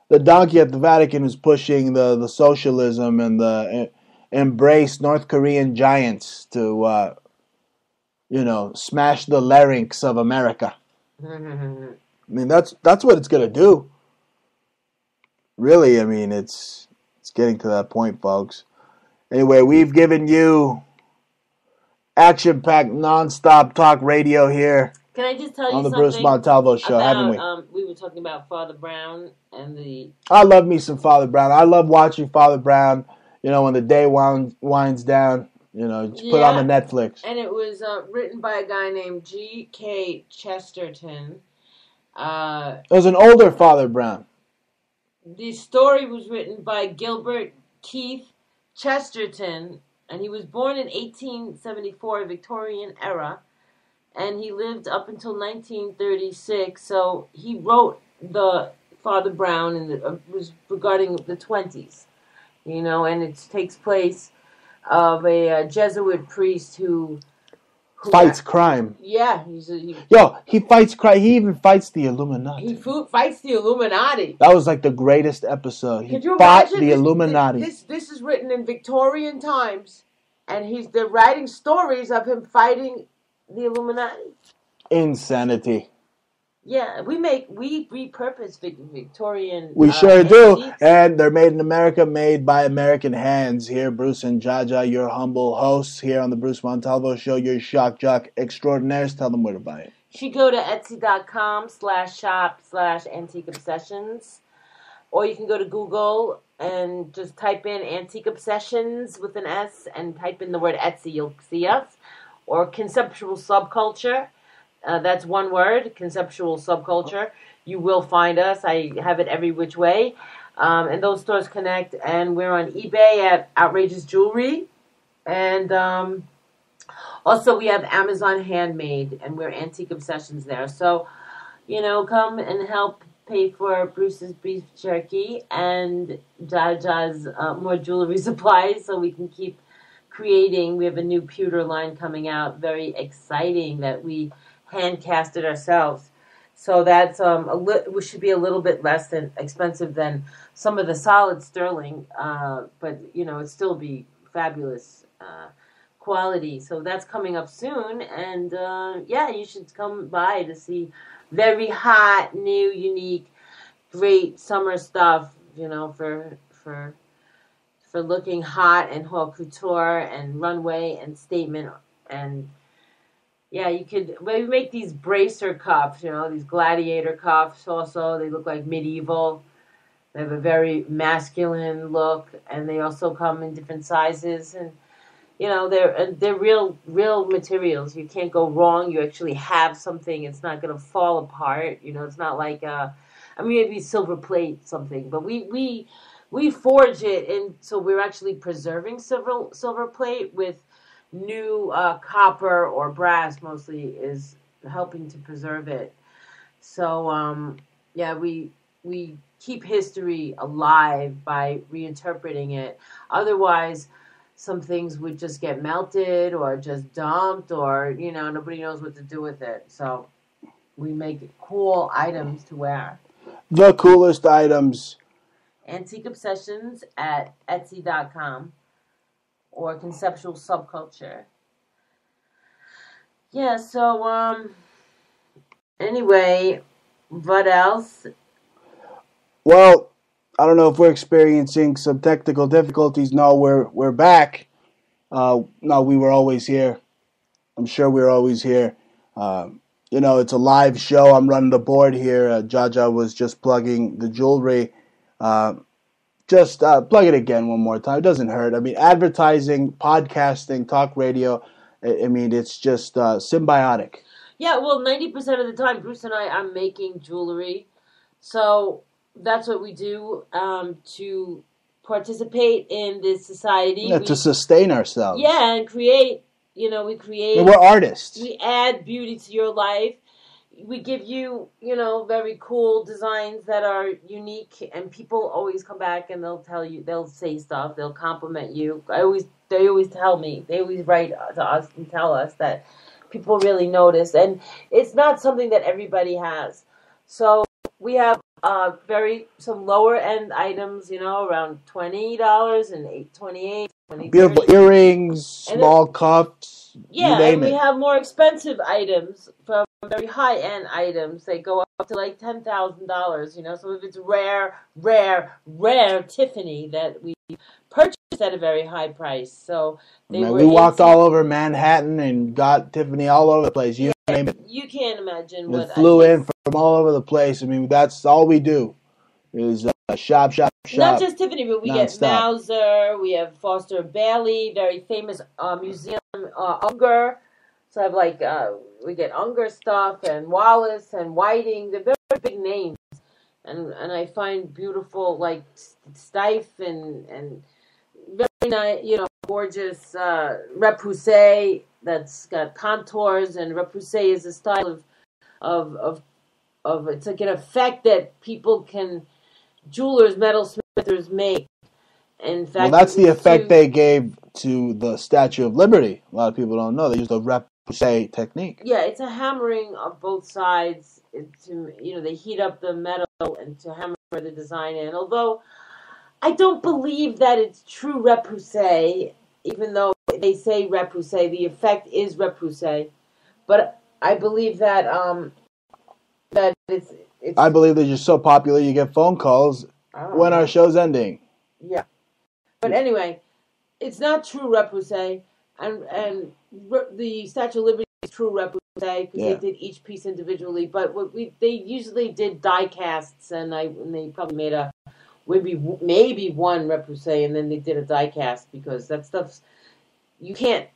The donkey at the Vatican is pushing the socialism and the embrace North Korean giants to, smash the larynx of America. I mean, that's what it's going to do. Really, I mean, it's getting to that point, folks. Anyway, we've given you action-packed, non-stop talk radio here. Can I just tell you on the something Bruce Montalvo show, haven't we? We were talking about Father Brown and the... I love me some Father Brown. I love watching Father Brown, when the day winds down, just put on the Netflix. And it was written by a guy named G.K. Chesterton. It was an older Father Brown. The story was written by Gilbert Keith Chesterton, and he was born in 1874, Victorian era, and he lived up until 1936. So he wrote the Father Brown, and it was regarding the 20s, and it takes place of a Jesuit priest who fights crime. Yeah, he fights crime. He even fights the Illuminati. He fights the Illuminati. That was like the greatest episode. He Could you fought imagine the Illuminati. This is written in Victorian times, and they're writing stories of him fighting the Illuminati. Insanity. Yeah, we repurpose Victorian. We sure do, and they're made in America, made by American hands. Here, Bruce and Jaja, your humble hosts here on the Bruce Montalvo Show. Your shock jock extraordinaires. Tell them where to buy it. You should go to Etsy.com/shop/Antique Obsessions, or you can go to Google and just type in Antique Obsessions with an S and type in the word Etsy. You'll see us, or Conceptual Subculture. That's one word, conceptual subculture. You will find us. I have it every which way. And those stores connect. And we're on eBay at Outrageous Jewelry. And also we have Amazon Handmade. And we're Antique Obsessions there. So, come and help pay for Bruce's beef jerky and Jaja's more jewelry supplies so we can keep creating. We have a new pewter line coming out. Very exciting that we hand-casted ourselves. So that's we should be a little bit less than expensive than some of the solid sterling, but it'd still be fabulous quality. So that's coming up soon, and you should come by to see very hot, new, unique, great summer stuff. For looking hot and haute couture and runway and statement and. Yeah, we make these bracer cuffs, these gladiator cuffs also. They look like medieval. They have a very masculine look, and they also come in different sizes. And, they're real materials. You can't go wrong. You actually have something. It's not going to fall apart. It's not like, maybe silver plate something. But we forge it, and so we're actually preserving silver plate with new copper or brass mostly is helping to preserve it. So we keep history alive by reinterpreting it. Otherwise, some things would just get melted or just dumped, or nobody knows what to do with it. So we make cool items to wear. The coolest items. Antique Obsessions at Etsy.com. Or conceptual subculture. Yeah, so, anyway, what else? Well, I don't know if we're experiencing some technical difficulties. No, we're back. No, we were always here. I'm sure we were always here. It's a live show. I'm running the board here. Jaja was just plugging the jewelry. Just plug it again one more time. It doesn't hurt. Advertising, podcasting, talk radio, it's just symbiotic. Yeah, well, 90% of the time, Bruce and I are making jewelry. So that's what we do to participate in this society. Yeah, to sustain ourselves. Yeah, and create, we create. We're artists. We add beauty to your life. We give you, very cool designs that are unique, and people always come back and they'll say stuff, they'll compliment you. They always tell me, they always write to us and tell us that people really notice, and it's not something that everybody has. So we have some lower end items, around $20 and $28. Beautiful earrings, small cups. Yeah, and we have more expensive items from very high end items. They go up to like $10,000. So if it's rare Tiffany that we purchased at a very high price. So we walked all over Manhattan and got Tiffany all over the place. You name it. You can't imagine what. It flew in from all over the place. That's all we do is shop. Not just Tiffany, but we get Mauser. We have Foster Bailey, very famous museum, Unger. So I have we get Unger stuff and Wallace and Whiting. They're very big names, and I find beautiful Stife and very nice, gorgeous repoussé that's got contours, and repoussé is a style of it's like an effect that people can. Jewelers, metalsmithers make. In fact, that's the effect they gave to the Statue of Liberty. A lot of people don't know they used the repoussé technique. Yeah, it's a hammering of both sides. They heat up the metal and to hammer the design in. Although I don't believe that it's true repoussé, even though they say repoussé, the effect is repoussé. But I believe that it's. I believe they're just so popular you get phone calls when our show's ending. Yeah. But anyway, it's not true repoussé, and the Statue of Liberty is true repoussé because they did each piece individually. But they usually did die casts, and they probably made maybe one repoussé, and then they did a die cast because that stuff's you can't.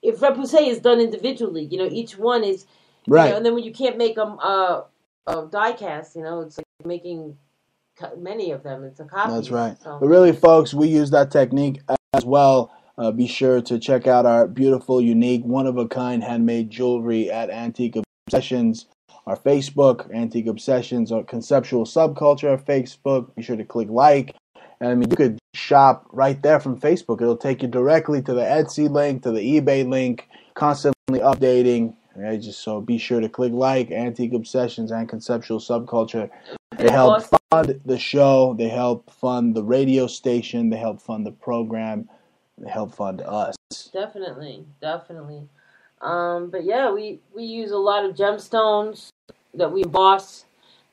If repoussé is done individually, each one is right, and then when you can't make them. Die cast, it's like making many of them. It's a copy. That's right. So. But really, folks, we use that technique as well. Be sure to check out our beautiful, unique, one-of-a-kind handmade jewelry at Antique Obsessions. Our Facebook, Antique Obsessions, or Conceptual Subculture, our Facebook. Be sure to click like. And you could shop right there from Facebook. It'll take you directly to the Etsy link, to the eBay link, constantly updating. Right? Just so be sure to click like. Antique Obsessions and Conceptual Subculture. They help fund the show. They help fund the radio station. They help fund the program. They help fund us. Definitely. But yeah, we use a lot of gemstones that we emboss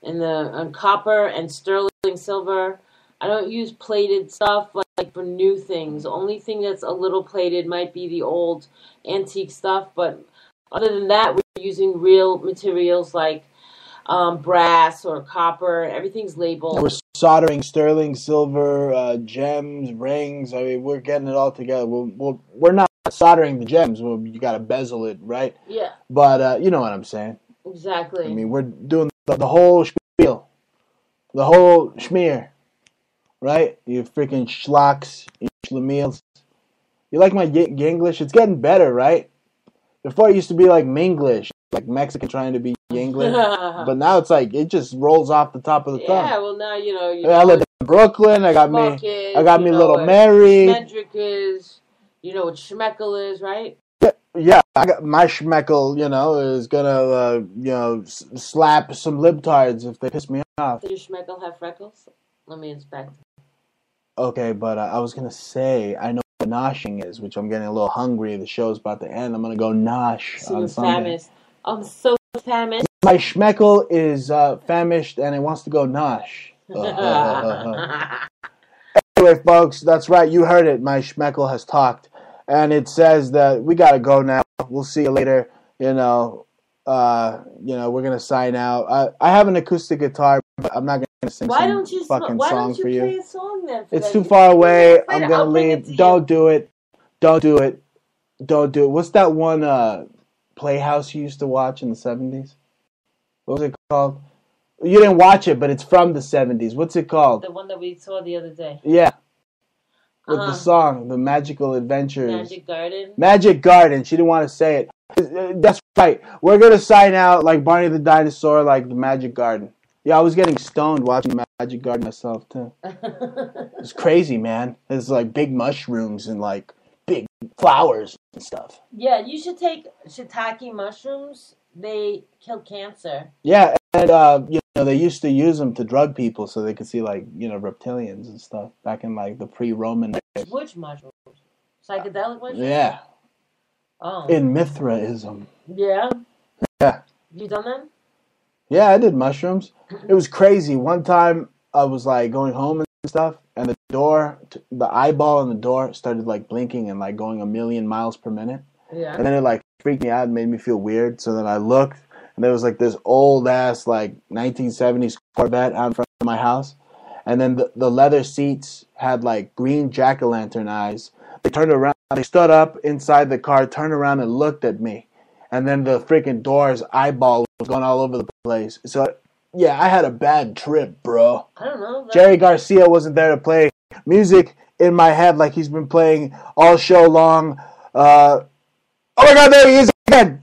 on copper and sterling silver. I don't use plated stuff like for new things. The only thing that's a little plated might be the old antique stuff, but other than that, we're using real materials like brass or copper. Everything's labeled. We're soldering sterling silver, gems, rings. I mean, we're getting it all together. We're not soldering the gems. You got to bezel it, right? Yeah. But you know what I'm saying. Exactly. I mean, we're doing the whole spiel, the whole schmear, right? You freaking schlocks, you schlemiels. You like my English? It's getting better, right? Before it used to be like Minglish, like Mexican trying to be English, but now it's like it just rolls off the top of the tongue. Yeah, well now you know. I live in Brooklyn. I got me Little Mary. Schmendrick is, you know what schmeckel is, right? Yeah, I got my schmeckel. You know, is gonna slap some libtards if they piss me off. Does your schmeckel have freckles? Let me inspect. Okay, but I was gonna say I know what noshing is, which I'm getting a little hungry. The show's about to end. I'm gonna go nosh on Sunday. I'm so famished. My schmeckel is famished and it wants to go nosh. Anyway, folks, that's right. You heard it. My schmeckel has talked, and it says that we gotta go now. We'll see you later. We're gonna sign out. I have an acoustic guitar, but I'm not gonna sing some fucking song for you. Play a song then? It's too far away. I'm gonna leave. Don't do it. What's that one Playhouse you used to watch in the 70s? What was it called? You didn't watch it, but it's from the 70s. What's it called? The one that we saw the other day. Yeah. With the song, The Magical Adventures. Magic Garden. She didn't want to say it. That's right. We're going to sign out like Barney the Dinosaur, like The Magic Garden. Yeah, I was getting stoned watching Magic Garden myself, too. It's crazy, man. There's like big mushrooms and like big flowers and stuff. Yeah, you should take shiitake mushrooms. They kill cancer. Yeah, and they used to use them to drug people so they could see like reptilians and stuff back in like the pre-Roman days. Which mushrooms? Psychedelic mushrooms? Yeah. Oh. In Mithraism. Yeah. Yeah. You done that? Yeah, I did mushrooms. It was crazy. One time I was like going home and stuff, and the eyeball on the door started like blinking and like going 1,000,000 miles per minute. Yeah. And then it like freaked me out and made me feel weird. So then I looked, and there was like this old ass like 1970s Corvette out in front of my house, and then the leather seats had like green jack-o'-lantern eyes. They turned around, they stood up inside the car, turned around and looked at me, and then the freaking door's eyeball was going all over the place. So yeah, I had a bad trip, bro. I don't know. Jerry Garcia wasn't there to play music in my head like he's been playing all show long. Oh my God, there he is again.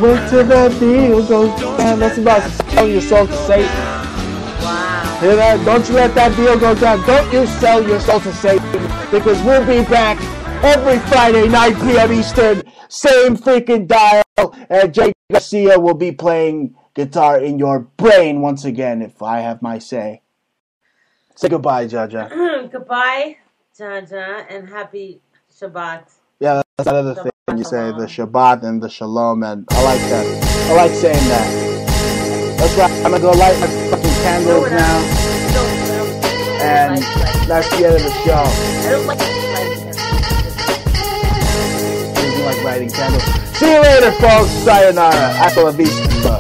Wait till that deal goes down. That's about selling your soul to Satan. Wow. Hear that? Don't you let that deal go down. Don't you sell your soul to Satan, because we'll be back every Friday, 9 p.m. Eastern, same freaking dial, and Jay Garcia will be playing guitar in your brain once again, if I have my say. Say goodbye, Jaja. Goodbye, Jaja, and happy Shabbat. Yeah, that's another thing you say, the Shabbat and the Shalom, and I like that. I like saying that. That's right. I'm gonna go light my fucking candles now, and that's the end of the show. I don't like lighting candles. Like writing candles. See you later, folks. Sayonara. Hasta la vista.